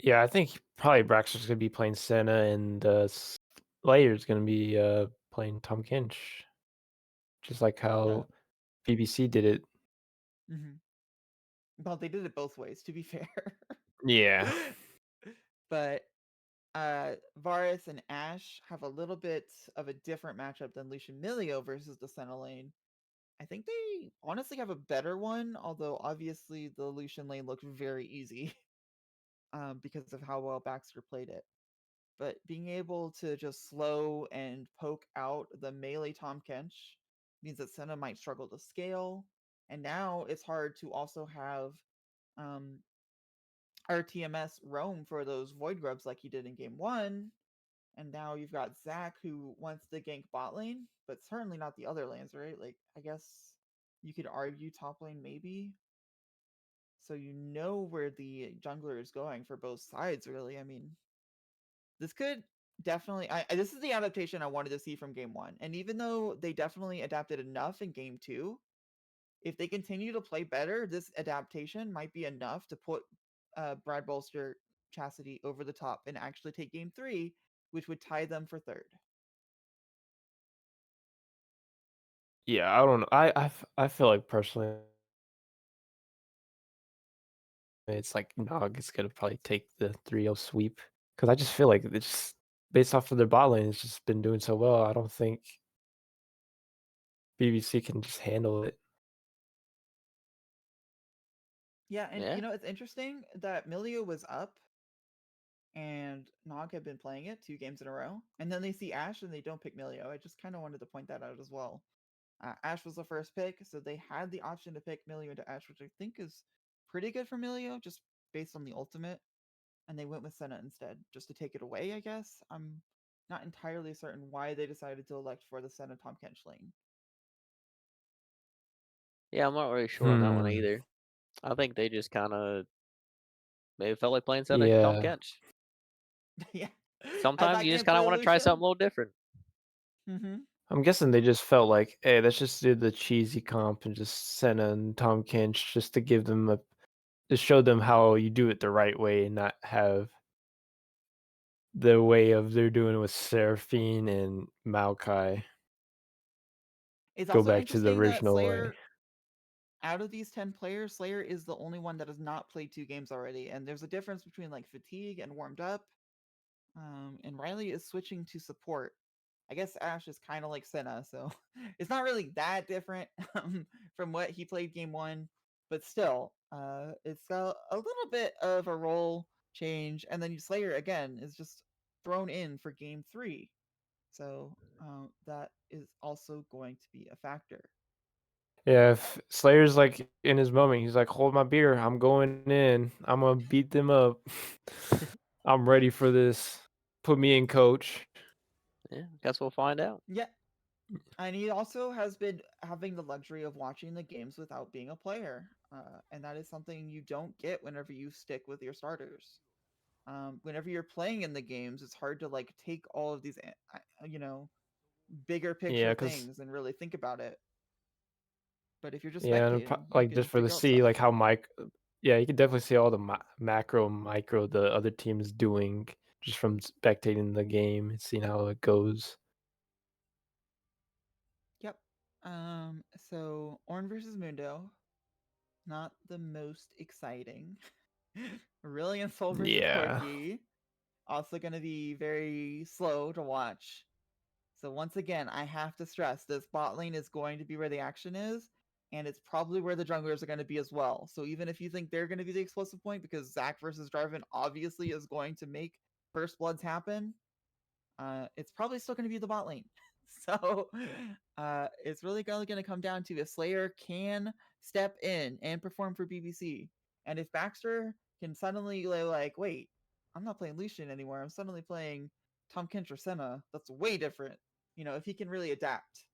yeah. I think probably Braxton's gonna be playing Senna, and Slayer's gonna be playing Tom Kinch, just like Uh, how BBC did it. mhm. Well, they did it both ways, to be fair. Yeah. But Varus and Ashe have a little bit of a different matchup than Lucian Milio versus the Senna lane. I think they honestly have a better one, although obviously the Lucian lane looked very easy because of how well Baxter played it. But being able to just slow and poke out the melee Tom Kench means that Senna might struggle to scale. And now it's hard to also have um, RTMS roam for those Void Grubs like he did in game 1. And now you've got Zach who wants to gank bot lane, but certainly not the other lanes, right? Like, I guess you could argue top lane maybe. So you know where the jungler is going for both sides, really. I mean, this could definitely this is the adaptation I wanted to see from game 1. And even though they definitely adapted enough in game 2, if they continue to play better, this adaptation might be enough to put Brad Bolster, Chastity over the top and actually take game 3, which would tie them for third. Yeah, I don't know. I feel like personally, it's like Nog is gonna probably take the 3-0 sweep, because I just feel like it's just based off of their bot lane, it's just been doing so well. I don't think BBC can just handle it. Yeah, and Yeah. you know, it's interesting that Milio was up and Nog had been playing it 2 games in a row, and then they see Ashe and they don't pick Milio. I just kind of wanted to point that out as well. Ashe was the first pick, so they had the option to pick Milio into Ashe, which I think is pretty good for Milio, just based on the ultimate. And they went with Senna instead, just to take it away, I guess. I'm not entirely certain why they decided to elect for the Senna Tom Kench lane. Yeah, I'm not really sure on that one Hmm. either. I think they just kind of maybe felt like playing Senna Tom Yeah. Kench. Yeah. As Sometimes I you just can't kind of play want to try something Lucian. a little different. Mm-hmm. I'm guessing they just felt like, hey, let's just do the cheesy comp and just Senna and Tom Kinch just to give them to show them how you do it the right way and not have the way of they're doing it with Seraphine and Maokai. It's Go also back to the interesting that original way. Slayer, out of these 10 players, Slayer is the only one that has not played 2 games already. And there's a difference between like fatigue and warmed up. And Riley is switching to support. I guess Ashe is kind of like Senna, so it's not really that different from what he played game 1, but still, it's a little bit of a role change. And then Slayer again is just thrown in for game 3, so that is also going to be a factor. Yeah, if Slayer's like in his moment, he's like, hold my beer, I'm going in. I'm gonna beat them up. I'm ready for this. Put me in, coach. Yeah, guess we'll find out. Yeah, and he also has been having the luxury of watching the games without being a player, and that is something you don't get whenever you stick with your starters. Whenever you're playing in the games, it's hard to like take all of these, you know, bigger picture Yeah, cause things and really think about it. But if you're just yeah, and spectating, you like can just for the figure out see stuff. like how yeah, you can definitely see all the macro and micro the other teams doing just from spectating the game and seeing how it goes. Yep. So Ornn versus Mundo, not the most exciting. Really, and Soul versus Yeah. Corki, also going to be very slow to watch. So once again, I have to stress this bot lane is going to be where the action is, and it's probably where the junglers are going to be as well. So even if you think they're going to be the explosive point, because Zac versus Jarvan obviously is going to make first bloods happen, it's probably still going to be the bot lane. So it's really going to come down to if Slayer can step in and perform for BBC. And if Baxter can suddenly like, wait, I'm not playing Lucian anymore. I'm suddenly playing Tom Kench or Senna. That's way different. If he can really adapt.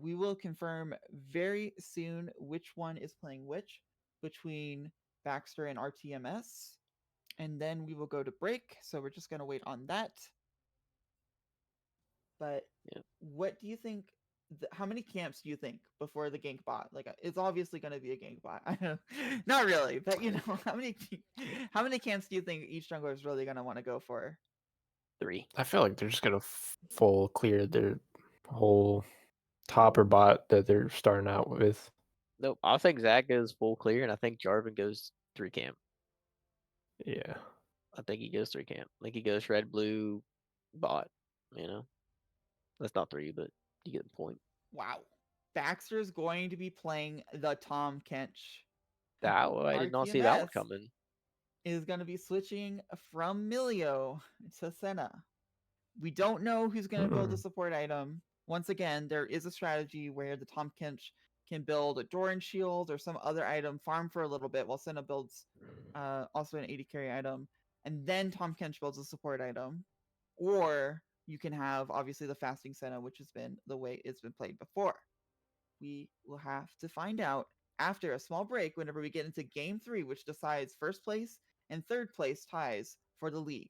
We will confirm very soon which one is playing which between Baxter and RTMS. And then we will go to break. So we're just going to wait on that. But Yeah. what do you think? How many camps do you think before the gank bot? Like, it's obviously going to be a gank bot. I know, not really, but how many camps do you think each jungler is really going to want to go for? 3. I feel like they're just gonna full clear their whole top or bot that they're starting out with. Nope. I think Zach goes full clear, and I think Jarvan goes 3 camp. Yeah. I think he goes 3 camp. I think he goes red, blue, bot. That's not 3, but you get the point. Wow. Baxter's going to be playing the Tom Kench. I did not see that one RTMS coming. is going to be switching from Milio to Senna. We don't know who's going to build the support item. Once again, there is a strategy where the Tom Kench can build a Doran shield or some other item, farm for a little bit while Senna builds also an 80 carry item, and then Tom Kench builds a support item. Or you can have obviously the fasting Senna, which has been the way it's been played before. We will have to find out after a small break whenever we get into game 3, which decides first place and third place ties for the league.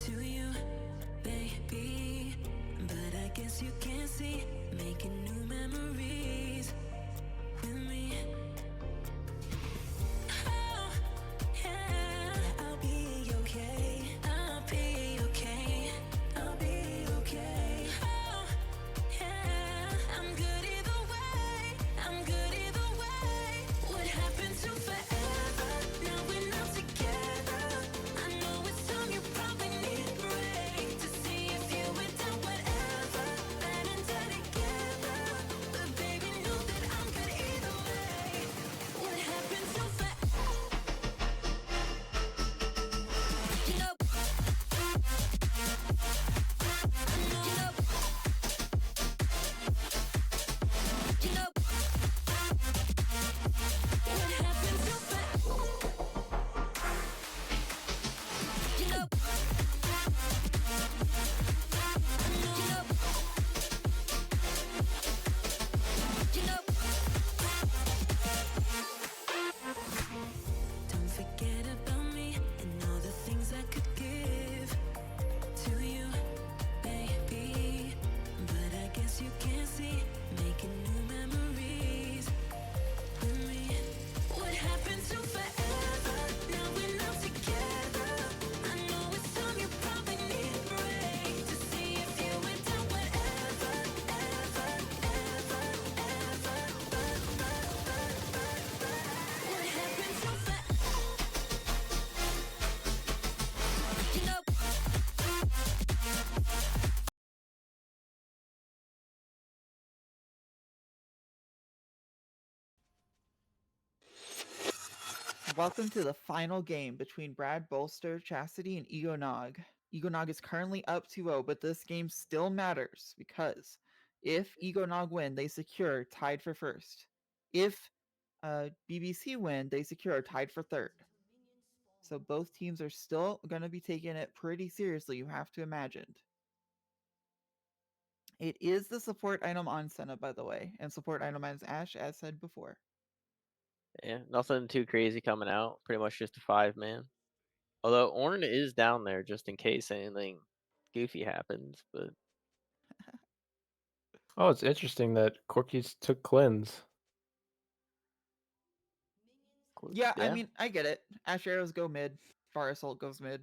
To you, baby, but I guess you can't see, making new memories. Welcome to the final game between Brad Balster, Chastity, and Egonog. Egonog is currently up 2-0, but this game still matters because if Egonog win, they secure tied for first. If BBC win, they secure tied for third. So both teams are still going to be taking it pretty seriously, you have to imagine. It is the support item on Senna, by the way, and support item as Ash, as said before. Yeah, nothing too crazy coming out. Pretty much just a 5-man. Although Ornn is down there just in case anything goofy happens. But Oh, it's interesting that Corky's took cleanse. Yeah, I mean, I get it. Ash arrows go mid. Fire assault goes mid.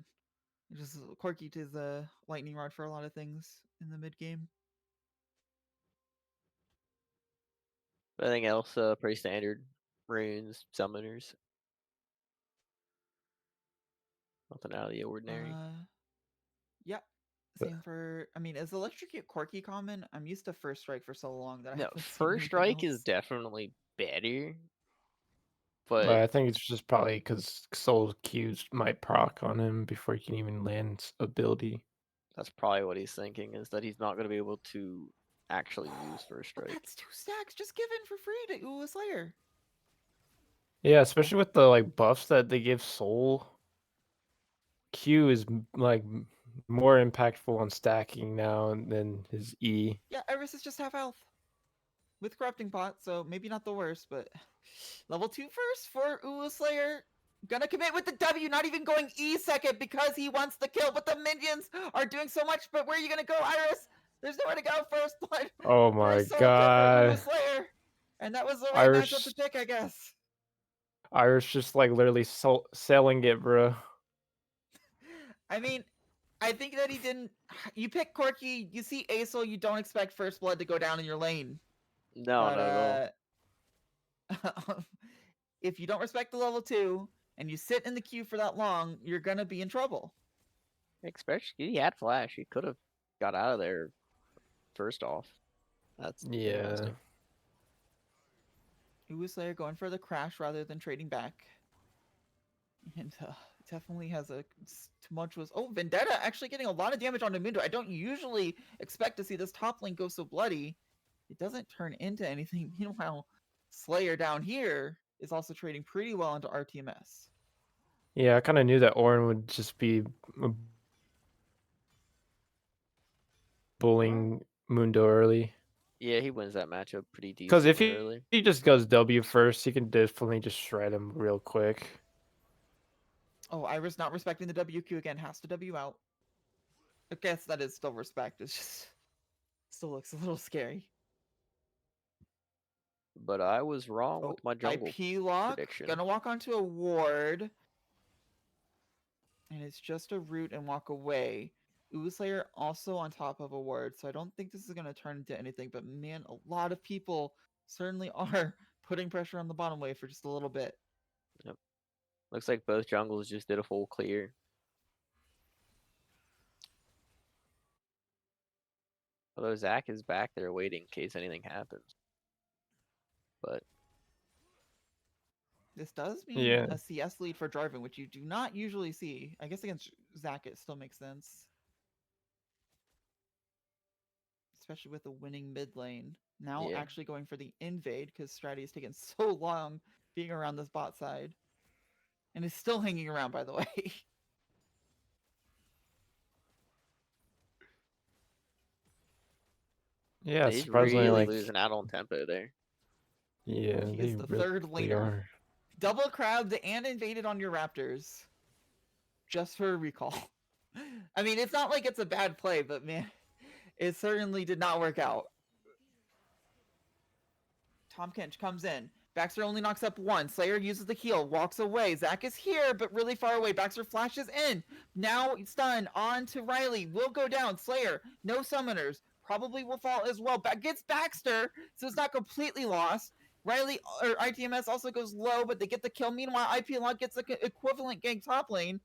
Just Corky is the lightning rod for a lot of things in the mid game. anything else, pretty standard. Runes, summoners. Nothing out of the ordinary. Yep. Same for. I mean, is electrocute Corky common? I'm used to first strike for so long that I No, haven't seen first anything strike is else. definitely better. But But I think it's just probably because Soul Q's might proc on him before he can even land ability. that's probably what he's thinking, is that he's not going to be able to actually use first But strike. that's 2 stacks just given for free to Ula Slayer. Yeah, especially with the like buffs that they give Soul. Q is like more impactful on stacking now than his E. Yeah, Iris is just half health with corrupting pot, so maybe not the worst, but level 2 first for Ula Slayer. Gonna commit with the W, not even going E second because he wants the kill, but the minions are doing so much. But where are you gonna go, Iris? There's nowhere to go. First blood. Oh my First soul kill for Ula god. Slayer. And that was the right matchup to pick, I guess. Iris just like literally selling it, bro. I mean, I think that he didn't. You pick Corky, you see Acel, you don't expect first blood to go down in your lane. No, But, not at all. if you don't respect the level 2 and you sit in the queue for that long, you're gonna be in trouble. Especially he had flash. He could have got out of there first off. That's Yeah. interesting. Ula Slayer going for the crash rather than trading back. And definitely has a tumultuous. Oh, Vendetta actually getting a lot of damage on Mundo. I don't usually expect to see this top lane go so bloody. It doesn't turn into anything. Meanwhile, Slayer down here is also trading pretty well into RTMS. Yeah, I kind of knew that Ornn would just be bullying Mundo early. Yeah, he wins that matchup pretty Because if decently early. he just goes W first, he can definitely just shred him real quick. Oh, Iris not respecting the WQ again. Has to W out. I guess that is still respect. It's just still looks a little scary. But I was wrong with my jungle IP lock. prediction. Gonna walk onto a ward. And it's just a root and walk away. Slayer also on top of a ward, so I don't think this is going to turn into anything. But man, a lot of people certainly are putting pressure on the bottom wave for just a little bit. Yep. Looks like both jungles just did a full clear. Although Zach is back there waiting in case anything happens. But this does mean Yeah. a CS lead for Jarvan, which you do not usually see. I guess against Zach it still makes sense. Especially with the winning mid lane. Now yeah. actually going for the invade because Stratty has taken so long being around this bot side. And is still hanging around, by the way. Yeah, He's surprisingly, really like losing out on tempo there. yeah, He they is the really third laner. are. Double crabbed and invaded on your Raptors. Just for a recall. I mean, it's not like it's a bad play, but man, it certainly did not work out. Tom Kench comes in. Baxter only knocks up one. Slayer uses the heal, walks away. Zach is here, but really far away. Baxter flashes in. Now stun on to Riley. Will go down. Slayer, no summoners. Probably will fall as well. Gets Baxter, so it's not completely lost. Riley or ITMS also goes low, but they get the kill. Meanwhile, IP Lock gets the equivalent gank top lane.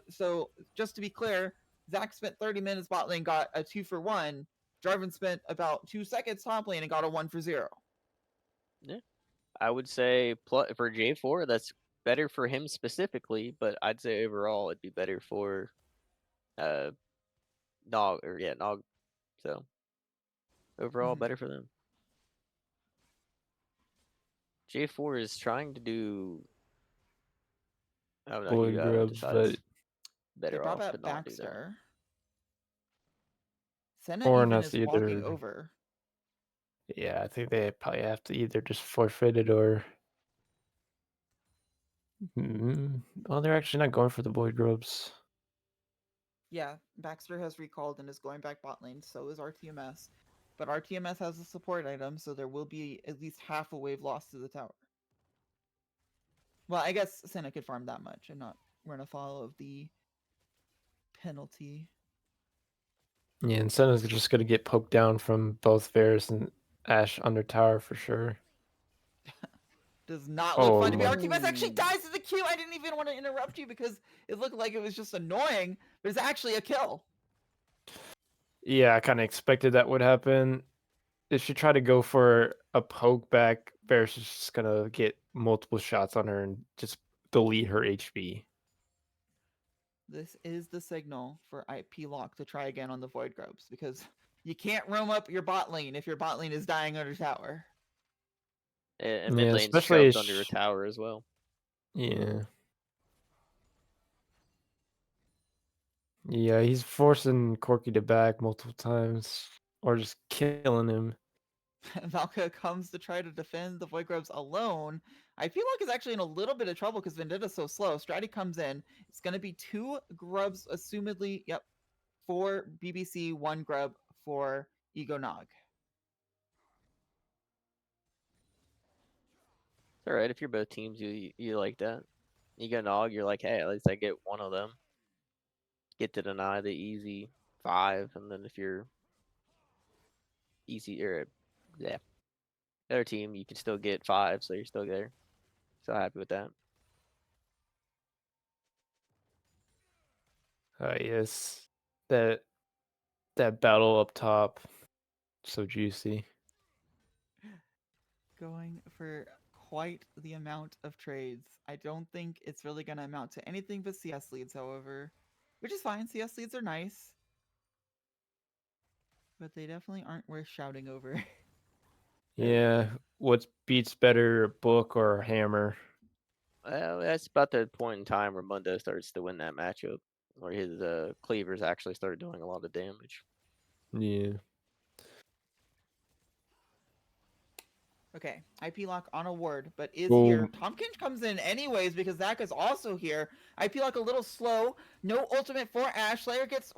So just to be clear, Zach spent 30 minutes bot lane, got a 2-for-1. Jarvan spent about 2 seconds top lane and got a 1-for-0. Yeah. I would say for J4, that's better for him specifically, but I'd say overall it'd be better for Nog. So overall, Mhm. better for them. J4 is trying to do. Oh no, he Boy grubs, decides but They better brought off to back not do that. Baxter. Senna Horn even has is to walking either. over. Yeah, I think they probably have to either just forfeit it or. Oh, they're actually not going for the boy grubs. Yeah, Baxter has recalled and is going back bot lane, so is RTMS. But RTMS has a support item, so there will be at least half a wave lost to the tower. Well, I guess Senna could farm that much and not run afoul of the penalty. Yeah, and Senna's just gonna get poked down from both Varus and Ashe under tower for sure. Does not look Oh fun to be. my! RTMS actually dies to the Q. I didn't even want to interrupt you because it looked like it was just annoying, but it's actually a kill. Yeah, I kind of expected that would happen. If she tried to go for a poke back, Varus is just gonna get multiple shots on her and just delete her HP. This is the signal for IP Lock to try again on the Void Grubs because you can't roam up your bot lane if your bot lane is dying under tower. And Yeah, mid lane's especially shoved under a tower as well. yeah. Yeah, he's forcing Corky to back multiple times or just killing him. Valka comes to try to defend the Void Grubs alone. IP Lock is actually in a little bit of trouble because Vendetta's so slow. Stratty comes in. It's going to be 2 grubs, assumedly. Yep. 4 BBC, 1 grub for Ego Nog. It's all right if you're both teams. You like that. You go Nog. You're like, hey, at least I get one of them. Get to deny the easy 5, and then if you're easy or yeah, other team, you can still get 5, so you're still there. So happy with that. Yes, that battle up top, so juicy. Going for quite the amount of trades. I don't think it's really going to amount to anything but CS leads, however, which is fine. CS leads are nice, but they definitely aren't worth shouting over. Yeah, what beats better, a book or a hammer? Well, that's about the point in time where Mundo starts to win that matchup, where his cleavers actually start doing a lot of damage. Yeah. Okay, IP Lock on a ward, but is Well, here. Tompkins comes in anyways because Zach is also here. IP Lock a little slow. No ultimate for Ash. Slayer gets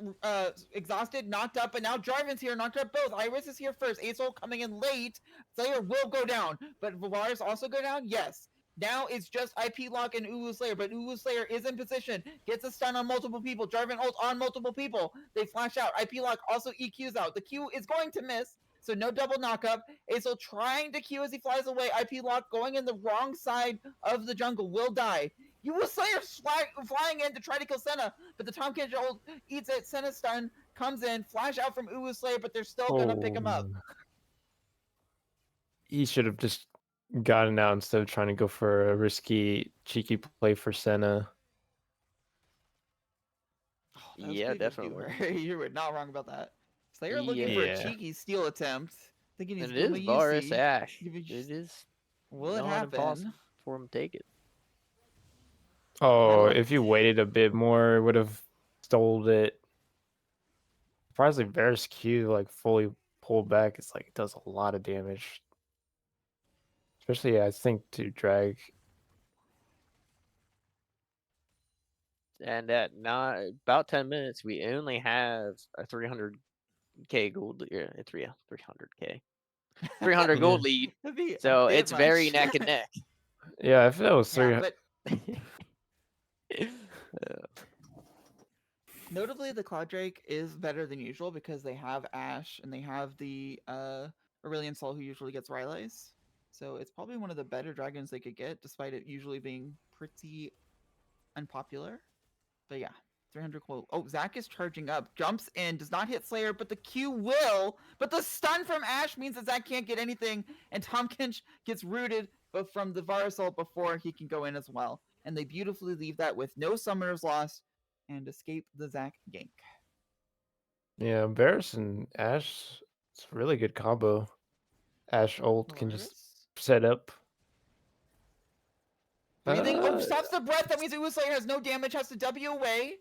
exhausted, knocked up, but now Jarvan's here, knocked up both. Iris is here first. Aesol coming in late. Slayer will go down, but Valaris also go down? Yes. Now it's just IP Lock and Uwu Slayer, but Uwu Slayer is in position, gets a stun on multiple people. Jarvan ult on multiple people. They flash out. IP Lock also EQs out. The Q is going to miss, so no double knockup. Aesol trying to Q as he flies away. IP Lock going in the wrong side of the jungle will die. Uwu Slayer flying in to try to kill Senna, but the Tom Kenji ult eats it. Senna stun comes in, flash out from Uwu Slayer, but they're still gonna pick him up. He should have just gotten out instead of trying to go for a risky, cheeky play for Senna. Oh, that was Yeah, good of definitely. you. You were not wrong about that. Slayer looking Yeah. for a Yeah. cheeky steal attempt, thinking he's And it Guma is Varus UC. Ash. You would just- It is Will it not happen? impossible for him to take it. Oh, looked- if you waited a bit more, would have stole it. Surprisingly, Varus Q like fully pulled back. It's like it does a lot of damage, especially I think to drag. And at not about 10 minutes, we only have a 300k gold. Yeah, it's 300k, 300 gold lead. That'd be a So bit it's very much. neck and neck. Yeah, if that was Yeah, 300. but notably, the Cloud Drake is better than usual because they have Ash and they have the Aurelion Sol who usually gets Rylai's. So it's probably one of the better dragons they could get, despite it usually being pretty unpopular. But yeah, 300 quote. Oh, Zac is charging up, jumps in, does not hit Slayer, but the Q will. But the stun from Ash means that Zac can't get anything, and Tompkins gets rooted but from the Varus ult before he can go in as well. and they beautifully leave that with no summoners lost and escape the Zac gank. Yeah, Varus and Ashe, it's a really good combo. Ashe ult can just Iris. set up. Breathing. Oh, stops the breath. That means Slayer has no damage, has to W away.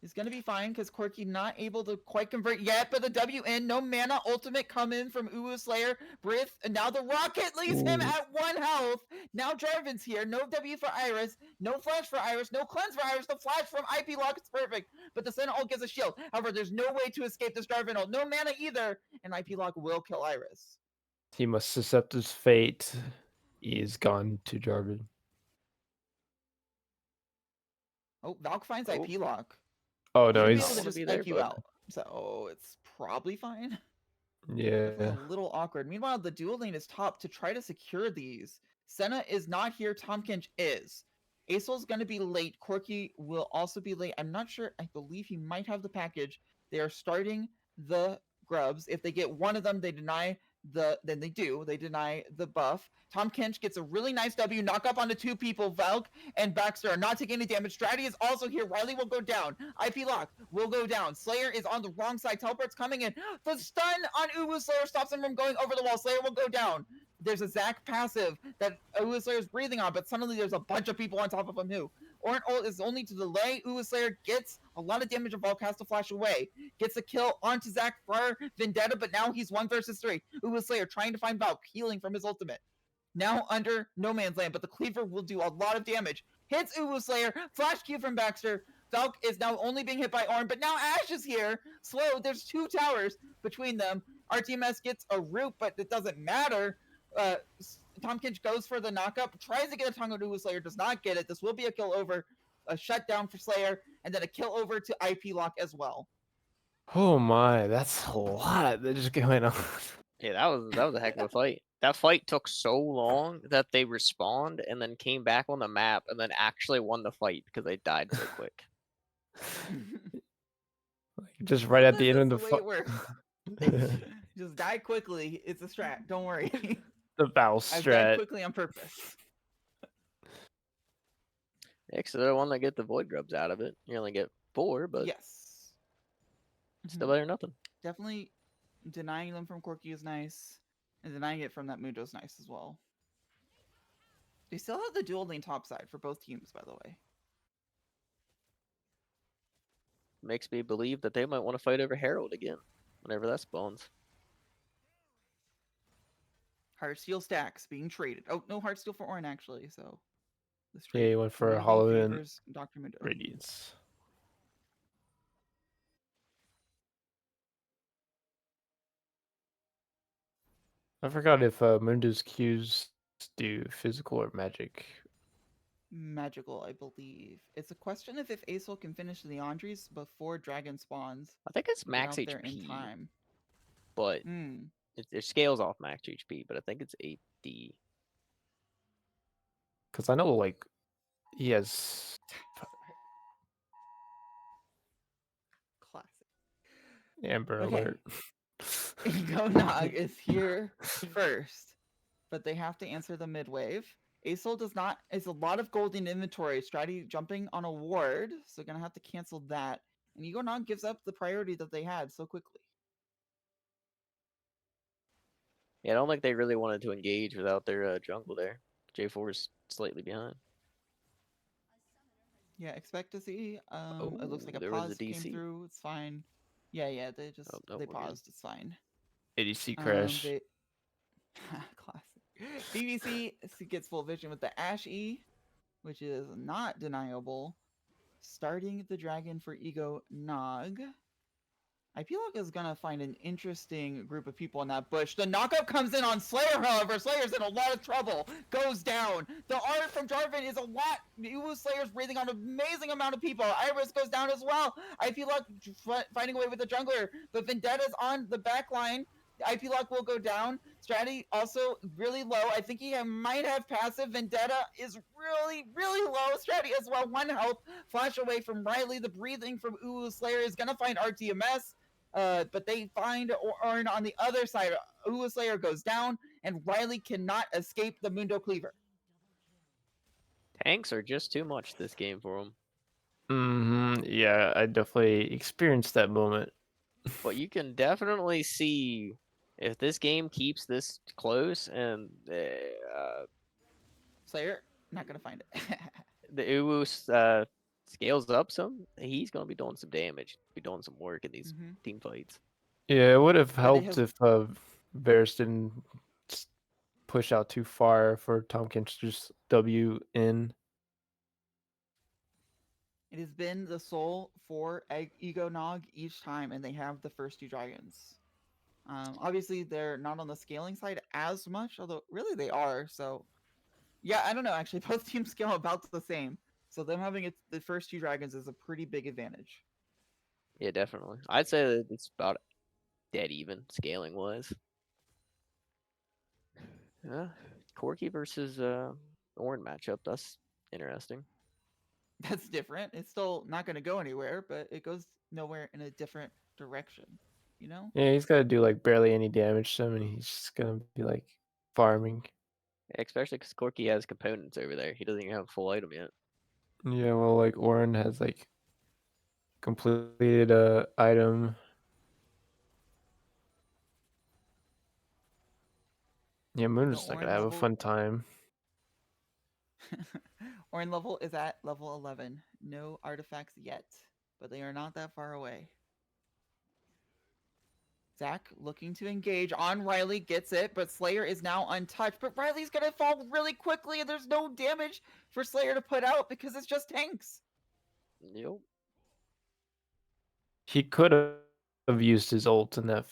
He's going to be fine because Corki not able to quite convert yet, but the W in. No mana ultimate come in from Slayer. Breath, and now the rocket leaves him Ooh. at 1 health. Now Jarvan's here. No W for Iris. No flash for Iris. No cleanse for Iris. The flash from IP Lock is perfect, but the Senna ult gives a shield. However, there's no way to escape this Jarvan ult. No mana either, and IP Lock will kill Iris. He must accept his fate. He is gone to Jarvan. Oh, Valk finds IP Lock. Oh Should no, be he's able to just be there, IQ bud. out. So it's probably fine. yeah. Definitely a little awkward. Meanwhile, the dual lane is top to try to secure these. Senna is not here. Tahm Kench is. Acel's going to be late. Corki will also be late. I'm not sure. I believe he might have the package. They are starting the grubs. If they get one of them, they deny then they do. They deny the buff. Tahm Kench gets a really nice W. Knock up onto 2 people. Valk and Baxter are not taking any damage. Stratty is also here. Riley will go down. IP Lock will go down. Slayer is on the wrong side. Teleport's coming in. The stun on Uwu Slayer stops him from going over the wall. Slayer will go down. There's a Zac passive that Uwu Slayer is breathing on, but suddenly there's a bunch of people on top of him who. Orin ult is only to delay. Uwu Slayer gets a lot of damage and Valk has to flash away. Gets a kill onto Zac for Vendetta, but now he's 1 versus 3. Uwu Slayer trying to find Valk, healing from his ultimate. Now under no man's land, but the cleaver will do a lot of damage. Hits Uwu Slayer, flash Q from Baxter. Valk is now only being hit by Ornn, but now Ashe is here. Slow, there's 2 towers between them. RTMS gets a root, but it doesn't matter. Tahm Kench goes for the knockup, tries to get a tongue on Uwu Slayer, does not get it. This will be a kill over, a shutdown for Slayer, and then a kill over to IP Lock as well. Oh my, that's a lot that just going on. Yeah, that was a heck of a fight. That fight took so long that they respawned and then came back on the map and then actually won the fight because they died so quick. Just right at the end of the That's way it works. Just die quickly. It's a strat. Don't worry. the bow I've died strat. quickly on purpose. Yeah, so they're the one that get the void grubs out of it. You only get 4, but Yes. still better than nothing. Definitely denying them from Corki is nice, and denying it from that Mundo is nice as well. They still have the dual lane top side for both teams, by the way. Makes me believe that they might want to fight over Herald again whenever that spawns. Heartsteel stacks being traded. Oh, no Heartsteel for Ornn, actually, so... This Yeah, trade he went for a maybe Hollow and favors Dr. Mundo. Radiance. I forgot if Mundo's Qs do physical or magic. Magical, I believe. It's a question of if Acel can finish the Andres before Dragon spawns. I think it's Get max out there in HP, time. but Hmm. it scales off max HP, but I think it's 8D. Because I know, like, he has... Classic. Amber Okay. Alert. Ego Nog is here first, but they have to answer the mid wave. Acel does not. It's a lot of gold in inventory. Stratty jumping on a ward, so gonna have to cancel that. And Ego Nog gives up the priority that they had so quickly. Yeah, I don't think they really wanted to engage without their jungle there. J4 is slightly behind. Yeah, expect to see. It looks like a there was a pause came DC. through. It's fine. Yeah, they just Oh, no, they we're good. paused. It's fine. ADC crash. Classic. BBC gets full vision with the Ashe E, which is not deniable. Starting the dragon for Ego Nog. IP Lock is gonna find an interesting group of people in that bush. The knockup comes in on Slayer, however. Slayer's in a lot of trouble. Goes down. The art from Jarvan is a lot. Uwu Slayer's breathing on an amazing amount of people. Iris goes down as well. IP Lock finding a way with the jungler. But Vendetta's on the back line. IP Lock will go down. Stratty also really low. I think he might have passive. Vendetta is really, really low. Stratty as well. 1 health. Flash away from Riley. The breathing from Uwu Slayer is gonna find RTMS. But they find Ornn on the other side. Uwu Slayer goes down, and Riley cannot escape the Mundo Cleaver. Tanks are just too much this game for them. Yeah, I definitely experienced that moment. But you can definitely see if this game keeps this close and Slayer, not gonna find it. the Uwu scales up some, he's going to be doing some damage, be doing some work in these Hmm. team fights. Yeah, it would have But it helped has if Varus didn't push out too far for Tompkins to just W in. It has been the soul for Ego Nog each time, and they have the first two dragons. Obviously, they're not on the scaling side as much, although really they are. So, yeah, I don't know. Actually, both teams scale about the same. So them having the first two dragons is a pretty big advantage. Yeah, definitely. I'd say that it's about dead even scaling wise. Yeah, Corky versus Orin matchup. That's interesting. That's different. It's still not going to go anywhere, but it goes nowhere in a different direction. You know? Yeah, he's got to do like barely any damage to him, and he's just gonna be like farming. Especially because Corky has components over there. He doesn't even have a full item yet. Yeah, well, like Orin has like completed item. Yeah, The Moon's not gonna Orin have a level fun time. Orin level is at level 11. No artifacts yet, but they are not that far away. Zach looking to engage on Riley, gets it, but Slayer is now untouched. But Riley's gonna fall really quickly, and there's no damage for Slayer to put out because it's just tanks. Yep. He could have used his ult in that,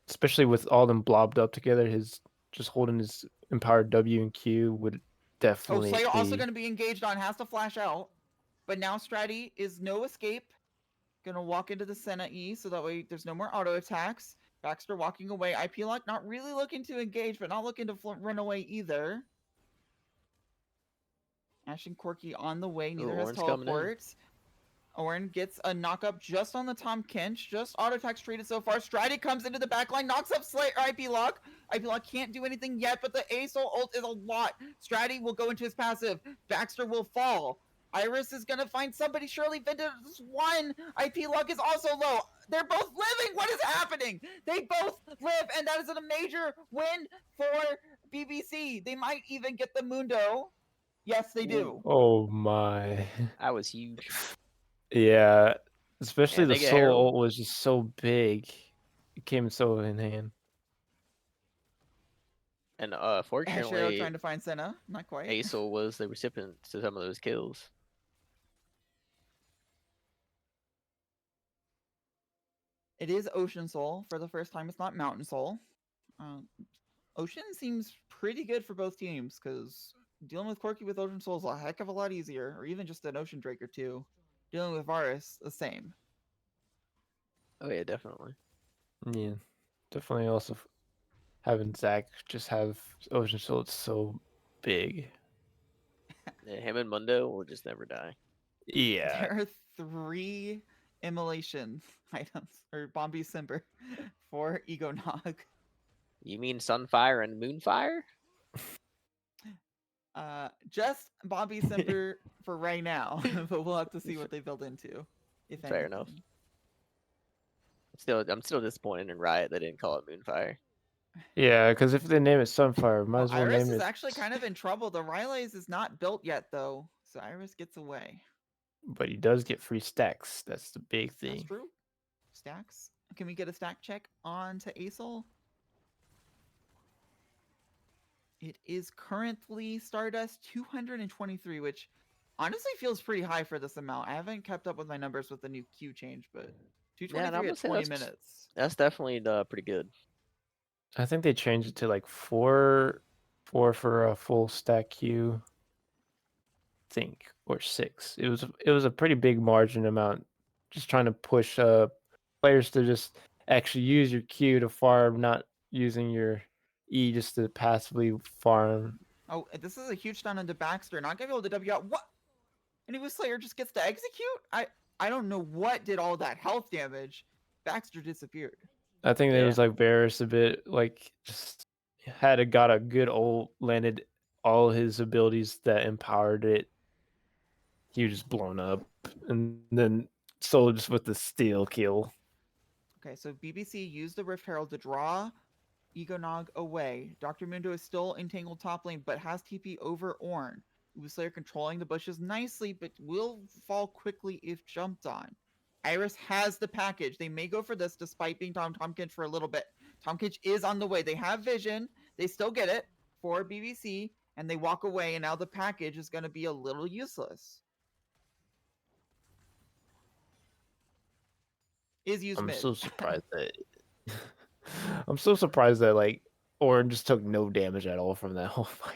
especially with all them blobbed up together. His just holding his empowered W and Q would Oh, definitely Slayer also be. gonna be engaged on, has to flash out. But now Stratty is no escape. Gonna walk into the Senna E so that way there's no more auto attacks. Baxter walking away. IP Lock not really looking to engage, but not looking to run away either. Ash and Corky on the way. Ooh, Neither has Orin's coming in. teleport. Orin gets a knock up just on the Tom Kench. Just auto attacks treated so far. Stratty comes into the backline, knocks up Slayer IP Lock. IP Lock can't do anything yet, but the ASOL ult is a lot. Stratty will go into his passive. Baxter will fall. Iris is gonna find somebody. Surely Vintage one. IP Lock is also low. They're both living. What is happening? They both live, and that is a major win for BBC. They might even get the Mundo. Yes, they do. Oh my. That was huge. Yeah, especially And the they get soul Herald. ult was just so big. It came so in hand. And Ashero fortunately, trying to find Senna. Not quite. Aesol was the recipient to some of those kills. It is Ocean Soul for the first time. It's not Mountain Soul. Ocean seems pretty good for both teams because dealing with Corky with Ocean Soul is a heck of a lot easier, or even just an Ocean Drake or two. Dealing with Varus, the same. Oh yeah, definitely. Yeah, definitely also having Zach just have Ocean Soul, it's so big. Yeah, him and Mundo will just never die. Yeah. There are 3 immolation items, or Bombi Simber, for Ego Nog. You mean Sunfire and Moonfire? Just Bobby Simber for right now, but we'll have to see what they build into, if Fair anything. enough. I'm still disappointed in Riot they didn't call it Moonfire. Yeah, because if they name it Sunfire, might Well, as well Iris name is it. actually kind of in trouble. The Rileys is not built yet, though, so Iris gets away. But he does get free stacks. That's the big That's thing. true. Stacks. Can we get a stack check on to Acel? It is currently Stardust 223, which honestly feels pretty high for this amount. I haven't kept up with my numbers with the new Q change, but Yeah, and I'm 223 gonna at say 20 minutes. that's definitely pretty good. I think they changed it to like four for a full stack queue. Think or 6. It was a pretty big margin amount. Just trying to push players to just actually use your Q to farm, not using your E just to passively farm. Oh, this is a huge stun onto Baxter. Not gonna be able to W out. What? And Anyway, Slayer just gets to execute? I don't know what did all that health damage. Baxter disappeared. I think it Yeah. was like Varus a bit like just got a good ult, landed all his abilities that empowered it, you just blown up, and then Soul just with the steal kill. Okay, so BBC used the Rift Herald to draw Egonog away. Dr. Mundo is still entangled top lane, but has TP over Ornn. Slayer controlling the bushes nicely, but will fall quickly if jumped on. Iris has the package. They may go for this despite being Tomkinch for a little bit. Tomkinch is on the way. They have vision. They still get it for BBC, and they walk away, and now the package is going to be a little useless. Is used I'm mid. so surprised that like Ornn just took no damage at all from that whole fight.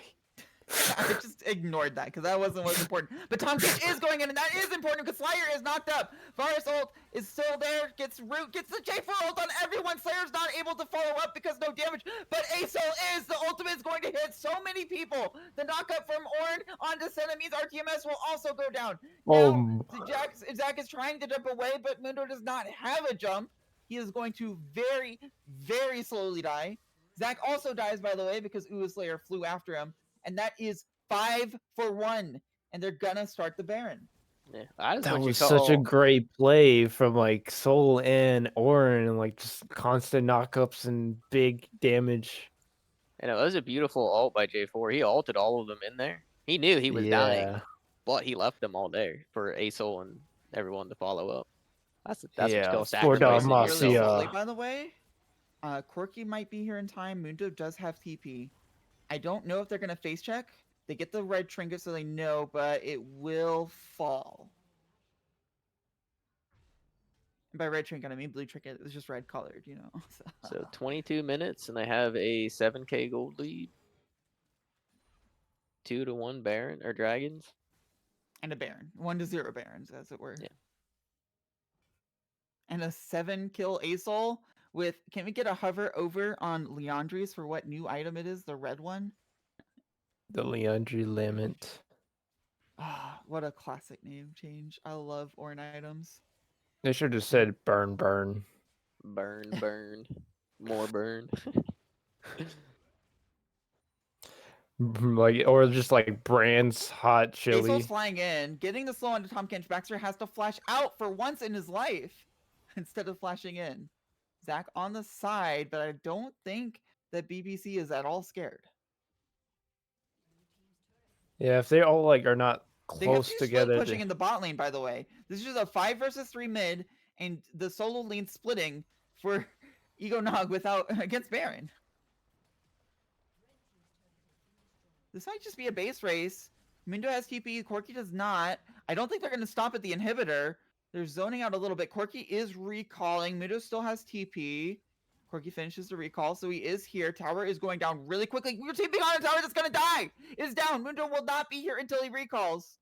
I just ignored that because that wasn't what's important. But Tomkinch is going in, and that is important because Slayer is knocked up. Varus ult is still there, gets Root, gets the J4 ult on everyone. Slayer's not able to follow up because no damage, but Asol is. The ultimate is going to hit so many people. The knockup from Ornn onto Senna means RTMS will also go down. Now, Zach is trying to jump away, but Mundo does not have a jump. He is going to very, very slowly die. Zach also dies, by the way, because Slayer flew after him. And that is 5 for 1. And they're gonna start the Baron. Yeah, that was such a great play from like Soul and Ornn, and like just constant knockups and big damage. And it was a beautiful ult by J4. He ulted all of them in there. He knew he was dying, but he left them all there for Asol and everyone to follow up. That's what you call sacrificing yourself. Really slowly, by the way. Corki might be here in time. Mundo does have TP. I don't know if they're going to face check. They get the red trinket so they know, but it will fall. And by red trinket, I mean blue trinket. It's just red colored, you know. So 22 minutes, and they have a 7K gold lead. 2-1 Baron, or Dragons. And a Baron. 1-0 Barons, as it were. Yeah. And a 7-kill Asol with, can we get a hover over on Leandri's for what new item it is? The red one? The Leandri Lament. Ah, what a classic name change. I love Ornn items. They should have said burn, burn. Burn, burn. More burn. Like, or just like Brand's hot chili. Asol's flying in, getting the slow onto Tomkinch. Baxter has to flash out for once in his life instead of flashing in. Zach on the side, but I don't think that BBC is at all scared. Yeah, if they all like are not close together. Pushing in the bot lane, by the way. This is just a 5 versus 3 mid, and the solo lane splitting for Egonog against Baron. This might just be a base race. Mundo has TP, Corki does not. I don't think they're going to stop at the inhibitor. They're zoning out a little bit. Corki is recalling. Mundo still has TP. Corki finishes the recall, so he is here. Tower is going down really quickly. We're TPing on a tower that's going to die. It's down. Mundo will not be here until he recalls.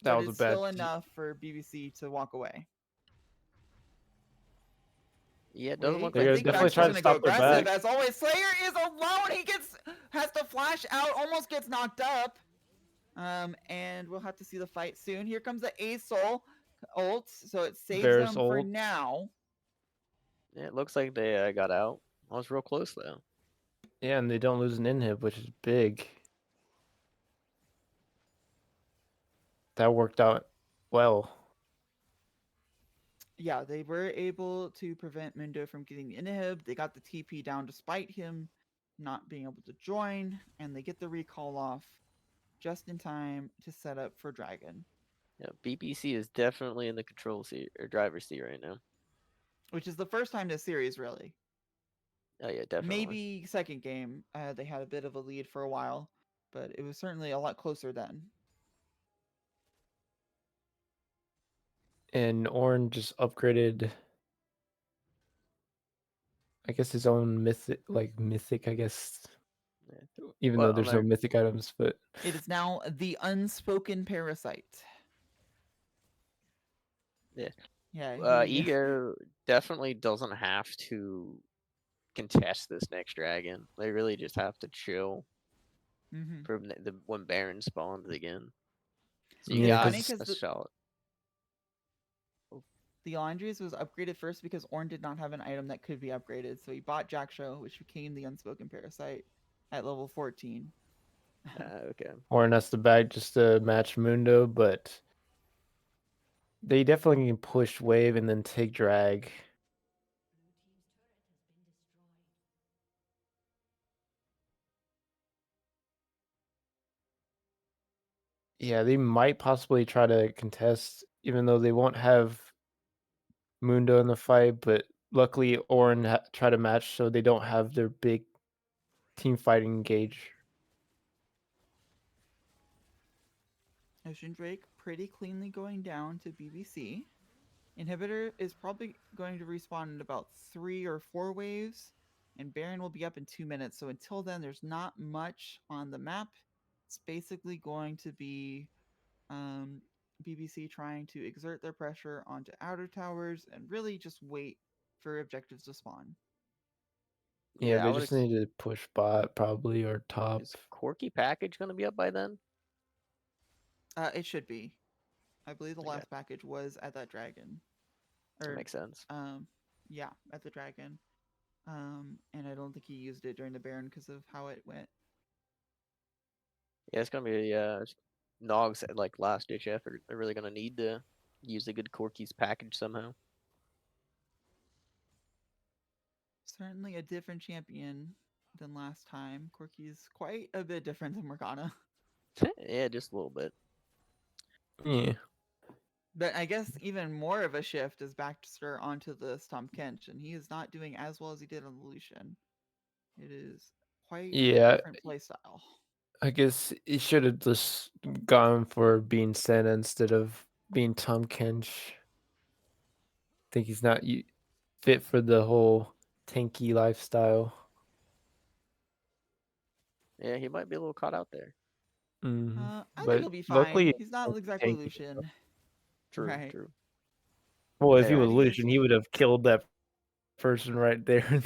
That but was it's a bad. Still enough for BBC to walk away. Yeah, it doesn't look like they're definitely trying to stop their back. As always, Slayer is alone. He has to flash out, almost gets knocked up. And we'll have to see the fight soon. Here comes the Asol ult, so it saves them for now. Yeah, it looks like they got out. I was real close though. Yeah, and they don't lose an inhib, which is big. That worked out well. Yeah, they were able to prevent Mundo from getting the inhib. They got the TP down despite him not being able to join, and they get the recall off just in time to set up for Dragon. Yeah, BBC is definitely in the control seat or driver's seat right now. Which is the first time this series, really. Oh yeah, definitely. Maybe second game, they had a bit of a lead for a while, but it was certainly a lot closer then. And Ornn just upgraded, I guess, his own mythic, I guess. Yeah. Even though there's no mythic items, but it is now the unspoken parasite. Yeah. Yeah. Ego definitely doesn't have to contest this next dragon. They really just have to chill for when Baron spawns again. So you got a shot. The Andres was upgraded first because Ornn did not have an item that could be upgraded, so he bought Jackshow, which became the unspoken parasite at level 14. Okay. Orin has to back just to match Mundo, but they definitely can push wave and then take drag. Yeah, they might possibly try to contest, even though they won't have Mundo in the fight, but luckily Orin try to match so they don't have their big team fighting engage. Ocean Drake pretty cleanly going down to BBC. Inhibitor is probably going to respawn in about 3 or 4 waves, and Baron will be up in 2 minutes. So until then, there's not much on the map. It's basically going to be BBC trying to exert their pressure onto outer towers and really just wait for objectives to spawn. Yeah, Yeah, I they would. just need to push bot probably or top. Is Corky package gonna be up by then? It should be. I believe the Okay, last package was at that dragon. that Or makes sense. yeah, at the dragon. And I don't think he used it during the Baron because of how it went. Yeah, it's gonna be Nogs at like last ditch effort. They're really gonna need to use a good Corky's package somehow. Certainly a different champion than last time. Corky's quite a bit different than Morgana. Yeah, just a little bit. Yeah. But I guess even more of a shift is Baxter onto the Stomp Kench, and he is not doing as well as he did on the Lucian. It is quite a Yeah, different playstyle. I guess he should have just gone for being Senna instead of being Tom Kench. Think he's not fit for the whole tanky lifestyle. Yeah, he might be a little caught out there. I think But he'll be fine. luckily, He's not it's exactly tanky. Lucian. True, Right. true. Well, if Hey, he was Strategy is Lucian, he would have killed that person right there.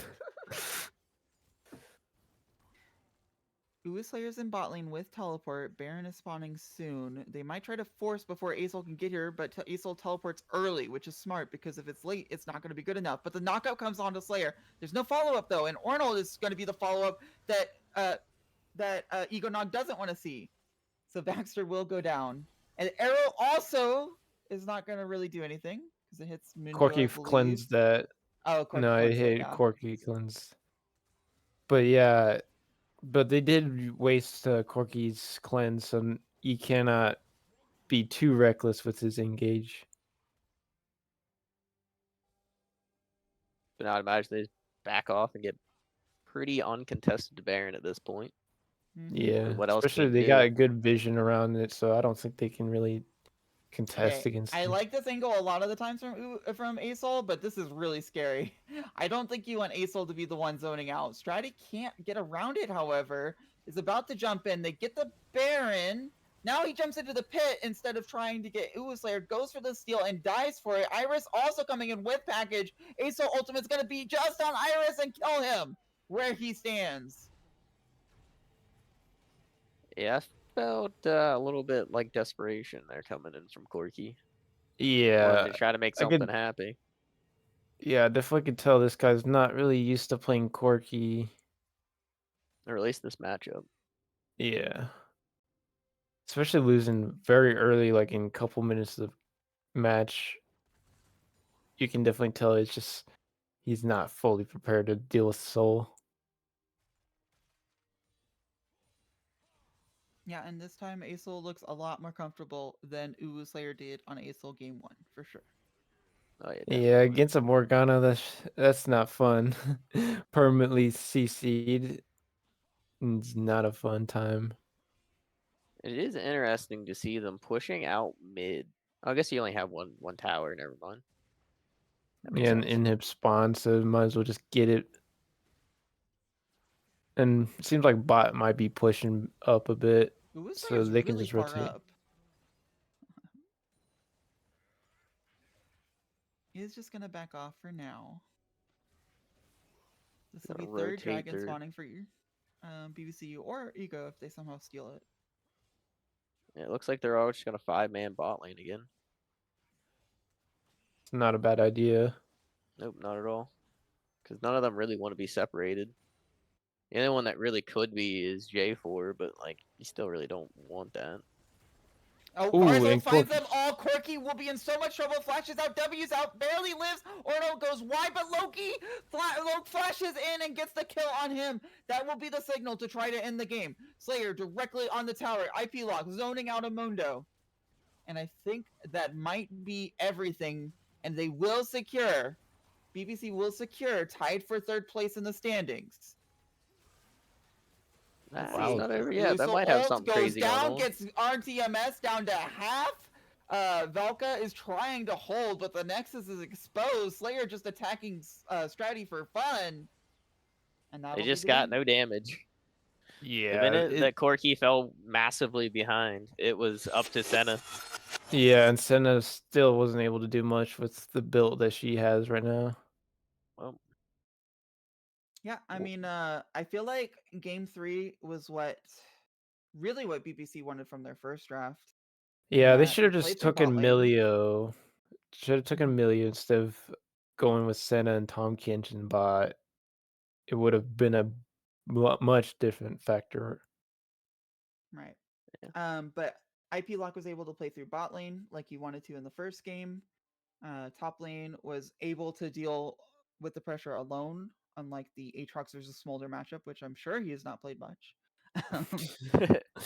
Uwu Slayer's in bot lane with teleport. Baron is spawning soon. They might try to force before Aesol can get here, but Aesol teleports early, which is smart because if it's late, it's not going to be good enough. But the knockout comes on to Slayer. There's no follow up though, and Ornald is going to be the follow up that Ego Nog doesn't want to see. So Baxter will go down, and Arrow also is not going to really do anything because it hits Mundo, Corky I believe. cleansed that. Oh, Corky No, I cleansed it, hate yeah. Corky cleansed. But yeah, but they did waste Corky's cleanse, so he cannot be too reckless with his engage. But I'd imagine they back off and get pretty uncontested to Baron at this point. Mm-hmm. Yeah, What else especially can they you got do? a good vision around it, so I don't think they can really contest Okay, against I him. like this angle a lot of the times from Asol, but this is really scary. I don't think you want Asol to be the one zoning out. Stratty can't get around it, however, is about to jump in. They get the Baron. Now he jumps into the pit instead of trying to get Uwu Slayer, goes for the steal and dies for it. Iris also coming in with package. Asol Ultimate's gonna be just on Iris and kill him where he stands. Yeah, I felt a little bit like desperation there coming in from Corky. Wanting Yeah, to try to make I something could. happy. Yeah, definitely could tell this guy's not really used to playing Corky. Or at least this matchup. Yeah, especially losing very early, like in a couple minutes of match. You can definitely tell it's just he's not fully prepared to deal with Soul. Yeah, and this time Asol looks a lot more comfortable than Uwu Slayer did on Asol game 1, for sure. Oh yeah, Yeah, definitely. against a Morgana, that's not fun. Permanently CC'd. It's not a fun time. It is interesting to see them pushing out mid. I guess you only have one tower. Never mind. That makes Yeah, and sense. inhib spawn, so might as well just get it. And it seems like bot might be pushing up a bit, Uwu so Slayer's they can really just far rotate. up. He's just gonna back off for now. This will be Gonna third rotate dragon their. spawning for BBCU or Ego if they somehow steal it. Yeah, it looks like they're all just gonna 5-man bot lane again. It's not a bad idea. Nope, not at all. Because none of them really want to be separated. The only one that really could be is J4, but like you still really don't want that. Oh, Ooh, Barzo and finds Corky. them all. Corky will be in so much trouble. Flashes out, W's out, barely lives. Orno goes wide, but Loki flashes in and gets the kill on him. That will be the signal to try to end the game. Slayer directly on the tower. IP lock, zoning out of Mundo. And I think that might be everything. And they will secure. BBC will secure, tied for third place in the standings. Let's It's see. not over yet. That Uso might have ult something goes crazy going down, on. gets RTMS down to half. Velka is trying to hold, but the Nexus is exposed. Slayer just attacking Stratty for fun. And that'll They be just the got game. no damage. The Yeah, minute that Corky fell massively behind, it was up to Senna. yeah, and Senna still wasn't able to do much with the build that she has right now. Well, Yeah, I mean, I feel like game 3 was really what BBC wanted from their first draft. Yeah, they That should you have played just through taken bot lane. Milio. Should have taken Milio instead of going with Senna and Tom Kenshin bot. It would have been a much different factor. Right. yeah. But IP Lock was able to play through bot lane like he wanted to in the first game. Top lane was able to deal with the pressure alone, unlike the Aatrox versus Smolder matchup, which I'm sure he has not played much.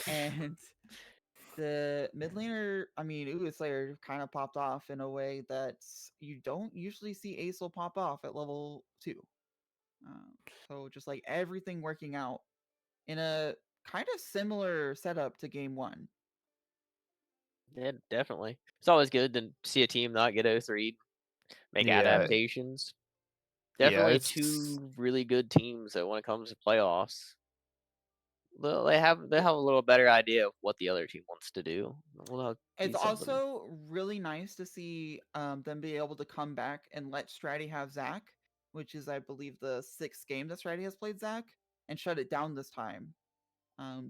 And the mid laner, I mean, Uga Slayer kind of popped off in a way that you don't usually see Acel pop off at level 2. So just like everything working out in a kind of similar setup to game 1. Yeah, definitely. It's always good to see a team not get 0-3, make Yeah, adaptations. yeah, Definitely it's two really good teams that when it comes to playoffs, they have a little better idea of what the other team wants to do. Well, It's do something. also really nice to see them be able to come back and let Stratty have Zach, which is, I believe, the 6th game that Stratty has played Zach, and shut it down this time.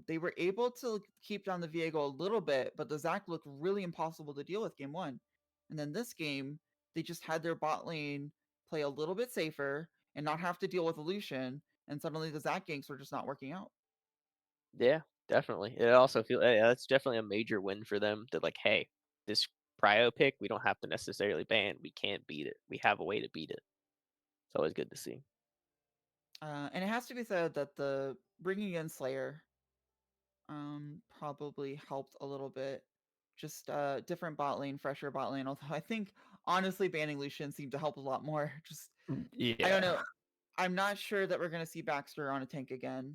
They were able to keep down the Viego a little bit, but the Zach looked really impossible to deal with game 1. And then this game, they just had their bot lane play a little bit safer and not have to deal with Lucian, and suddenly the Zach ganks were just not working out. Yeah, definitely. It also feel that's definitely a major win for them. That like, hey, this prio pick we don't have to necessarily ban. We can't beat it. We have a way to beat it. It's always good to see. And it has to be said that the bringing in Slayer probably helped a little bit. Just different bot lane, fresher bot lane. Although I think honestly banning Lucian seemed to help a lot more. Just I don't yeah. know. I'm not sure that we're gonna see Baxter on a tank again.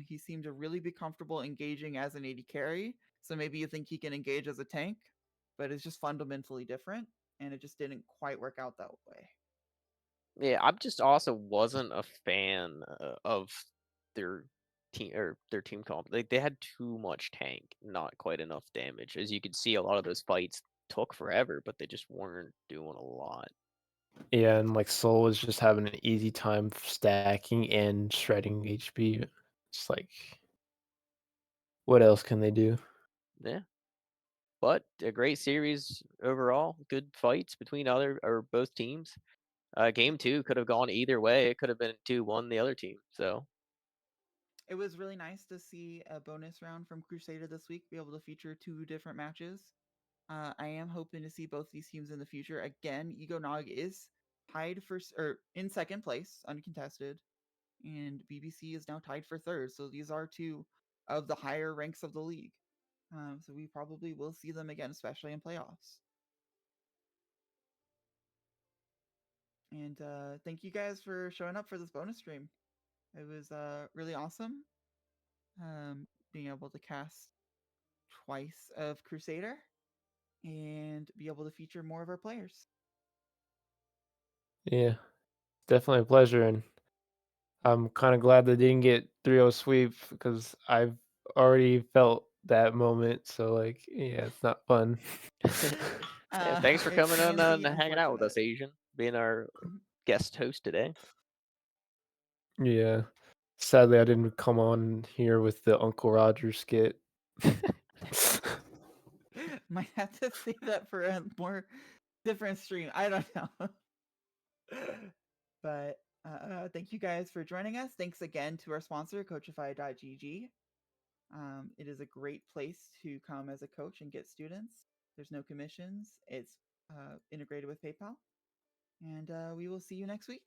He seemed to really be comfortable engaging as an AD carry. So maybe you think he can engage as a tank, but it's just fundamentally different, and it just didn't quite work out that way. Yeah, I'm just also wasn't a fan of their team comp. They had too much tank, not quite enough damage. As you can see, a lot of those fights took forever, but they just weren't doing a lot. Yeah, and like Soul is just having an easy time stacking and shredding HP. It's like, what else can they do? Yeah. But a great series overall. Good fights between both teams. Game 2 could have gone either way. It could have been 2-1 the other team. So It was really nice to see a bonus round from Crusader this week be able to feature 2 different matches. I am hoping to see both these teams in the future. Again, Ego Nog is tied for or in second place, uncontested, and BBC is now tied for third. So these are 2 of the higher ranks of the league. So we probably will see them again, especially in playoffs. And thank you guys for showing up for this bonus stream. It was really awesome being able to cast twice of Crusader and be able to feature more of our players. Yeah, definitely a pleasure, and I'm kind of glad they didn't get 3-0 sweep because I've already felt that moment. So like, yeah, it's not fun. yeah, thanks for It coming on can be and hanging out with us, unfortunate. Asian, being our guest host today. Yeah, sadly I didn't come on here with the Uncle Roger skit. Might have to save that for a more different stream. I don't know. But Thank you guys for joining us. Thanks again to our sponsor, Coachify.gg. It is a great place to come as a coach and get students. There's no commissions. It's integrated with PayPal. And we will see you next week.